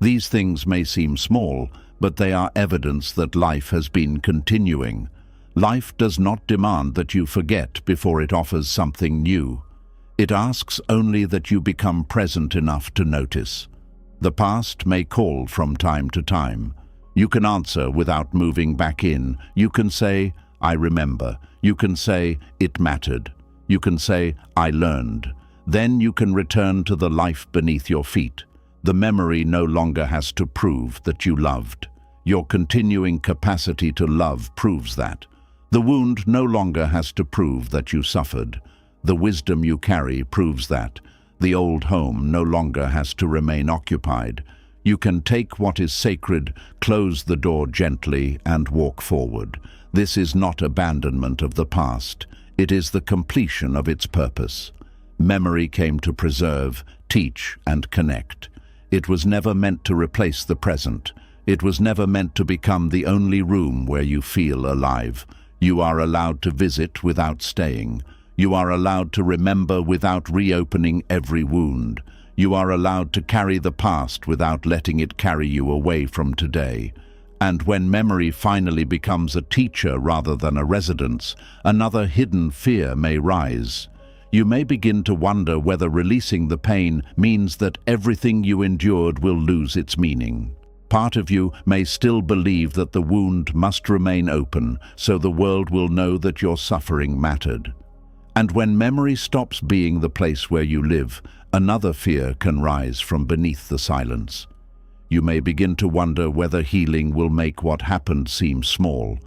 These things may seem small, but they are evidence that life has been continuing. Life does not demand that you forget before it offers something new. It asks only that you become present enough to notice. The past may call from time to time. You can answer without moving back in. You can say, "I remember." You can say, "It mattered." You can say, "I learned." Then you can return to the life beneath your feet. The memory no longer has to prove that you loved. Your continuing capacity to love proves that. The wound no longer has to prove that you suffered. The wisdom you carry proves that. The old home no longer has to remain occupied. You can take what is sacred, close the door gently, and walk forward. This is not abandonment of the past. It is the completion of its purpose. Memory came to preserve, teach, and connect. It was never meant to replace the present. It was never meant to become the only room where you feel alive. You are allowed to visit without staying. You are allowed to remember without reopening every wound. You are allowed to carry the past without letting it carry you away from today. And when memory finally becomes a teacher rather than a residence, another hidden fear may rise. You may begin to wonder whether releasing the pain means that everything you endured will lose its meaning. Part of you may still believe that the wound must remain open so the world will know that your suffering mattered. And when memory stops being the place where you live, another fear can rise from beneath the silence. You may begin to wonder whether healing will make what happened seem small.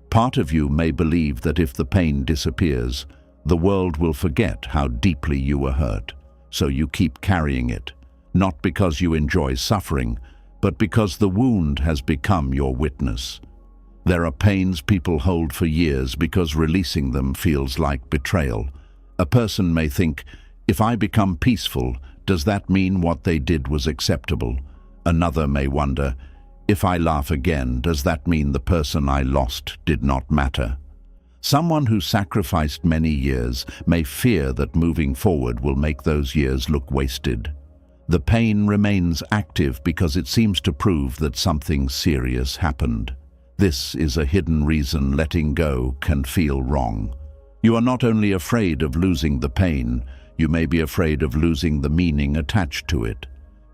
Part of you may believe that if the pain disappears, the world will forget how deeply you were hurt. So you keep carrying it, not because you enjoy suffering, but because the wound has become your witness. There are pains people hold for years because releasing them feels like betrayal. A person may think, if I become peaceful, does that mean what they did was acceptable? Another may wonder, if I laugh again, does that mean the person I lost did not matter? Someone who sacrificed many years may fear that moving forward will make those years look wasted. The pain remains active because it seems to prove that something serious happened. This is a hidden reason letting go can feel wrong. You are not only afraid of losing the pain, you may be afraid of losing the meaning attached to it.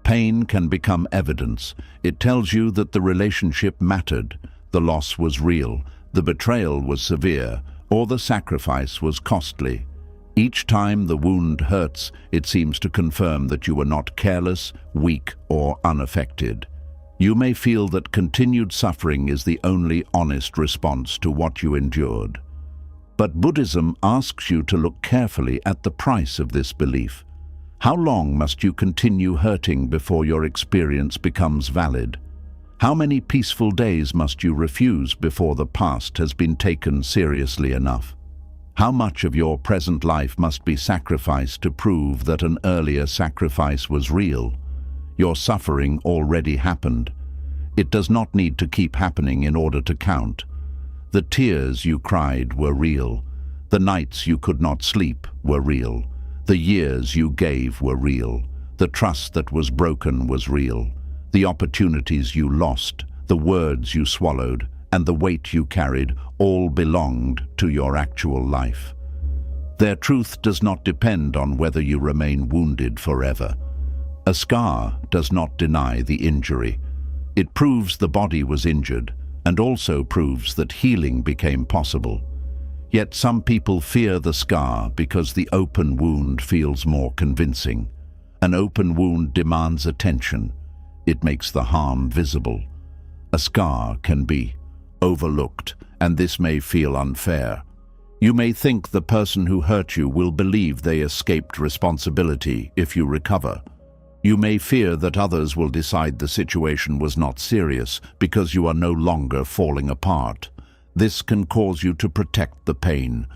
Pain can become evidence. It tells you that the relationship mattered, the loss was real, the betrayal was severe, or the sacrifice was costly. Each time the wound hurts, it seems to confirm that you were not careless, weak, or unaffected. You may feel that continued suffering is the only honest response to what you endured. But Buddhism asks you to look carefully at the price of this belief. How long must you continue hurting before your experience becomes valid? How many peaceful days must you refuse before the past has been taken seriously enough? How much of your present life must be sacrificed to prove that an earlier sacrifice was real? Your suffering already happened. It does not need to keep happening in order to count. The tears you cried were real. The nights you could not sleep were real. The years you gave were real. The trust that was broken was real. The opportunities you lost, the words you swallowed, and the weight you carried all belonged to your actual life. Their truth does not depend on whether you remain wounded forever. A scar does not deny the injury. It proves the body was injured and also proves that healing became possible. Yet some people fear the scar because the open wound feels more convincing. An open wound demands attention. It makes the harm visible. A scar can be overlooked, and this may feel unfair. You may think the person who hurt you will believe they escaped responsibility if you recover. You may fear that others will decide the situation was not serious because you are no longer falling apart. This can cause you to protect the pain.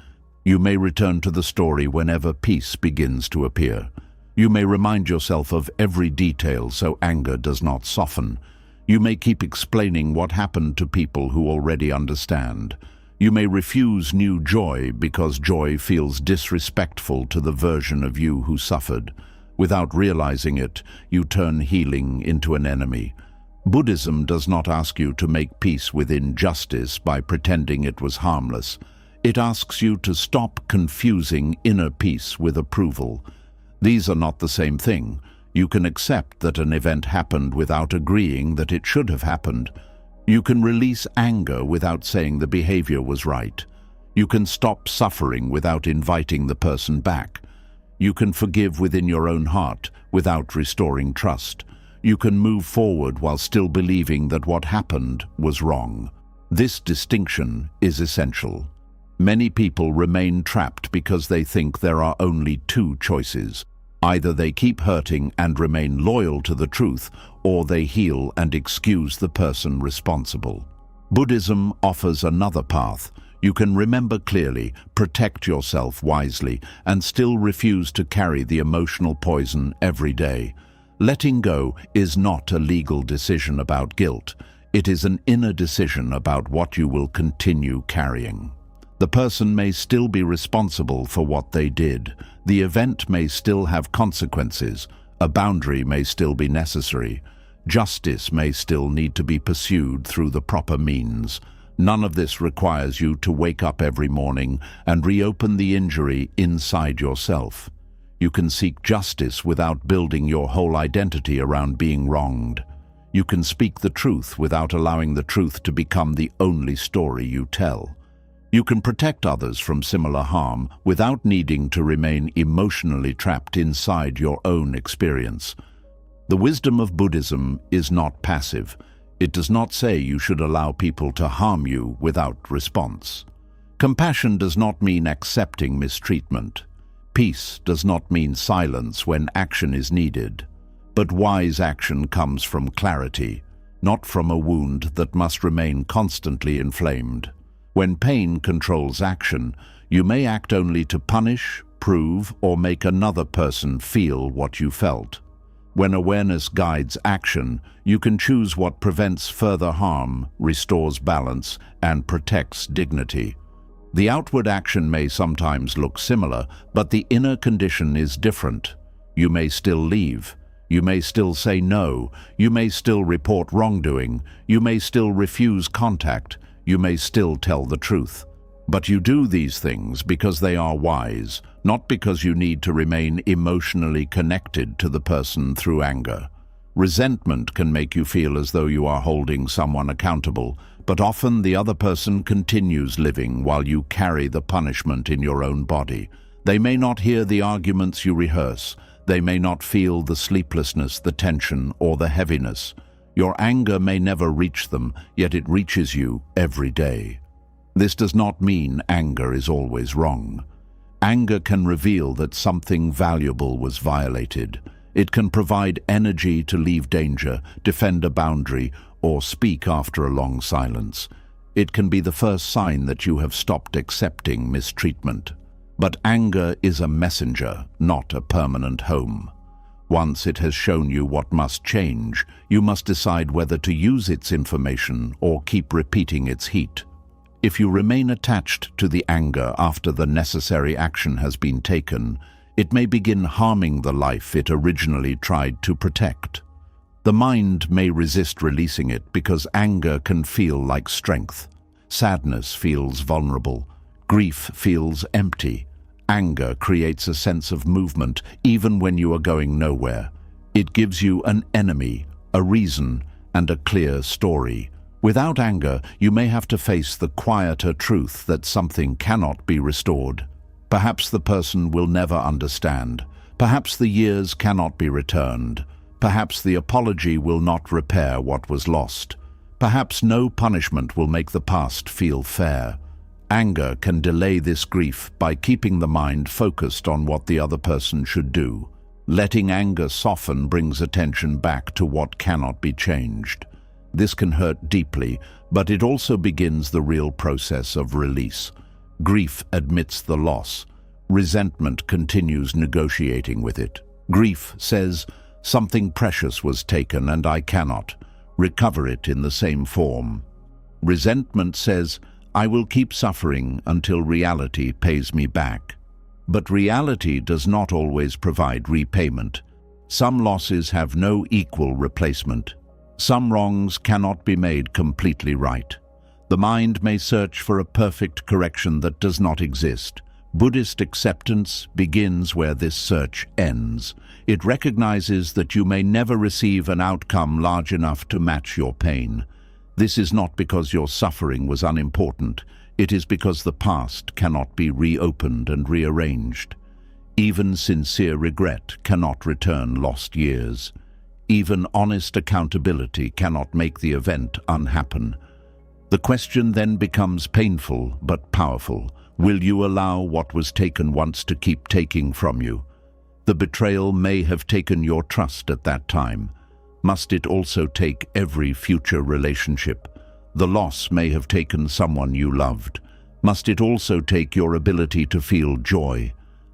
You may return to the story whenever peace begins to appear. You may remind yourself of every detail so anger does not soften. You may keep explaining what happened to people who already understand. You may refuse new joy because joy feels disrespectful to the version of you who suffered. Without realizing it, you turn healing into an enemy. Buddhism does not ask you to make peace with injustice by pretending it was harmless. It asks you to stop confusing inner peace with approval. These are not the same thing. You can accept that an event happened without agreeing that it should have happened. You can release anger without saying the behavior was right. You can stop suffering without inviting the person back. You can forgive within your own heart without restoring trust. You can move forward while still believing that what happened was wrong. This distinction is essential. Many people remain trapped because they think there are only two choices. Either they keep hurting and remain loyal to the truth, or they heal and excuse the person responsible. Buddhism offers another path. You can remember clearly, protect yourself wisely, and still refuse to carry the emotional poison every day. Letting go is not a legal decision about guilt. It is an inner decision about what you will continue carrying. The person may still be responsible for what they did. The event may still have consequences. A boundary may still be necessary. Justice may still need to be pursued through the proper means. None of this requires you to wake up every morning and reopen the injury inside yourself. You can seek justice without building your whole identity around being wronged. You can speak the truth without allowing the truth to become the only story you tell. You can protect others from similar harm without needing to remain emotionally trapped inside your own experience. The wisdom of Buddhism is not passive. It does not say you should allow people to harm you without response. Compassion does not mean accepting mistreatment. Peace does not mean silence when action is needed. But wise action comes from clarity, not from a wound that must remain constantly inflamed. When pain controls action, you may act only to punish, prove, or make another person feel what you felt. When awareness guides action, you can choose what prevents further harm, restores balance, and protects dignity. The outward action may sometimes look similar, but the inner condition is different. You may still leave. You may still say no. You may still report wrongdoing. You may still refuse contact. You may still tell the truth. But you do these things because they are wise, not because you need to remain emotionally connected to the person through anger. Resentment can make you feel as though you are holding someone accountable, but often the other person continues living while you carry the punishment in your own body. They may not hear the arguments you rehearse. They may not feel the sleeplessness, the tension, or the heaviness. Your anger may never reach them, yet it reaches you every day. This does not mean anger is always wrong. Anger can reveal that something valuable was violated. It can provide energy to leave danger, defend a boundary, or speak after a long silence. It can be the first sign that you have stopped accepting mistreatment. But anger is a messenger, not a permanent home. Once it has shown you what must change, you must decide whether to use its information or keep repeating its heat. If you remain attached to the anger after the necessary action has been taken, it may begin harming the life it originally tried to protect. The mind may resist releasing it because anger can feel like strength. Sadness feels vulnerable. Grief feels empty. Anger creates a sense of movement even when you are going nowhere. It gives you an enemy, a reason, and a clear story. Without anger, you may have to face the quieter truth that something cannot be restored. Perhaps the person will never understand. Perhaps the years cannot be returned. Perhaps the apology will not repair what was lost. Perhaps no punishment will make the past feel fair. Anger can delay this grief by keeping the mind focused on what the other person should do. Letting anger soften brings attention back to what cannot be changed. This can hurt deeply, but it also begins the real process of release. Grief admits the loss. Resentment continues negotiating with it. Grief says, "Something precious was taken and I cannot recover it in the same form." Resentment says, "I will keep suffering until reality pays me back." But reality does not always provide repayment. Some losses have no equal replacement. Some wrongs cannot be made completely right. The mind may search for a perfect correction that does not exist. Buddhist acceptance begins where this search ends. It recognizes that you may never receive an outcome large enough to match your pain. This is not because your suffering was unimportant. It is because the past cannot be reopened and rearranged. Even sincere regret cannot return lost years. Even honest accountability cannot make the event unhappen. The question then becomes painful but powerful. Will you allow what was taken once to keep taking from you? The betrayal may have taken your trust at that time. Must it also take every future relationship? The loss may have taken someone you loved. Must it also take your ability to feel joy?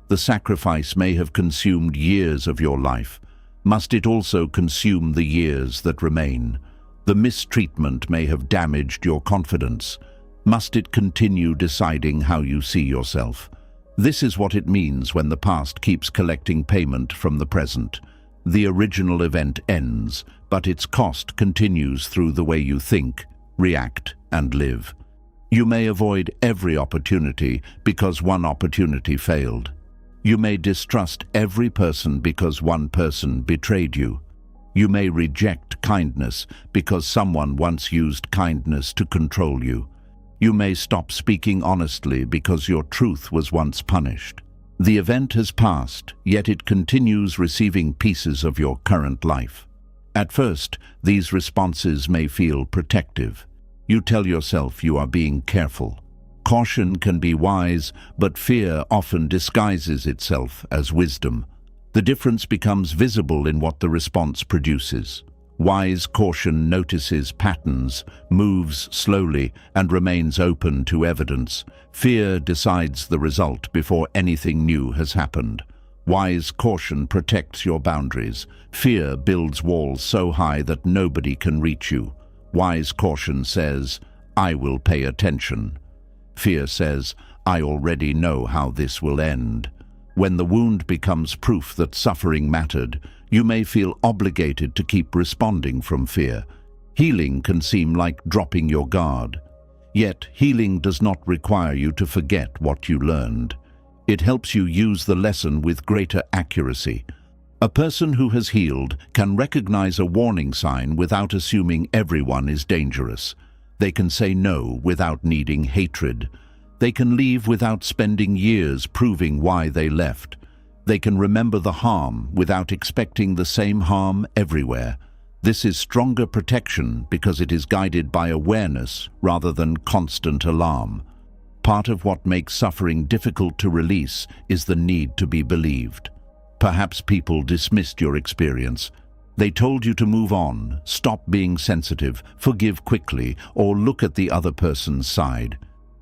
The sacrifice may have consumed years of your life. Must it also consume the years that remain? The mistreatment may have damaged your confidence. Must it continue deciding how you see yourself? This is what it means when the past keeps collecting payment from the present. The original event ends, but its cost continues through the way you think, react, and live. You may avoid every opportunity because one opportunity failed. You may distrust every person because one person betrayed you. You may reject kindness because someone once used kindness to control you. You may stop speaking honestly because your truth was once punished. The event has passed, yet it continues receiving pieces of your current life. At first, these responses may feel protective. You tell yourself you are being careful. Caution can be wise, but fear often disguises itself as wisdom. The difference becomes visible in what the response produces. Wise caution notices patterns, moves slowly, and remains open to evidence. Fear decides the result before anything new has happened. Wise caution protects your boundaries. Fear builds walls so high that nobody can reach you. Wise caution says, "I will pay attention." Fear says, "I already know how this will end." When the wound becomes proof that suffering mattered, you may feel obligated to keep responding from fear. Healing can seem like dropping your guard. Yet, healing does not require you to forget what you learned. It helps you use the lesson with greater accuracy. A person who has healed can recognize a warning sign without assuming everyone is dangerous. They can say no without needing hatred. They can leave without spending years proving why they left. They can remember the harm without expecting the same harm everywhere. This is stronger protection because it is guided by awareness rather than constant alarm. Part of what makes suffering difficult to release is the need to be believed. Perhaps people dismissed your experience. They told you to move on, stop being sensitive, forgive quickly, or look at the other person's side.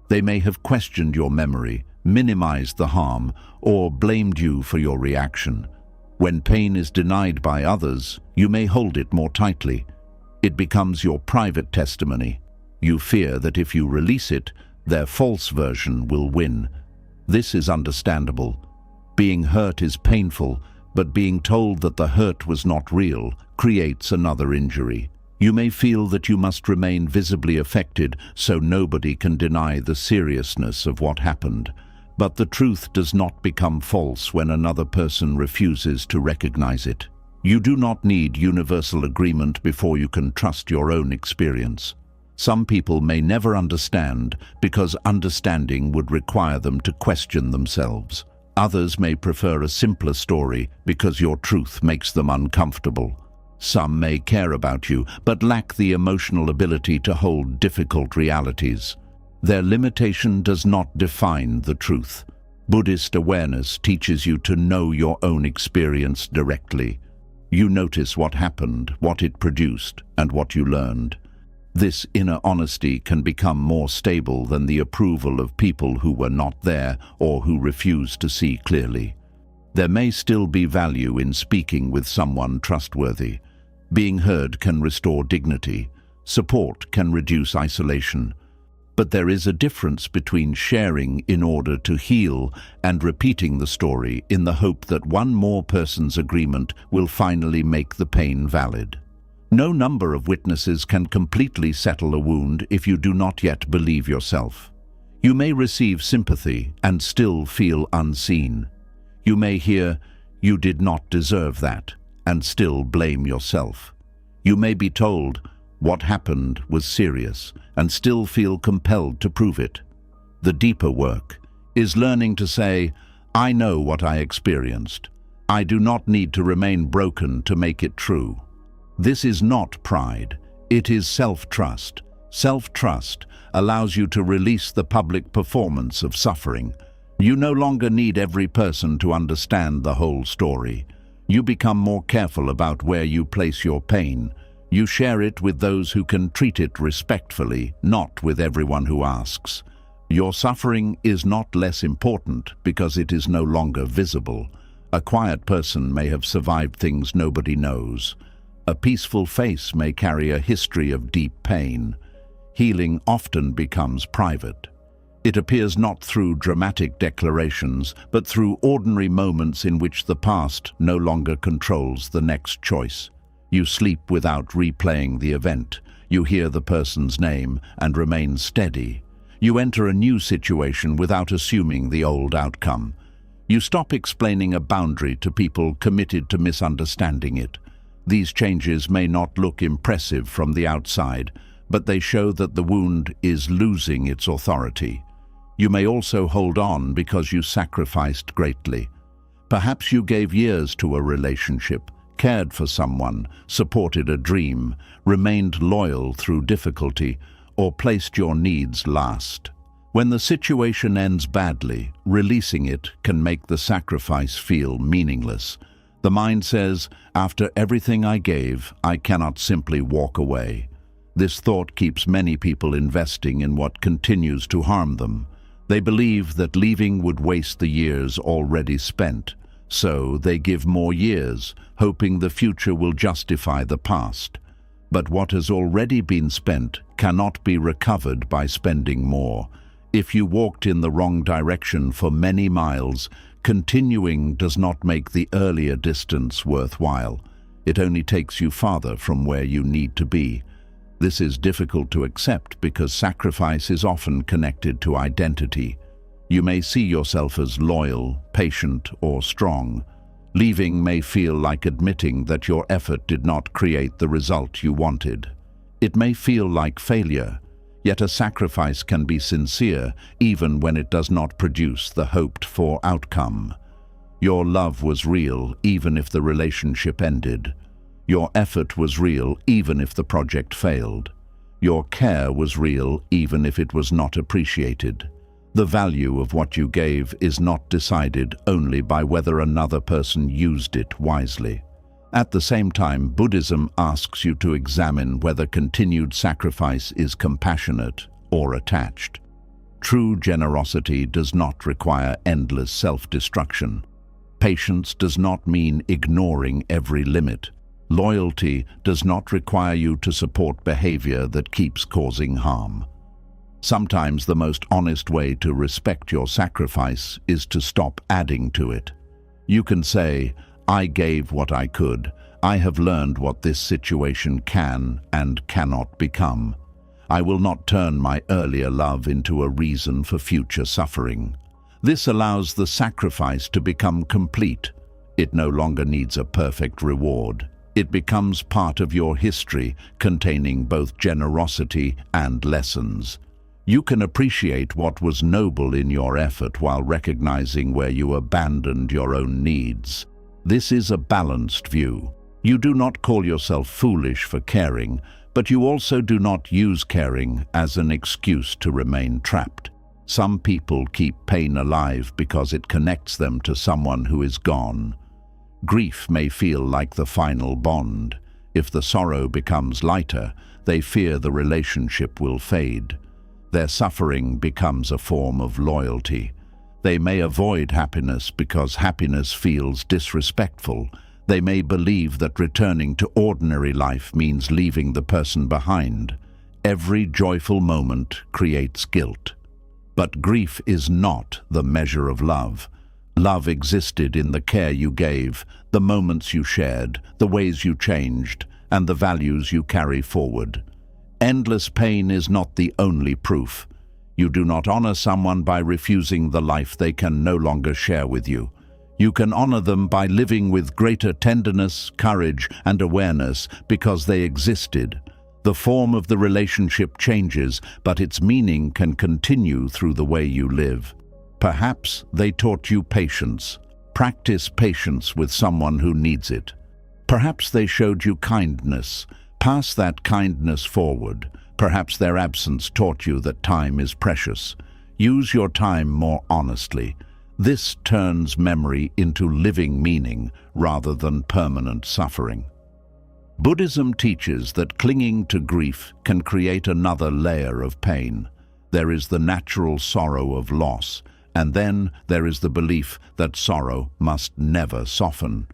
They may have questioned your memory, minimized the harm, or blamed you for your reaction. When pain is denied by others, you may hold it more tightly. It becomes your private testimony. You fear that if you release it, their false version will win. This is understandable. Being hurt is painful, but being told that the hurt was not real creates another injury. You may feel that you must remain visibly affected so nobody can deny the seriousness of what happened. But the truth does not become false when another person refuses to recognize it. You do not need universal agreement before you can trust your own experience. Some people may never understand because understanding would require them to question themselves. Others may prefer a simpler story because your truth makes them uncomfortable. Some may care about you, but lack the emotional ability to hold difficult realities. Their limitation does not define the truth. Buddhist awareness teaches you to know your own experience directly. You notice what happened, what it produced, and what you learned. This inner honesty can become more stable than the approval of people who were not there or who refuse to see clearly. There may still be value in speaking with someone trustworthy. Being heard can restore dignity. Support can reduce isolation. But there is a difference between sharing in order to heal and repeating the story in the hope that one more person's agreement will finally make the pain valid. No number of witnesses can completely settle a wound if you do not yet believe yourself. You may receive sympathy and still feel unseen. You may hear, "You did not deserve that," and still blame yourself. You may be told, "What happened was serious," and still feel compelled to prove it. The deeper work is learning to say, "I know what I experienced. I do not need to remain broken to make it true." This is not pride, it is self-trust. Self-trust allows you to release the public performance of suffering. You no longer need every person to understand the whole story. You become more careful about where you place your pain. You share it with those who can treat it respectfully, not with everyone who asks. Your suffering is not less important because it is no longer visible. A quiet person may have survived things nobody knows. A peaceful face may carry a history of deep pain. Healing often becomes private. It appears not through dramatic declarations, but through ordinary moments in which the past no longer controls the next choice. You sleep without replaying the event. You hear the person's name and remain steady. You enter a new situation without assuming the old outcome. You stop explaining a boundary to people committed to misunderstanding it. These changes may not look impressive from the outside, but they show that the wound is losing its authority. You may also hold on because you sacrificed greatly. Perhaps you gave years to a relationship, cared for someone, supported a dream, remained loyal through difficulty, or placed your needs last. When the situation ends badly, releasing it can make the sacrifice feel meaningless. The mind says, "After everything I gave, I cannot simply walk away." This thought keeps many people investing in what continues to harm them. They believe that leaving would waste the years already spent, so they give more years, hoping the future will justify the past. But what has already been spent cannot be recovered by spending more. If you walked in the wrong direction for many miles, continuing does not make the earlier distance worthwhile. It only takes you farther from where you need to be. This is difficult to accept because sacrifice is often connected to identity. You may see yourself as loyal, patient, or strong. Leaving may feel like admitting that your effort did not create the result you wanted. It may feel like failure, yet a sacrifice can be sincere even when it does not produce the hoped-for outcome. Your love was real even if the relationship ended. Your effort was real even if the project failed. Your care was real even if it was not appreciated. The value of what you gave is not decided only by whether another person used it wisely. At the same time, Buddhism asks you to examine whether continued sacrifice is compassionate or attached. True generosity does not require endless self-destruction. Patience does not mean ignoring every limit. Loyalty does not require you to support behavior that keeps causing harm. Sometimes the most honest way to respect your sacrifice is to stop adding to it. You can say, "I gave what I could. I have learned what this situation can and cannot become. I will not turn my earlier love into a reason for future suffering." This allows the sacrifice to become complete. It no longer needs a perfect reward. It becomes part of your history, containing both generosity and lessons. You can appreciate what was noble in your effort while recognizing where you abandoned your own needs. This is a balanced view. You do not call yourself foolish for caring, but you also do not use caring as an excuse to remain trapped. Some people keep pain alive because it connects them to someone who is gone. Grief may feel like the final bond. If the sorrow becomes lighter, they fear the relationship will fade. Their suffering becomes a form of loyalty. They may avoid happiness because happiness feels disrespectful. They may believe that returning to ordinary life means leaving the person behind. Every joyful moment creates guilt. But grief is not the measure of love. Love existed in the care you gave, the moments you shared, the ways you changed, and the values you carry forward. Endless pain is not the only proof. You do not honor someone by refusing the life they can no longer share with you. You can honor them by living with greater tenderness, courage, and awareness because they existed. The form of the relationship changes, but its meaning can continue through the way you live. Perhaps they taught you patience. Practice patience with someone who needs it. Perhaps they showed you kindness. Pass that kindness forward. Perhaps their absence taught you that time is precious. Use your time more honestly. This turns memory into living meaning rather than permanent suffering. Buddhism teaches that clinging to grief can create another layer of pain. There is the natural sorrow of loss, and then there is the belief that sorrow must never soften.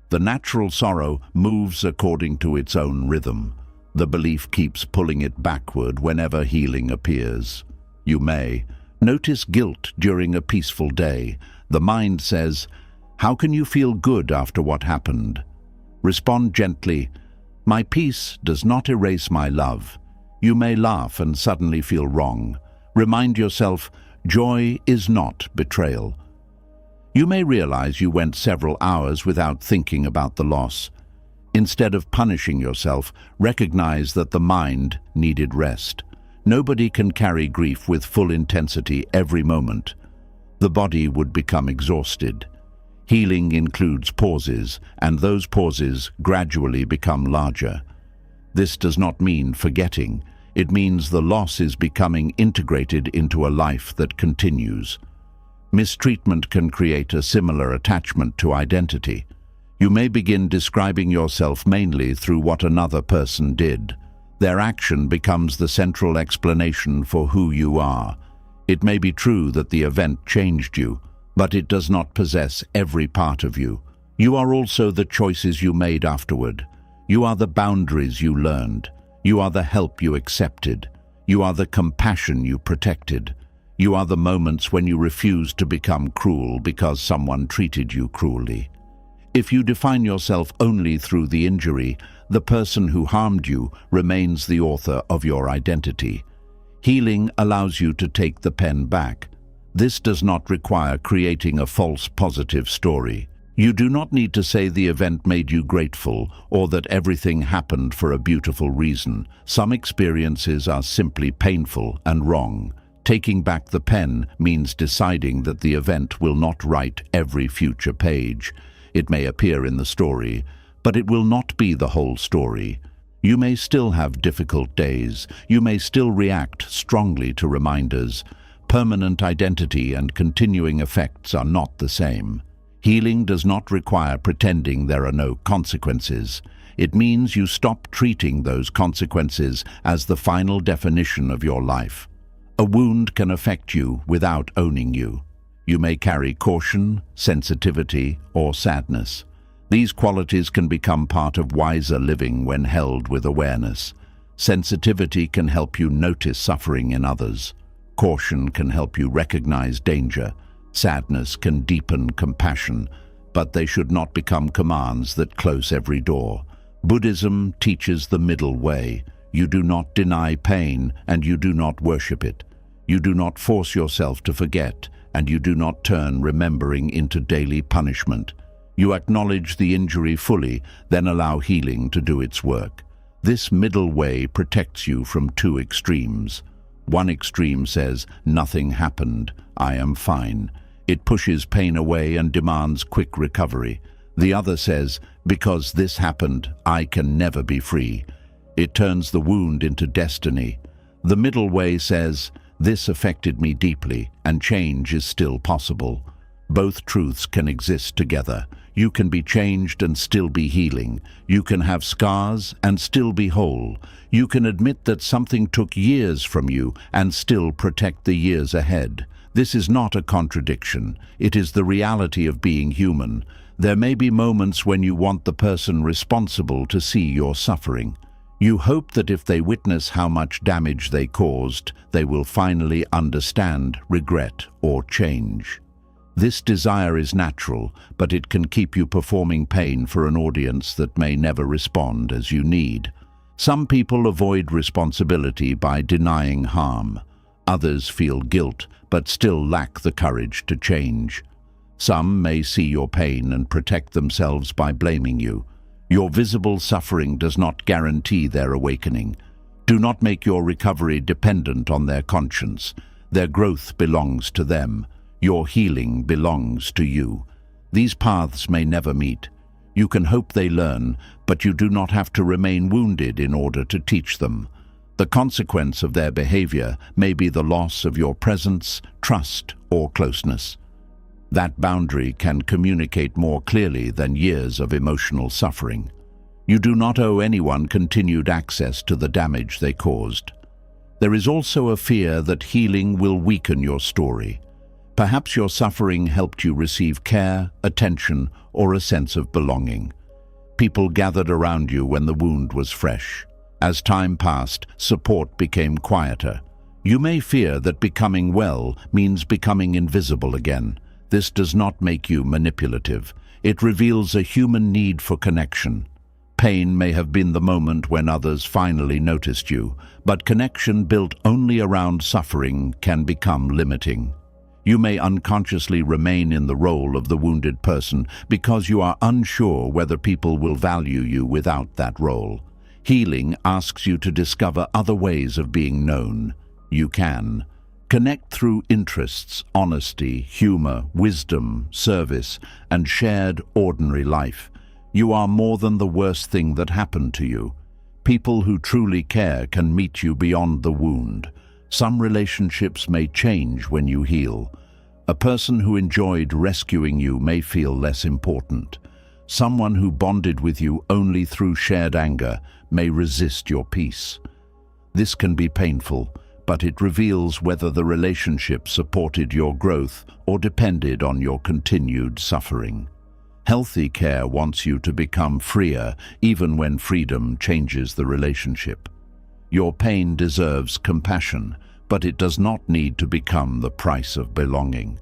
The natural sorrow moves according to its own rhythm. The belief keeps pulling it backward whenever healing appears. You may notice guilt during a peaceful day. The mind says, "How can you feel good after what happened?" Respond gently, "My peace does not erase my love." You may laugh and suddenly feel wrong. Remind yourself, joy is not betrayal. You may realize you went several hours without thinking about the loss. Instead of punishing yourself, recognize that the mind needed rest. Nobody can carry grief with full intensity every moment. The body would become exhausted. Healing includes pauses, and those pauses gradually become larger. This does not mean forgetting. It means the loss is becoming integrated into a life that continues. Mistreatment can create a similar attachment to identity. You may begin describing yourself mainly through what another person did. Their action becomes the central explanation for who you are. It may be true that the event changed you, but it does not possess every part of you. You are also the choices you made afterward. You are the boundaries you learned. You are the help you accepted. You are the compassion you protected. You are the moments when you refused to become cruel because someone treated you cruelly. If you define yourself only through the injury, the person who harmed you remains the author of your identity. Healing allows you to take the pen back. This does not require creating a false positive story. You do not need to say the event made you grateful or that everything happened for a beautiful reason. Some experiences are simply painful and wrong. Taking back the pen means deciding that the event will not write every future page. It may appear in the story, but it will not be the whole story. You may still have difficult days. You may still react strongly to reminders. Permanent identity and continuing effects are not the same. Healing does not require pretending there are no consequences. It means you stop treating those consequences as the final definition of your life. A wound can affect you without owning you. You may carry caution, sensitivity, or sadness. These qualities can become part of wiser living when held with awareness. Sensitivity can help you notice suffering in others. Caution can help you recognize danger. Sadness can deepen compassion, but they should not become commands that close every door. Buddhism teaches the middle way. You do not deny pain, and you do not worship it. You do not force yourself to forget, and you do not turn remembering into daily punishment. You acknowledge the injury fully, then allow healing to do its work. This middle way protects you from two extremes. One extreme says, "Nothing happened, I am fine." It pushes pain away and demands quick recovery. The other says, "Because this happened, I can never be free." It turns the wound into destiny. The middle way says, "This affected me deeply, and change is still possible." Both truths can exist together. You can be changed and still be healing. You can have scars and still be whole. You can admit that something took years from you and still protect the years ahead. This is not a contradiction. It is the reality of being human. There may be moments when you want the person responsible to see your suffering. You hope that if they witness how much damage they caused, they will finally understand, regret, or change. This desire is natural, but it can keep you performing pain for an audience that may never respond as you need. Some people avoid responsibility by denying harm. Others feel guilt, but still lack the courage to change. Some may see your pain and protect themselves by blaming you. Your visible suffering does not guarantee their awakening. Do not make your recovery dependent on their conscience. Their growth belongs to them. Your healing belongs to you. These paths may never meet. You can hope they learn, but you do not have to remain wounded in order to teach them. The consequence of their behavior may be the loss of your presence, trust, or closeness. That boundary can communicate more clearly than years of emotional suffering. You do not owe anyone continued access to the damage they caused. There is also a fear that healing will weaken your story. Perhaps your suffering helped you receive care, attention, or a sense of belonging. People gathered around you when the wound was fresh. As time passed, support became quieter. You may fear that becoming well means becoming invisible again. This does not make you manipulative. It reveals a human need for connection. Pain may have been the moment when others finally noticed you, but connection built only around suffering can become limiting. You may unconsciously remain in the role of the wounded person because you are unsure whether people will value you without that role. Healing asks you to discover other ways of being known. You can. Connect through interests, honesty, humor, wisdom, service, and shared ordinary life. You are more than the worst thing that happened to you. People who truly care can meet you beyond the wound. Some relationships may change when you heal. A person who enjoyed rescuing you may feel less important. Someone who bonded with you only through shared anger may resist your peace. This can be painful, but it reveals whether the relationship supported your growth or depended on your continued suffering. Healthy care wants you to become freer, even when freedom changes the relationship. Your pain deserves compassion, but it does not need to become the price of belonging.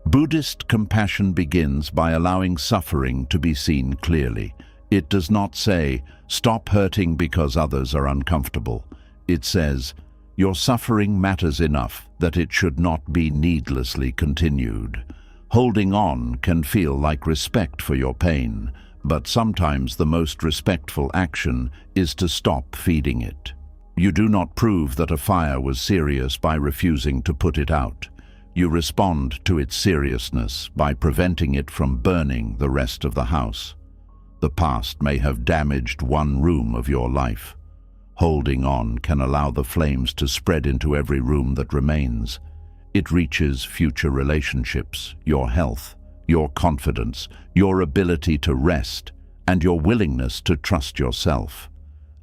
Buddhist compassion begins by allowing suffering to be seen clearly. It does not say, "Stop hurting because others are uncomfortable." It says, "Your suffering matters enough that it should not be needlessly continued." Holding on can feel like respect for your pain, but sometimes the most respectful action is to stop feeding it. You do not prove that a fire was serious by refusing to put it out. You respond to its seriousness by preventing it from burning the rest of the house. The past may have damaged one room of your life. Holding on can allow the flames to spread into every room that remains. It reaches future relationships, your health, your confidence, your ability to rest, and your willingness to trust yourself.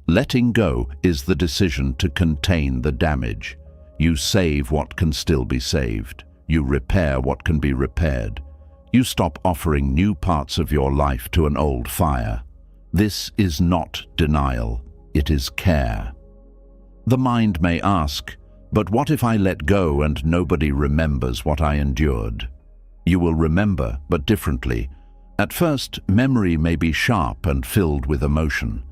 Letting go is the decision to contain the damage. You save what can still be saved. You repair what can be repaired. You stop offering new parts of your life to an old fire. This is not denial, it is care. The mind may ask, "But what if I let go and nobody remembers what I endured?" You will remember, but differently. At first, memory may be sharp and filled with emotion.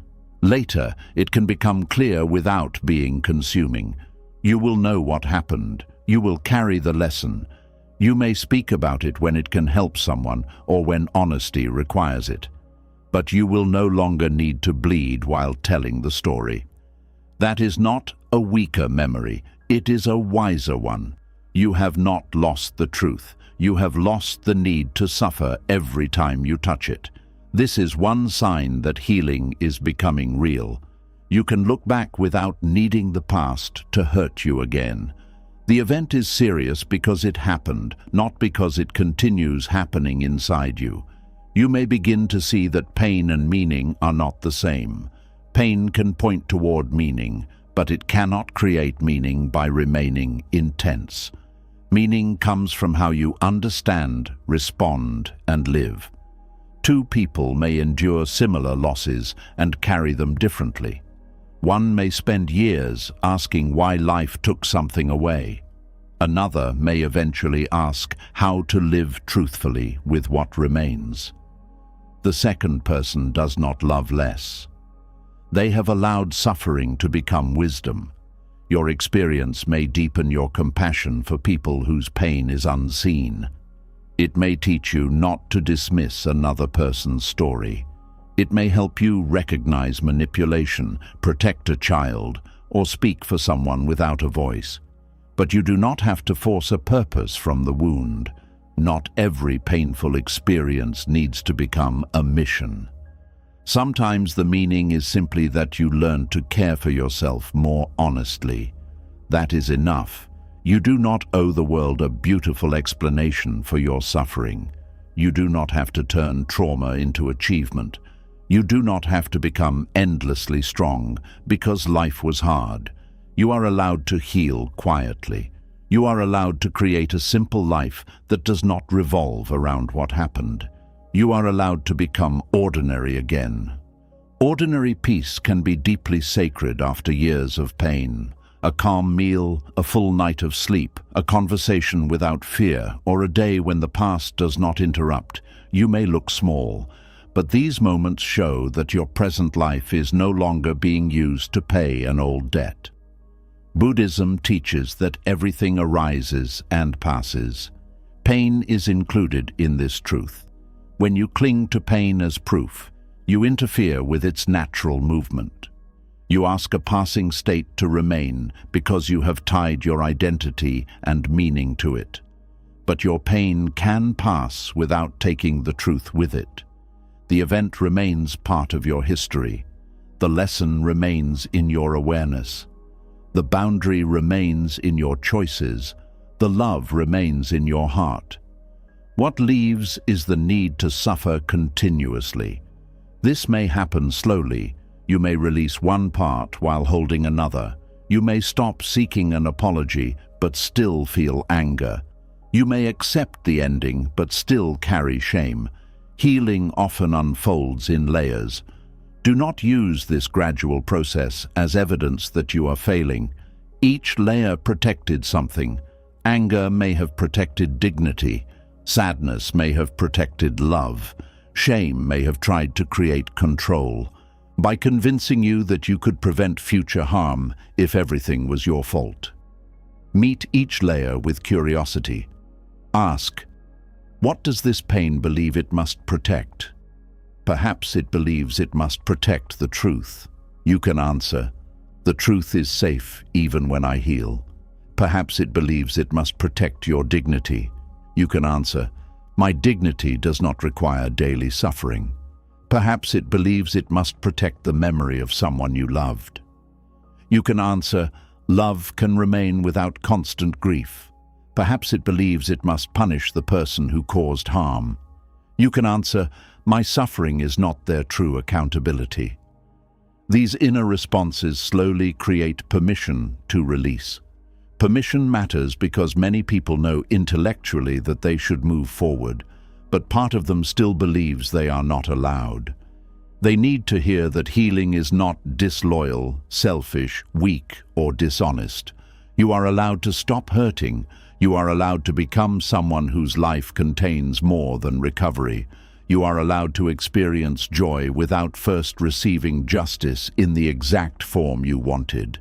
Later, it can become clear without being consuming. You will know what happened. You will carry the lesson. You may speak about it when it can help someone or when honesty requires it. But you will no longer need to bleed while telling the story. That is not a weaker memory. It is a wiser one. You have not lost the truth. you have lost the need to suffer every time you touch it. This is one sign that healing is becoming real. You can look back without needing the past to hurt you again. The event is serious because it happened, not because it continues happening inside you. You may begin to see that pain and meaning are not the same. Pain can point toward meaning, but it cannot create meaning by remaining intense. Meaning comes from how you understand, respond, and live. Two people may endure similar losses and carry them differently. One may spend years asking why life took something away. Another may eventually ask how to live truthfully with what remains. The second person does not love less. They have allowed suffering to become wisdom. Your experience may deepen your compassion for people whose pain is unseen. It may teach you not to dismiss another person's story. It may help you recognize manipulation, protect a child, or speak for someone without a voice. But you do not have to force a purpose from the wound. Not every painful experience needs to become a mission. Sometimes the meaning is simply that you learn to care for yourself more honestly. That is enough. You do not owe the world a beautiful explanation for your suffering. You do not have to turn trauma into achievement. You do not have to become endlessly strong because life was hard. You are allowed to heal quietly. You are allowed to create a simple life that does not revolve around what happened. You are allowed to become ordinary again. Ordinary peace can be deeply sacred after years of pain. A calm meal, a full night of sleep, a conversation without fear, or a day when the past does not interrupt. You may look small, but these moments show that your present life is no longer being used to pay an old debt. Buddhism teaches that everything arises and passes. Pain is included in this truth. When you cling to pain as proof, you interfere with its natural movement. You ask a passing state to remain because you have tied your identity and meaning to it. But your pain can pass without taking the truth with it. The event remains part of your history. The lesson remains in your awareness. The boundary remains in your choices. The love remains in your heart. What leaves is the need to suffer continuously. This may happen slowly. You may release one part while holding another. You may stop seeking an apology but still feel anger. You may accept the ending but still carry shame. Healing often unfolds in layers. Do not use this gradual process as evidence that you are failing. Each layer protected something. Anger may have protected dignity. Sadness may have protected love. Shame may have tried to create control, by convincing you that you could prevent future harm if everything was your fault. Meet each layer with curiosity. Ask, what does this pain believe it must protect? Perhaps it believes it must protect the truth. You can answer, the truth is safe even when I heal. Perhaps it believes it must protect your dignity. You can answer, my dignity does not require daily suffering. Perhaps it believes it must protect the memory of someone you loved. You can answer, love can remain without constant grief. Perhaps it believes it must punish the person who caused harm. You can answer, my suffering is not their true accountability. These inner responses slowly create permission to release. Permission matters because many people know intellectually that they should move forward, but part of them still believes they are not allowed. They need to hear that healing is not disloyal, selfish, weak, or dishonest. You are allowed to stop hurting. You are allowed to become someone whose life contains more than recovery. You are allowed to experience joy without first receiving justice in the exact form you wanted.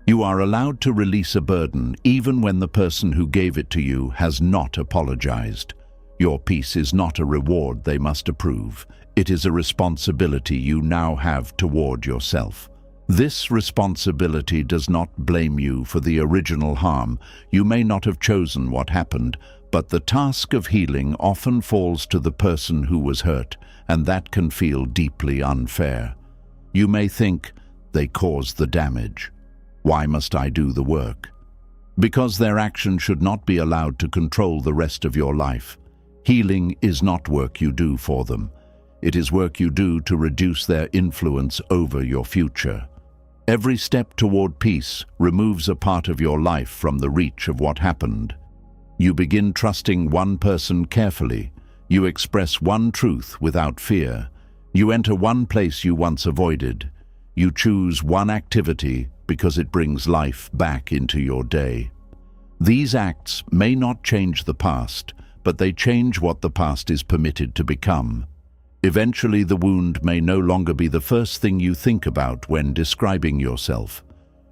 You are allowed to release a burden even when the person who gave it to you has not apologized. Your peace is not a reward they must approve. It is a responsibility you now have toward yourself. This responsibility does not blame you for the original harm. You may not have chosen what happened, But the task of healing often falls to the person who was hurt, and that can feel deeply unfair. You may think, they caused the damage. Why must I do the work? Because their action should not be allowed to control the rest of your life. Healing is not work you do for them. It is work you do to reduce their influence over your future. Every step toward peace removes a part of your life from the reach of what happened. You begin trusting one person carefully. You express one truth without fear. You enter one place you once avoided. You choose one activity because it brings life back into your day. These acts may not change the past, but they change what the past is permitted to become. Eventually, the wound may no longer be the first thing you think about when describing yourself.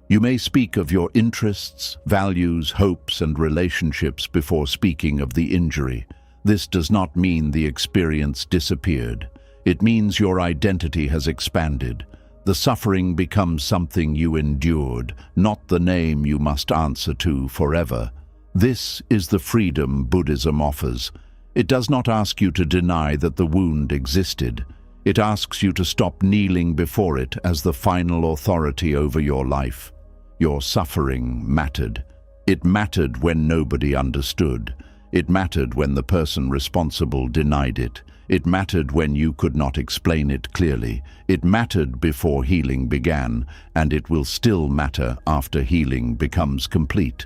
You may speak of your interests, values, hopes, and relationships before speaking of the injury. This does not mean the experience disappeared. It means your identity has expanded. The suffering becomes something you endured, not the name you must answer to forever. This is the freedom Buddhism offers. It does not ask you to deny that the wound existed. It asks you to stop kneeling before it as the final authority over your life. Your suffering mattered. It mattered when nobody understood. It mattered when the person responsible denied it. It mattered when you could not explain it clearly. It mattered before healing began, and it will still matter after healing becomes complete.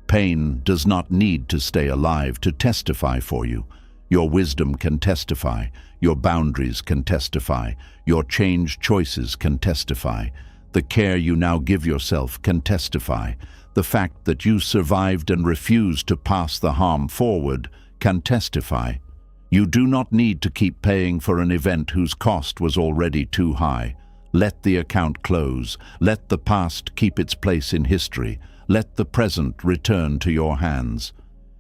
Pain does not need to stay alive to testify for you. Your wisdom can testify. Your boundaries can testify. Your changed choices can testify. The care you now give yourself can testify. The fact that you survived and refused to pass the harm forward can testify. You do not need to keep paying for an event whose cost was already too high. Let the account close. Let the past keep its place in history. Let the present return to your hands.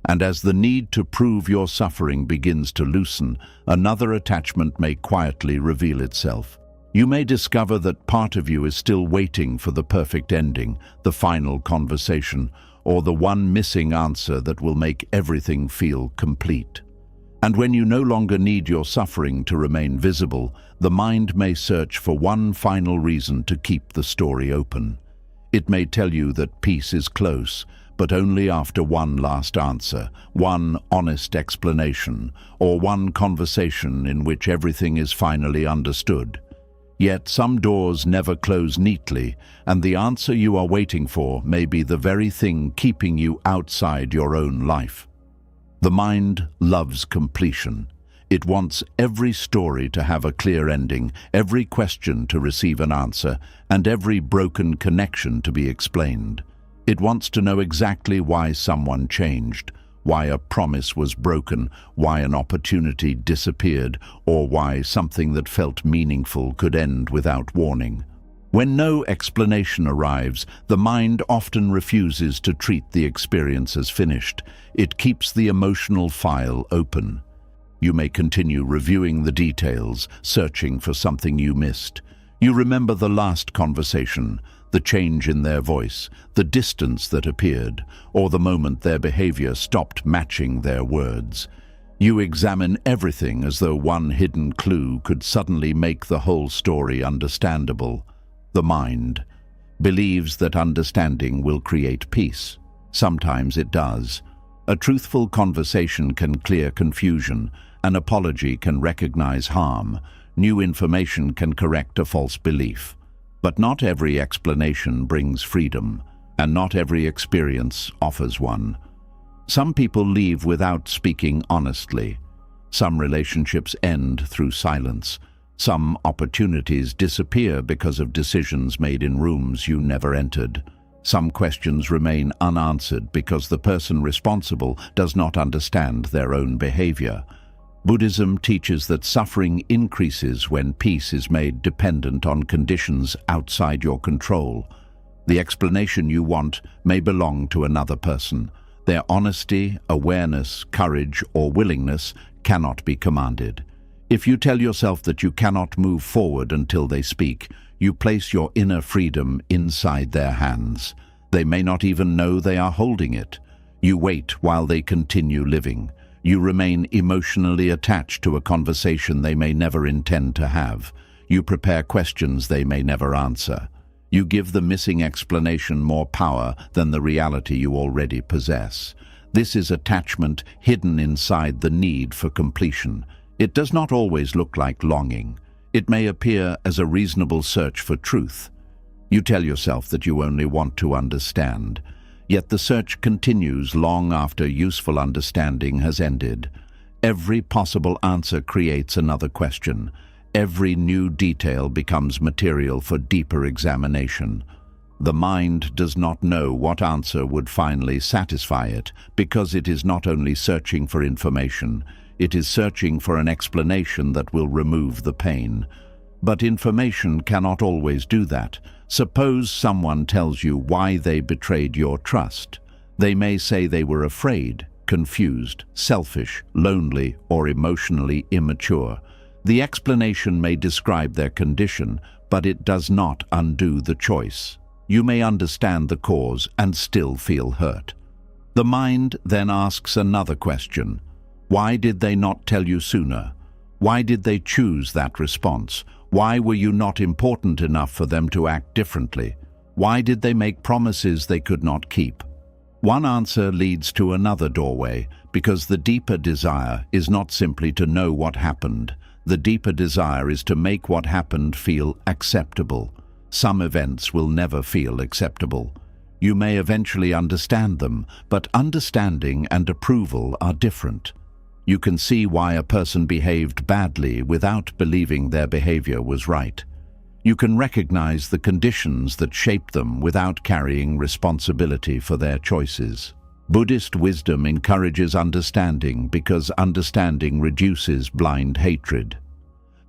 And as the need to prove your suffering begins to loosen, another attachment may quietly reveal itself. You may discover that part of you is still waiting for the perfect ending, the final conversation, or the one missing answer that will make everything feel complete. And when you no longer need your suffering to remain visible, the mind may search for one final reason to keep the story open. It may tell you that peace is close, but only after one last answer, one honest explanation, or one conversation in which everything is finally understood. Yet some doors never close neatly, and the answer you are waiting for may be the very thing keeping you outside your own life. The mind loves completion. It wants every story to have a clear ending, every question to receive an answer, and every broken connection to be explained. It wants to know exactly why someone changed, why a promise was broken, why an opportunity disappeared, or why something that felt meaningful could end without warning. When no explanation arrives, the mind often refuses to treat the experience as finished. It keeps the emotional file open. You may continue reviewing the details, searching for something you missed. You remember the last conversation, the change in their voice, the distance that appeared, or the moment their behavior stopped matching their words. You examine everything as though one hidden clue could suddenly make the whole story understandable. The mind believes that understanding will create peace. Sometimes it does. A truthful conversation can clear confusion. An apology can recognize harm. New information can correct a false belief. But not every explanation brings freedom, and not every experience offers one. Some people leave without speaking honestly. Some relationships end through silence. Some opportunities disappear because of decisions made in rooms you never entered. Some questions remain unanswered because the person responsible does not understand their own behavior. Buddhism teaches that suffering increases when peace is made dependent on conditions outside your control. The explanation you want may belong to another person. Their honesty, awareness, courage, or willingness cannot be commanded. If you tell yourself that you cannot move forward until they speak, you place your inner freedom inside their hands. They may not even know they are holding it. You wait while they continue living. You remain emotionally attached to a conversation they may never intend to have. You prepare questions they may never answer. You give the missing explanation more power than the reality you already possess. This is attachment hidden inside the need for completion. It does not always look like longing. It may appear as a reasonable search for truth. You tell yourself that you only want to understand. Yet the search continues long after useful understanding has ended. Every possible answer creates another question. Every new detail becomes material for deeper examination. The mind does not know what answer would finally satisfy it, because it is not only searching for information, it is searching for an explanation that will remove the pain. But information cannot always do that. Suppose someone tells you why they betrayed your trust. They may say they were afraid, confused, selfish, lonely, or emotionally immature. The explanation may describe their condition, but it does not undo the choice. You may understand the cause and still feel hurt. The mind then asks another question. Why did they not tell you sooner? Why did they choose that response? Why were you not important enough for them to act differently? Why did they make promises they could not keep? One answer leads to another doorway, because the deeper desire is not simply to know what happened. The deeper desire is to make what happened feel acceptable. Some events will never feel acceptable. You may eventually understand them, but understanding and approval are different. You can see why a person behaved badly without believing their behavior was right. You can recognize the conditions that shaped them without carrying responsibility for their choices. Buddhist wisdom encourages understanding because understanding reduces blind hatred.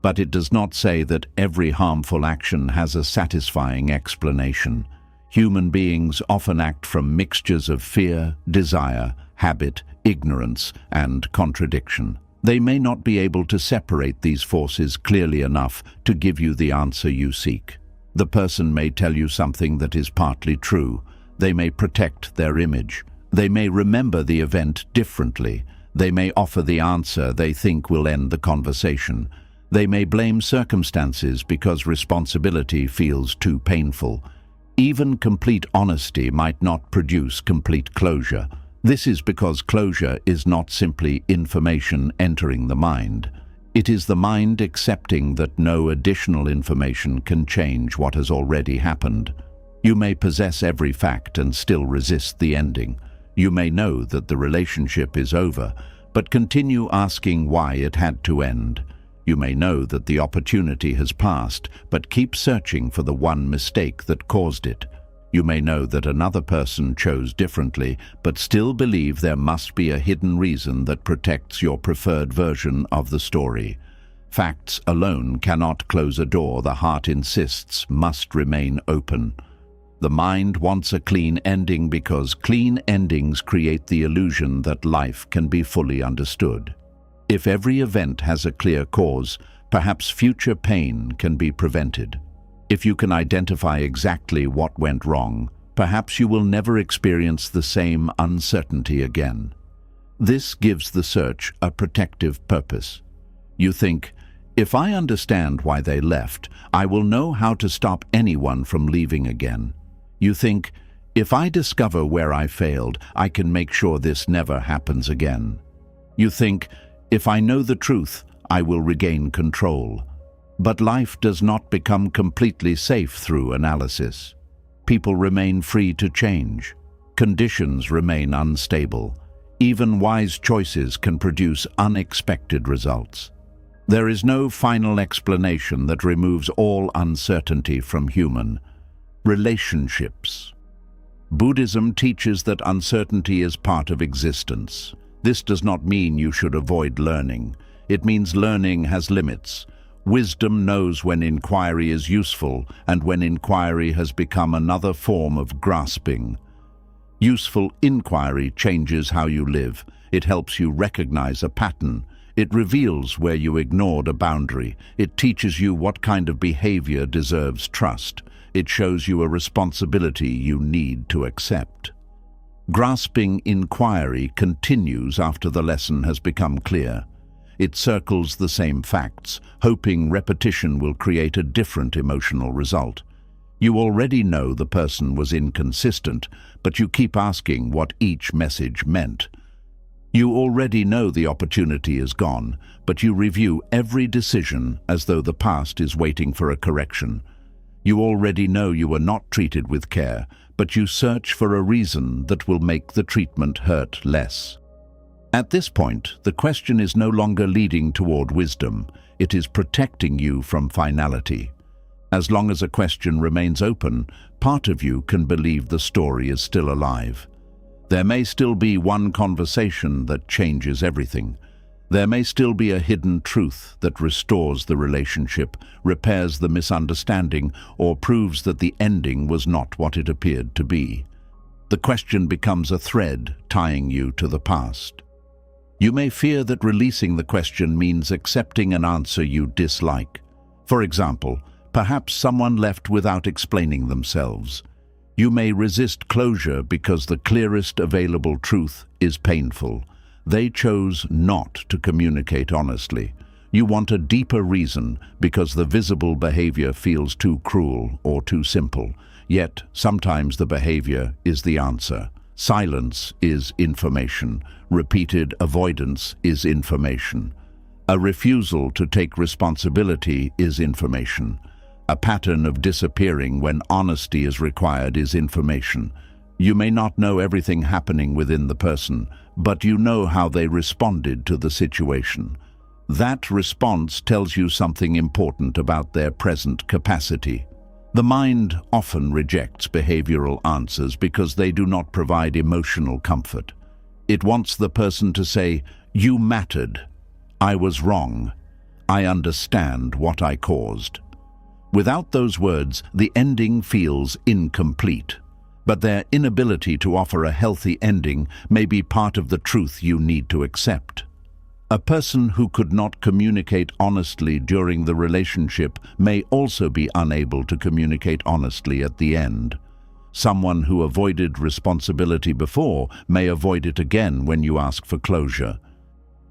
But it does not say that every harmful action has a satisfying explanation. Human beings often act from mixtures of fear, desire, habit, ignorance, and contradiction. They may not be able to separate these forces clearly enough to give you the answer you seek. The person may tell you something that is partly true. They may protect their image. They may remember the event differently. They may offer the answer they think will end the conversation. They may blame circumstances because responsibility feels too painful. Even complete honesty might not produce complete closure. This is because closure is not simply information entering the mind. It is the mind accepting that no additional information can change what has already happened. You may possess every fact and still resist the ending. You may know that the relationship is over, but continue asking why it had to end. You may know that the opportunity has passed, but keep searching for the one mistake that caused it. You may know that another person chose differently, but still believe there must be a hidden reason that protects your preferred version of the story. Facts alone cannot close a door the heart insists must remain open. The mind wants a clean ending because clean endings create the illusion that life can be fully understood. If every event has a clear cause, perhaps future pain can be prevented. If you can identify exactly what went wrong, perhaps you will never experience the same uncertainty again. This gives the search a protective purpose. You think, if I understand why they left, I will know how to stop anyone from leaving again. You think, if I discover where I failed, I can make sure this never happens again. You think, if I know the truth, I will regain control. But life does not become completely safe through analysis. People remain free to change. Conditions remain unstable. Even wise choices can produce unexpected results. There is no final explanation that removes all uncertainty from human relationships. Buddhism teaches that uncertainty is part of existence. This does not mean you should avoid learning. It means learning has limits. Wisdom knows when inquiry is useful and when inquiry has become another form of grasping. Useful inquiry changes how you live. It helps you recognize a pattern. It reveals where you ignored a boundary. It teaches you what kind of behavior deserves trust. It shows you a responsibility you need to accept. Grasping inquiry continues after the lesson has become clear. It circles the same facts, hoping repetition will create a different emotional result. You already know the person was inconsistent, but you keep asking what each message meant. You already know the opportunity is gone, but you review every decision as though the past is waiting for a correction. You already know you were not treated with care, but you search for a reason that will make the treatment hurt less. At this point, the question is no longer leading toward wisdom, it is protecting you from finality. As long as a question remains open, part of you can believe the story is still alive. There may still be one conversation that changes everything. There may still be a hidden truth that restores the relationship, repairs the misunderstanding, or proves that the ending was not what it appeared to be. The question becomes a thread tying you to the past. You may fear that releasing the question means accepting an answer you dislike. For example, perhaps someone left without explaining themselves. You may resist closure because the clearest available truth is painful. They chose not to communicate honestly. You want a deeper reason because the visible behavior feels too cruel or too simple. Yet, sometimes the behavior is the answer. Silence is information. Repeated avoidance is information. A refusal to take responsibility is information. A pattern of disappearing when honesty is required is information. You may not know everything happening within the person, but you know how they responded to the situation. That response tells you something important about their present capacity. The mind often rejects behavioral answers because they do not provide emotional comfort. It wants the person to say, "You mattered. I was wrong. I understand what I caused." Without those words, the ending feels incomplete. But their inability to offer a healthy ending may be part of the truth you need to accept. A person who could not communicate honestly during the relationship may also be unable to communicate honestly at the end. Someone who avoided responsibility before may avoid it again when you ask for closure.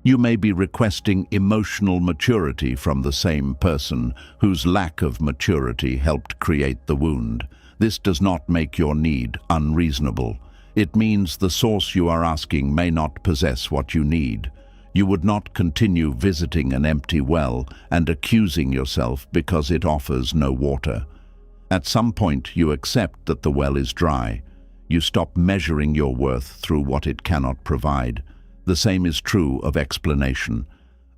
You may be requesting emotional maturity from the same person whose lack of maturity helped create the wound. This does not make your need unreasonable. It means the source you are asking may not possess what you need. You would not continue visiting an empty well and accusing yourself because it offers no water. At some point, you accept that the well is dry. You stop measuring your worth through what it cannot provide. The same is true of explanation.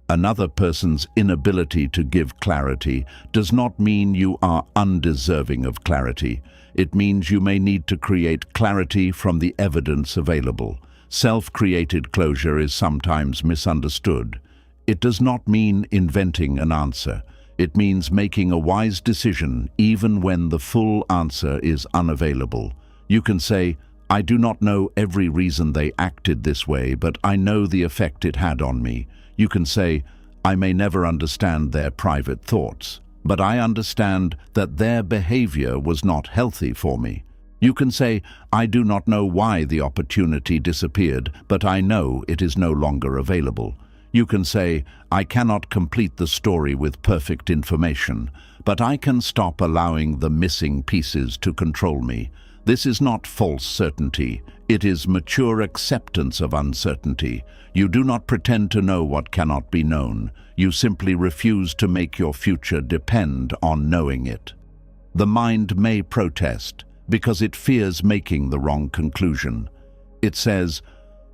Another person's inability to give clarity does not mean you are undeserving of clarity. It means you may need to create clarity from the evidence available. Self-created closure is sometimes misunderstood. It does not mean inventing an answer. It means making a wise decision even when the full answer is unavailable. You can say, "I do not know every reason they acted this way, but I know the effect it had on me." You can say, "I may never understand their private thoughts, but I understand that their behavior was not healthy for me." You can say, "I do not know why the opportunity disappeared, but I know it is no longer available." You can say, "I cannot complete the story with perfect information, but I can stop allowing the missing pieces to control me." This is not false certainty. It is mature acceptance of uncertainty. You do not pretend to know what cannot be known. You simply refuse to make your future depend on knowing it. The mind may protest because it fears making the wrong conclusion. It says,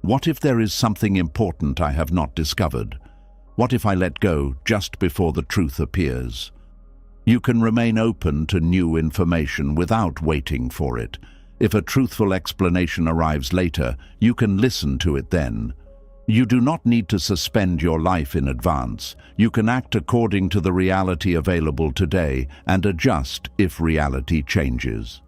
"What if there is something important I have not discovered? What if I let go just before the truth appears?" You can remain open to new information without waiting for it. If a truthful explanation arrives later, you can listen to it then. You do not need to suspend your life in advance. You can act according to the reality available today and adjust if reality changes.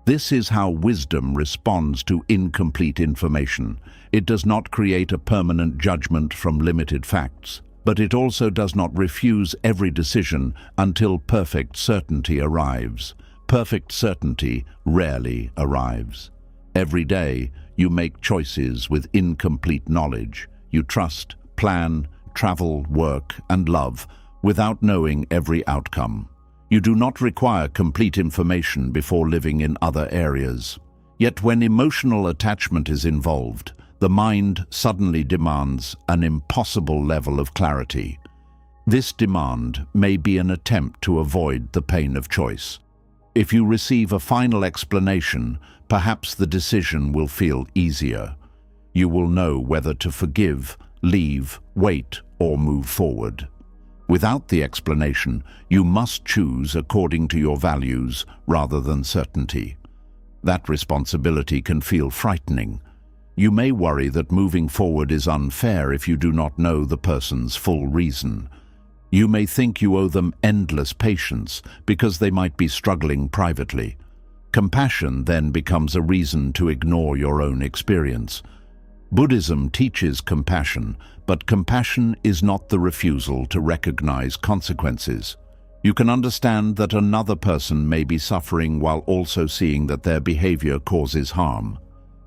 This is how wisdom responds to incomplete information. It does not create a permanent judgment from limited facts, but it also does not refuse every decision until perfect certainty arrives. Perfect certainty rarely arrives. Every day, you make choices with incomplete knowledge. You trust, plan, travel, work, and love without knowing every outcome. You do not require complete information before living in other areas. Yet when emotional attachment is involved, the mind suddenly demands an impossible level of clarity. This demand may be an attempt to avoid the pain of choice. If you receive a final explanation, perhaps the decision will feel easier. You will know whether to forgive, leave, wait, or move forward. Without the explanation, you must choose according to your values rather than certainty. That responsibility can feel frightening. You may worry that moving forward is unfair if you do not know the person's full reason. You may think you owe them endless patience because they might be struggling privately. Compassion then becomes a reason to ignore your own experience. Buddhism teaches compassion, but compassion is not the refusal to recognize consequences. You can understand that another person may be suffering while also seeing that their behavior causes harm.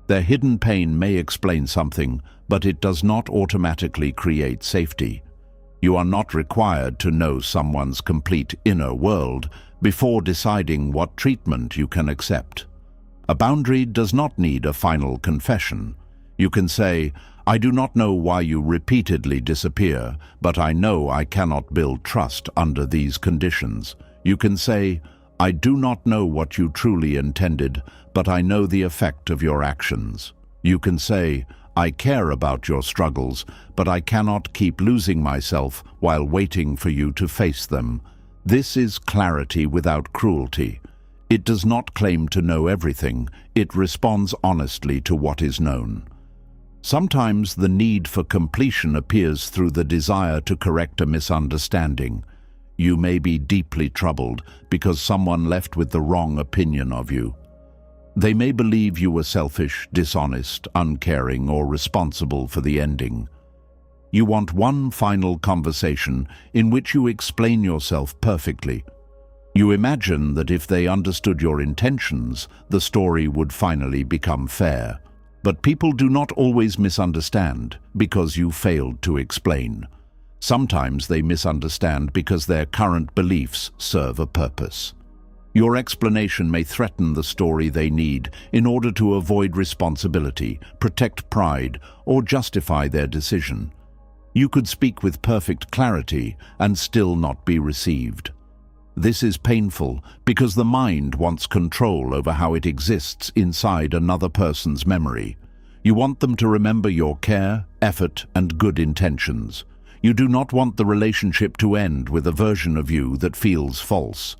Their hidden pain may explain something, but it does not automatically create safety. You are not required to know someone's complete inner world before deciding what treatment you can accept. A boundary does not need a final confession. You can say, "I do not know why you repeatedly disappear, but I know I cannot build trust under these conditions." You can say, "I do not know what you truly intended, but I know the effect of your actions." You can say, "I care about your struggles, but I cannot keep losing myself while waiting for you to face them." This is clarity without cruelty. It does not claim to know everything. It responds honestly to what is known. Sometimes the need for completion appears through the desire to correct a misunderstanding. You may be deeply troubled because someone left with the wrong opinion of you. They may believe you were selfish, dishonest, uncaring, or responsible for the ending. You want one final conversation in which you explain yourself perfectly. You imagine that if they understood your intentions, the story would finally become fair. But people do not always misunderstand because you failed to explain. Sometimes they misunderstand because their current beliefs serve a purpose. Your explanation may threaten the story they need in order to avoid responsibility, protect pride, or justify their decision. You could speak with perfect clarity and still not be received. This is painful because the mind wants control over how it exists inside another person's memory. You want them to remember your care, effort, and good intentions. You do not want the relationship to end with a version of you that feels false.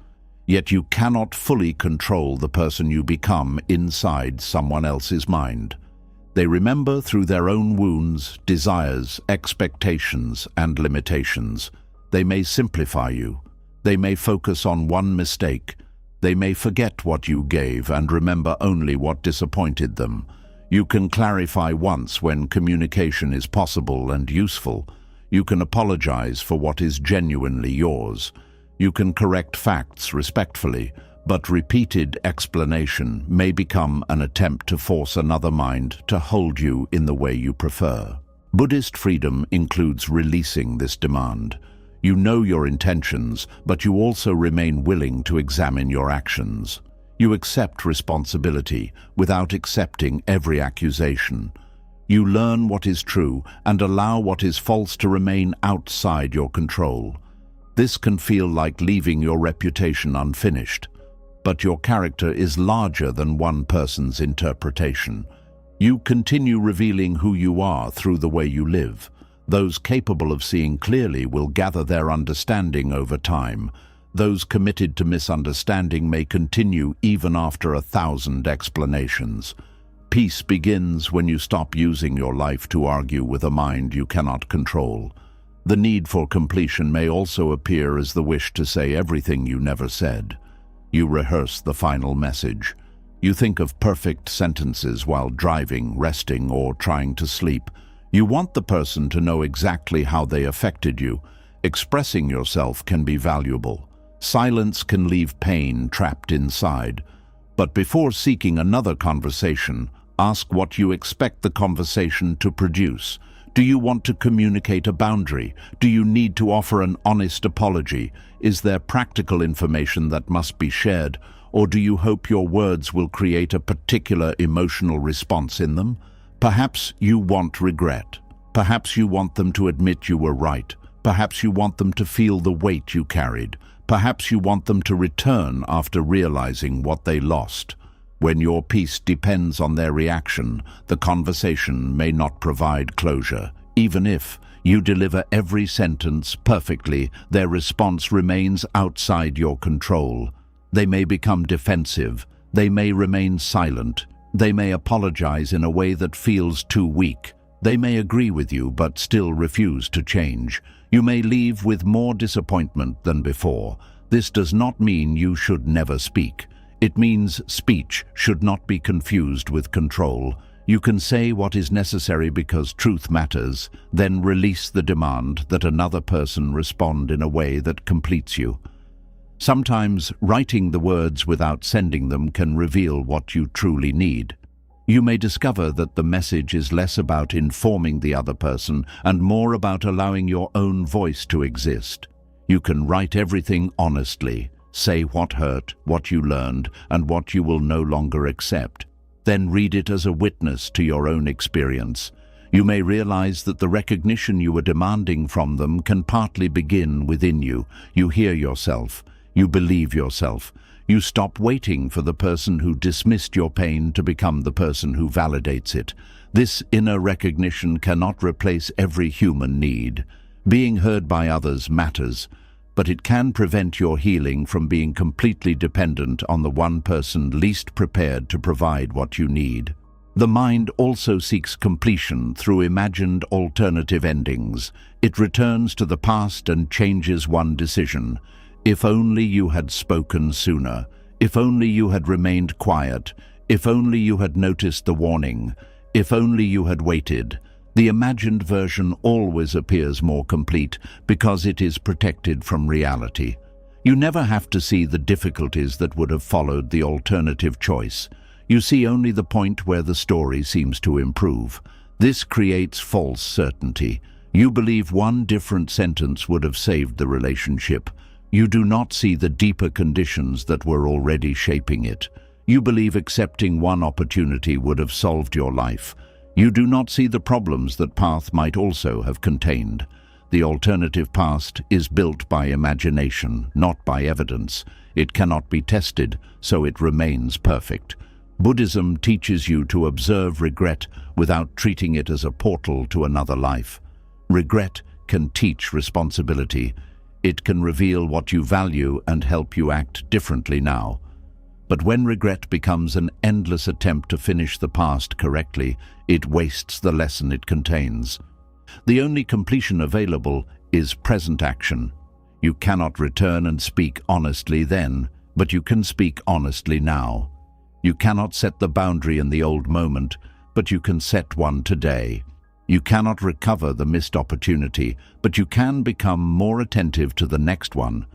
Yet you cannot fully control the person you become inside someone else's mind. They remember through their own wounds, desires, expectations, and limitations. They may simplify you. They may focus on one mistake. They may forget what you gave and remember only what disappointed them. You can clarify once when communication is possible and useful. You can apologize for what is genuinely yours. You can correct facts respectfully, but repeated explanation may become an attempt to force another mind to hold you in the way you prefer. Buddhist freedom includes releasing this demand. You know your intentions, but you also remain willing to examine your actions. You accept responsibility without accepting every accusation. You learn what is true and allow what is false to remain outside your control. This can feel like leaving your reputation unfinished, but your character is larger than one person's interpretation. You continue revealing who you are through the way you live. Those capable of seeing clearly will gather their understanding over time. Those committed to misunderstanding may continue even after 1,000 explanations. Peace begins when you stop using your life to argue with a mind you cannot control. The need for completion may also appear as the wish to say everything you never said. You rehearse the final message. You think of perfect sentences while driving, resting, or trying to sleep. You want the person to know exactly how they affected you. Expressing yourself can be valuable. Silence can leave pain trapped inside. But before seeking another conversation, Ask what you expect the conversation to produce. Do you want to communicate a boundary? Do you need to offer an honest apology? Is there practical information that must be shared? Or do you hope your words will create a particular emotional response in them? Perhaps you want regret. Perhaps you want them to admit you were right. Perhaps you want them to feel the weight you carried. Perhaps you want them to return after realizing what they lost. When your peace depends on their reaction, the conversation may not provide closure. Even if you deliver every sentence perfectly, their response remains outside your control. They may become defensive. They may remain silent. They may apologize in a way that feels too weak. They may agree with you but still refuse to change. You may leave with more disappointment than before. This does not mean you should never speak. It means speech should not be confused with control. You can say what is necessary because truth matters, then release the demand that another person respond in a way that completes you. Sometimes writing the words without sending them can reveal what you truly need. You may discover that the message is less about informing the other person and more about allowing your own voice to exist. You can write everything honestly, say what hurt, what you learned, and what you will no longer accept. Then read it as a witness to your own experience. You may realize that the recognition you were demanding from them can partly begin within you. You hear yourself. You believe yourself. You stop waiting for the person who dismissed your pain to become the person who validates it. This inner recognition cannot replace every human need. Being heard by others matters, but it can prevent your healing from being completely dependent on the one person least prepared to provide what you need. The mind also seeks completion through imagined alternative endings. It returns to the past and changes one decision. If only you had spoken sooner. If only you had remained quiet. If only you had noticed the warning. If only you had waited. The imagined version always appears more complete because it is protected from reality. You never have to see the difficulties that would have followed the alternative choice. You see only the point where the story seems to improve. This creates false certainty. You believe one different sentence would have saved the relationship. You do not see the deeper conditions that were already shaping it. You believe accepting one opportunity would have solved your life. You do not see the problems that path might also have contained. The alternative past is built by imagination, not by evidence. It cannot be tested, so it remains perfect. Buddhism teaches you to observe regret without treating it as a portal to another life. Regret can teach responsibility. It can reveal what you value and help you act differently now. But when regret becomes an endless attempt to finish the past correctly, it wastes the lesson it contains. The only completion available is present action. You cannot return and speak honestly then, but you can speak honestly now. You cannot set the boundary in the old moment, but you can set one today. You cannot recover the missed opportunity, but you can become more attentive to the next one.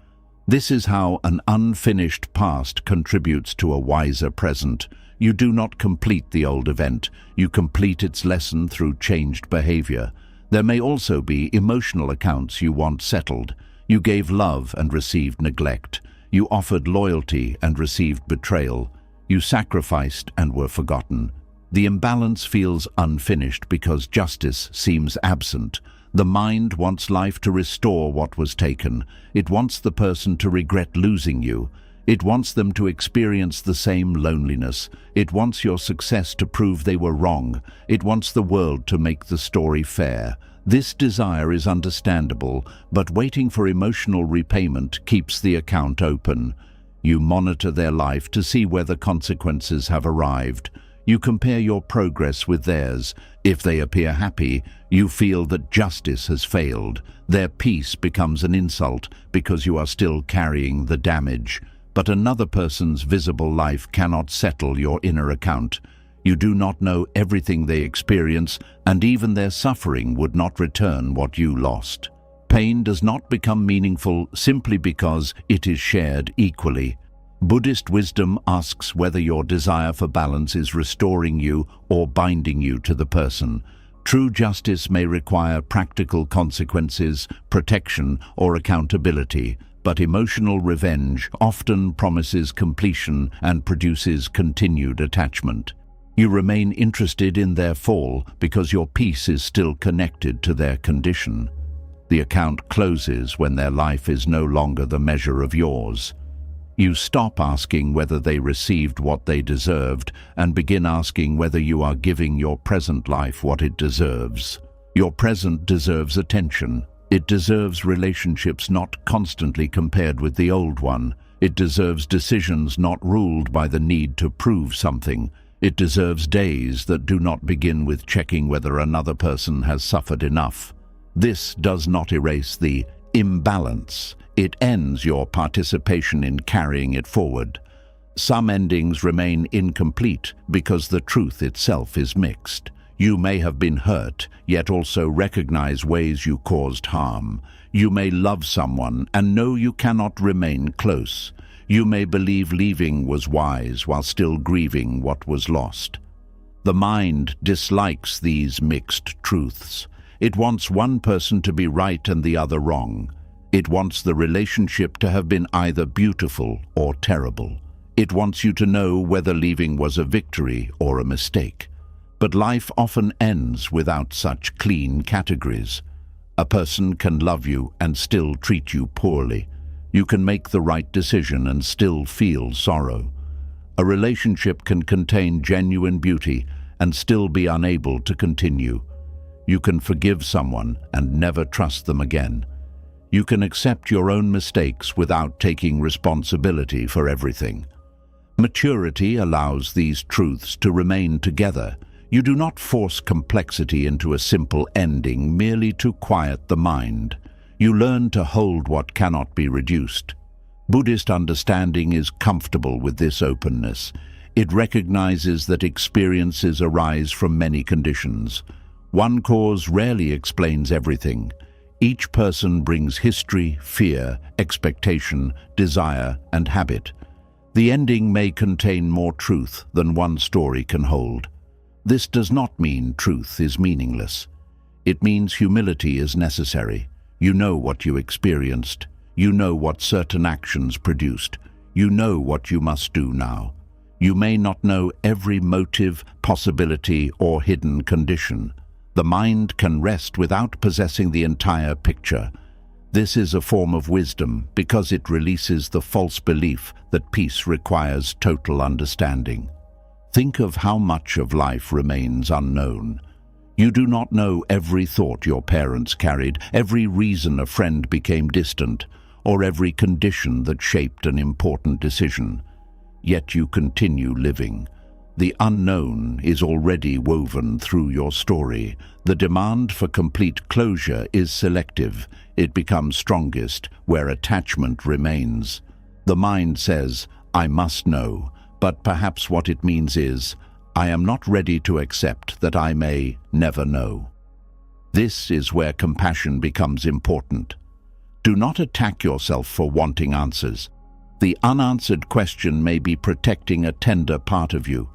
This is how an unfinished past contributes to a wiser present. You do not complete the old event. You complete its lesson through changed behavior. There may also be emotional accounts you want settled. You gave love and received neglect. You offered loyalty and received betrayal. You sacrificed and were forgotten. The imbalance feels unfinished because justice seems absent. The mind wants life to restore what was taken. It wants the person to regret losing you. It wants them to experience the same loneliness. It wants your success to prove they were wrong. It wants the world to make the story fair. This desire is understandable, but waiting for emotional repayment keeps the account open. You monitor their life to see whether consequences have arrived. You compare your progress with theirs. If they appear happy, you feel that justice has failed. Their peace becomes an insult because you are still carrying the damage. But another person's visible life cannot settle your inner account. You do not know everything they experience, and even their suffering would not return what you lost. Pain does not become meaningful simply because it is shared equally. Buddhist wisdom asks whether your desire for balance is restoring you or binding you to the person. True justice may require practical consequences, protection, or accountability, but emotional revenge often promises completion and produces continued attachment. You remain interested in their fall because your peace is still connected to their condition. The account closes when their life is no longer the measure of yours. You stop asking whether they received what they deserved and begin asking whether you are giving your present life what it deserves. Your present deserves attention. It deserves relationships not constantly compared with the old one. It deserves decisions not ruled by the need to prove something. It deserves days that do not begin with checking whether another person has suffered enough. This does not erase the imbalance. It ends your participation in carrying it forward. Some endings remain incomplete because the truth itself is mixed. You may have been hurt, yet also recognize ways you caused harm. You may love someone and know you cannot remain close. You may believe leaving was wise while still grieving what was lost. The mind dislikes these mixed truths. It wants one person to be right and the other wrong. It wants the relationship to have been either beautiful or terrible. It wants you to know whether leaving was a victory or a mistake. But life often ends without such clean categories. A person can love you and still treat you poorly. You can make the right decision and still feel sorrow. A relationship can contain genuine beauty and still be unable to continue. You can forgive someone and never trust them again. You can accept your own mistakes without taking responsibility for everything. Maturity allows these truths to remain together. You do not force complexity into a simple ending merely to quiet the mind. You learn to hold what cannot be reduced. Buddhist understanding is comfortable with this openness. It recognizes that experiences arise from many conditions. One cause rarely explains everything. Each person brings history, fear, expectation, desire, and habit. The ending may contain more truth than one story can hold. This does not mean truth is meaningless. It means humility is necessary. You know what you experienced. You know what certain actions produced. You know what you must do now. You may not know every motive, possibility, or hidden condition. The mind can rest without possessing the entire picture. This is a form of wisdom because it releases the false belief that peace requires total understanding. Think of how much of life remains unknown. You do not know every thought your parents carried, every reason a friend became distant, or every condition that shaped an important decision. Yet you continue living. The unknown is already woven through your story. The demand for complete closure is selective. It becomes strongest where attachment remains. The mind says, I must know, but perhaps what it means is, I am not ready to accept that I may never know. This is where compassion becomes important. Do not attack yourself for wanting answers. The unanswered question may be protecting a tender part of you.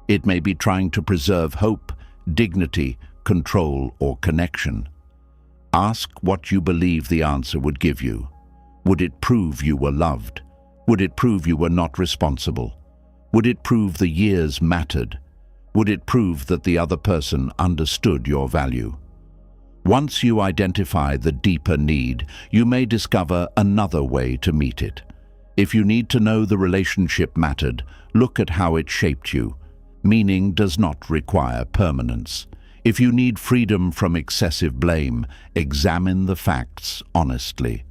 It may be trying to preserve hope, dignity, control, or connection. Ask what you believe the answer would give you. Would it prove you were loved? Would it prove you were not responsible? Would it prove the years mattered? Would it prove that the other person understood your value? Once you identify the deeper need, you may discover another way to meet it. If you need to know the relationship mattered, look at how it shaped you. Meaning does not require permanence. If you need freedom from excessive blame, examine the facts honestly.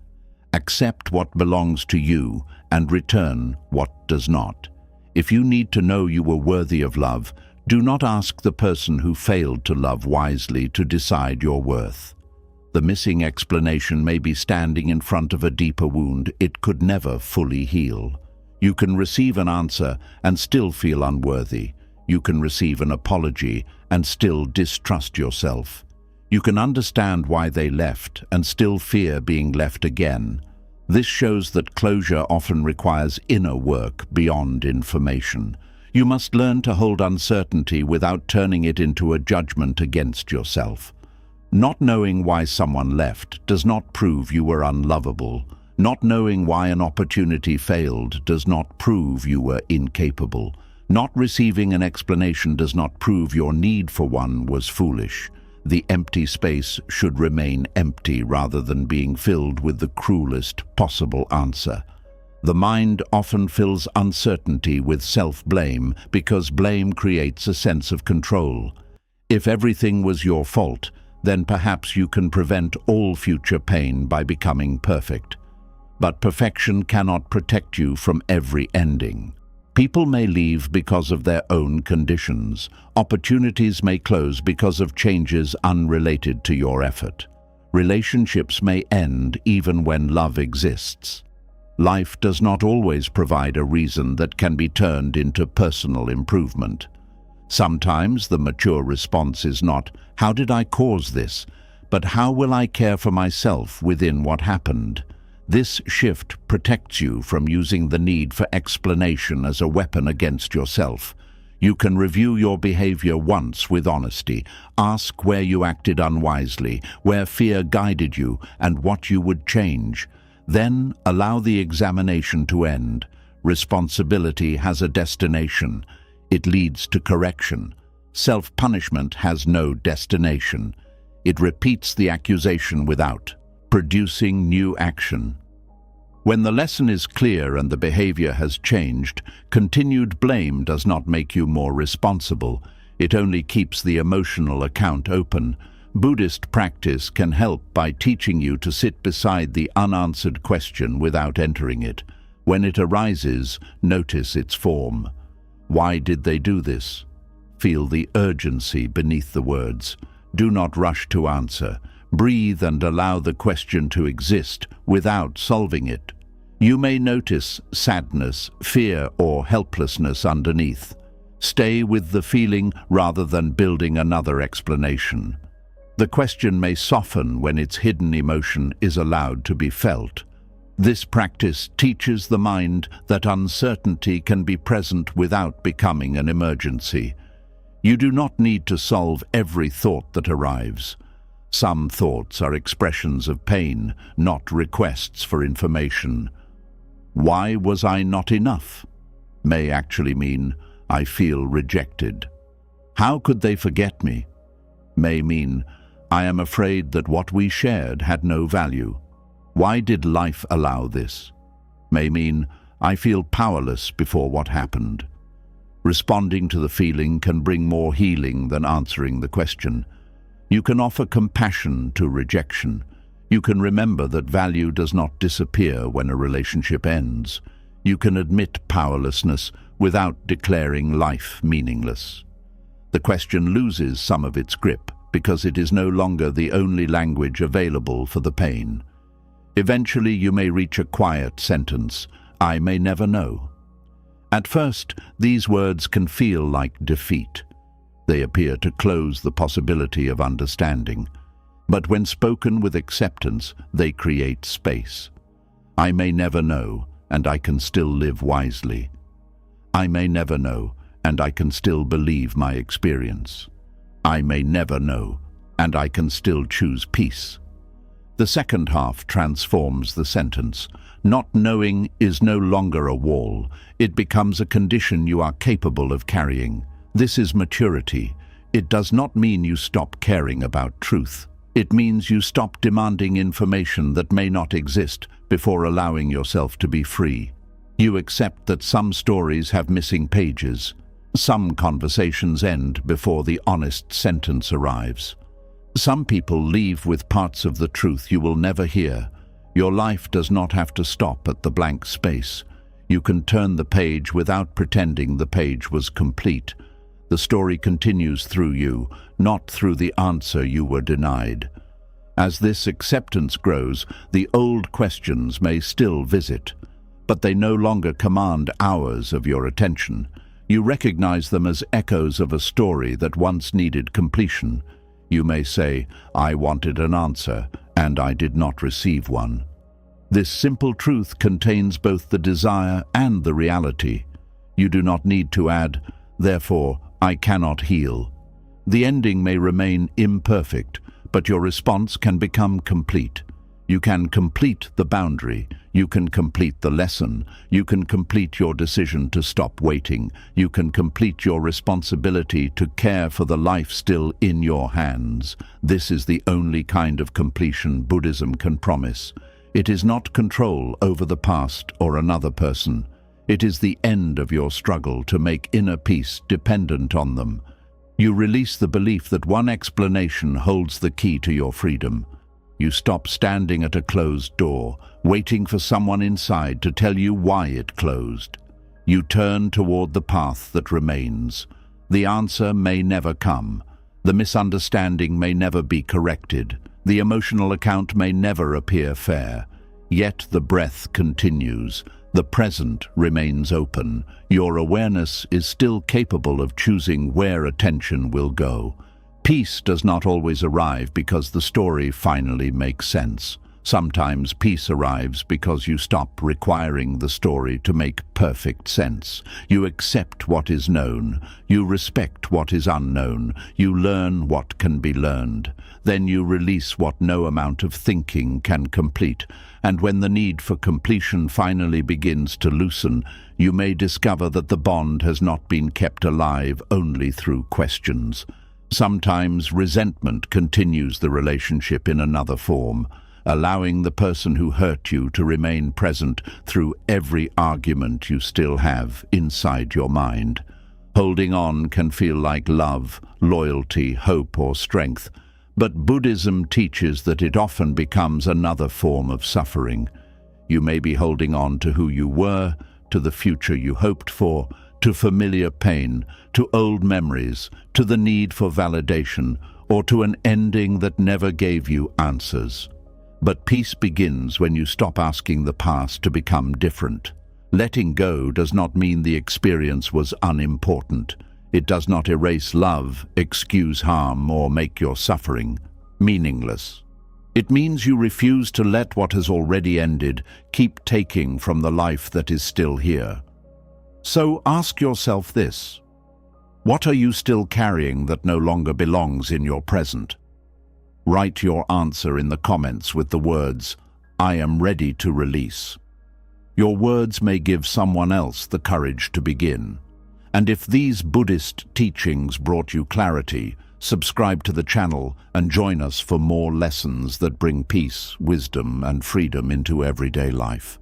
Accept what belongs to you and return what does not. If you need to know you were worthy of love, do not ask the person who failed to love wisely to decide your worth. The missing explanation may be standing in front of a deeper wound it could never fully heal. You can receive an answer and still feel unworthy. You can receive an apology and still distrust yourself. You can understand why they left and still fear being left again. This shows that closure often requires inner work beyond information. You must learn to hold uncertainty without turning it into a judgment against yourself. Not knowing why someone left does not prove you were unlovable. Not knowing why an opportunity failed does not prove you were incapable. Not receiving an explanation does not prove your need for one was foolish. The empty space should remain empty rather than being filled with the cruelest possible answer. The mind often fills uncertainty with self-blame because blame creates a sense of control. If everything was your fault, then perhaps you can prevent all future pain by becoming perfect. But perfection cannot protect you from every ending. People may leave because of their own conditions. Opportunities may close because of changes unrelated to your effort. Relationships may end even when love exists. Life does not always provide a reason that can be turned into personal improvement. Sometimes the mature response is not, "How did I cause this?" but "How will I care for myself within what happened?" This shift protects you from using the need for explanation as a weapon against yourself. You can review your behavior once with honesty. Ask where you acted unwisely, where fear guided you, and what you would change. Then allow the examination to end. Responsibility has a destination. It leads to correction. Self-punishment has no destination. It repeats the accusation without producing new action. When the lesson is clear and the behavior has changed, continued blame does not make you more responsible. It only keeps the emotional account open. Buddhist practice can help by teaching you to sit beside the unanswered question without entering it. When it arises, notice its form. Why did they do this? Feel the urgency beneath the words. Do not rush to answer. Breathe and allow the question to exist without solving it. You may notice sadness, fear, or helplessness underneath. Stay with the feeling rather than building another explanation. The question may soften when its hidden emotion is allowed to be felt. This practice teaches the mind that uncertainty can be present without becoming an emergency. You do not need to solve every thought that arrives. Some thoughts are expressions of pain, not requests for information. Why was I not enough? May actually mean, I feel rejected. How could they forget me? May mean, I am afraid that what we shared had no value. Why did life allow this? May mean, I feel powerless before what happened. Responding to the feeling can bring more healing than answering the question. You can offer compassion to rejection. You can remember that value does not disappear when a relationship ends. You can admit powerlessness without declaring life meaningless. The question loses some of its grip because it is no longer the only language available for the pain. Eventually you may reach a quiet sentence, I may never know. At first, these words can feel like defeat. They appear to close the possibility of understanding. But when spoken with acceptance, they create space. I may never know, and I can still live wisely. I may never know, and I can still believe my experience. I may never know, and I can still choose peace. The second half transforms the sentence. Not knowing is no longer a wall. It becomes a condition you are capable of carrying. This is maturity. It does not mean you stop caring about truth. It means you stop demanding information that may not exist before allowing yourself to be free. You accept that some stories have missing pages. Some conversations end before the honest sentence arrives. Some people leave with parts of the truth you will never hear. Your life does not have to stop at the blank space. You can turn the page without pretending the page was complete. The story continues through you, not through the answer you were denied. As this acceptance grows, the old questions may still visit, but they no longer command hours of your attention. You recognize them as echoes of a story that once needed completion. You may say, I wanted an answer, and I did not receive one. This simple truth contains both the desire and the reality. You do not need to add, "Therefore, I cannot heal." The ending may remain imperfect, but your response can become complete. You can complete the boundary. You can complete the lesson. You can complete your decision to stop waiting. You can complete your responsibility to care for the life still in your hands. This is the only kind of completion Buddhism can promise. It is not control over the past or another person. It is the end of your struggle to make inner peace dependent on them. You release the belief that one explanation holds the key to your freedom. You stop standing at a closed door, waiting for someone inside to tell you why it closed. You turn toward the path that remains. The answer may never come. The misunderstanding may never be corrected. The emotional account may never appear fair. Yet the breath continues. The present remains open. Your awareness is still capable of choosing where attention will go. Peace does not always arrive because the story finally makes sense. Sometimes peace arrives because you stop requiring the story to make perfect sense. You accept what is known. You respect what is unknown. You learn what can be learned. Then you release what no amount of thinking can complete. And when the need for completion finally begins to loosen, you may discover that the bond has not been kept alive only through questions. Sometimes resentment continues the relationship in another form, allowing the person who hurt you to remain present through every argument you still have inside your mind. Holding on can feel like love, loyalty, hope, or strength, but Buddhism teaches that it often becomes another form of suffering. You may be holding on to who you were, to the future you hoped for, to familiar pain, to old memories, to the need for validation, or to an ending that never gave you answers. But peace begins when you stop asking the past to become different. Letting go does not mean the experience was unimportant. It does not erase love, excuse harm, or make your suffering meaningless. It means you refuse to let what has already ended keep taking from the life that is still here. So ask yourself this: what are you still carrying that no longer belongs in your present? Write your answer in the comments with the words, "I am ready to release." Your words may give someone else the courage to begin. And if these Buddhist teachings brought you clarity, subscribe to the channel and join us for more lessons that bring peace, wisdom, and freedom into everyday life.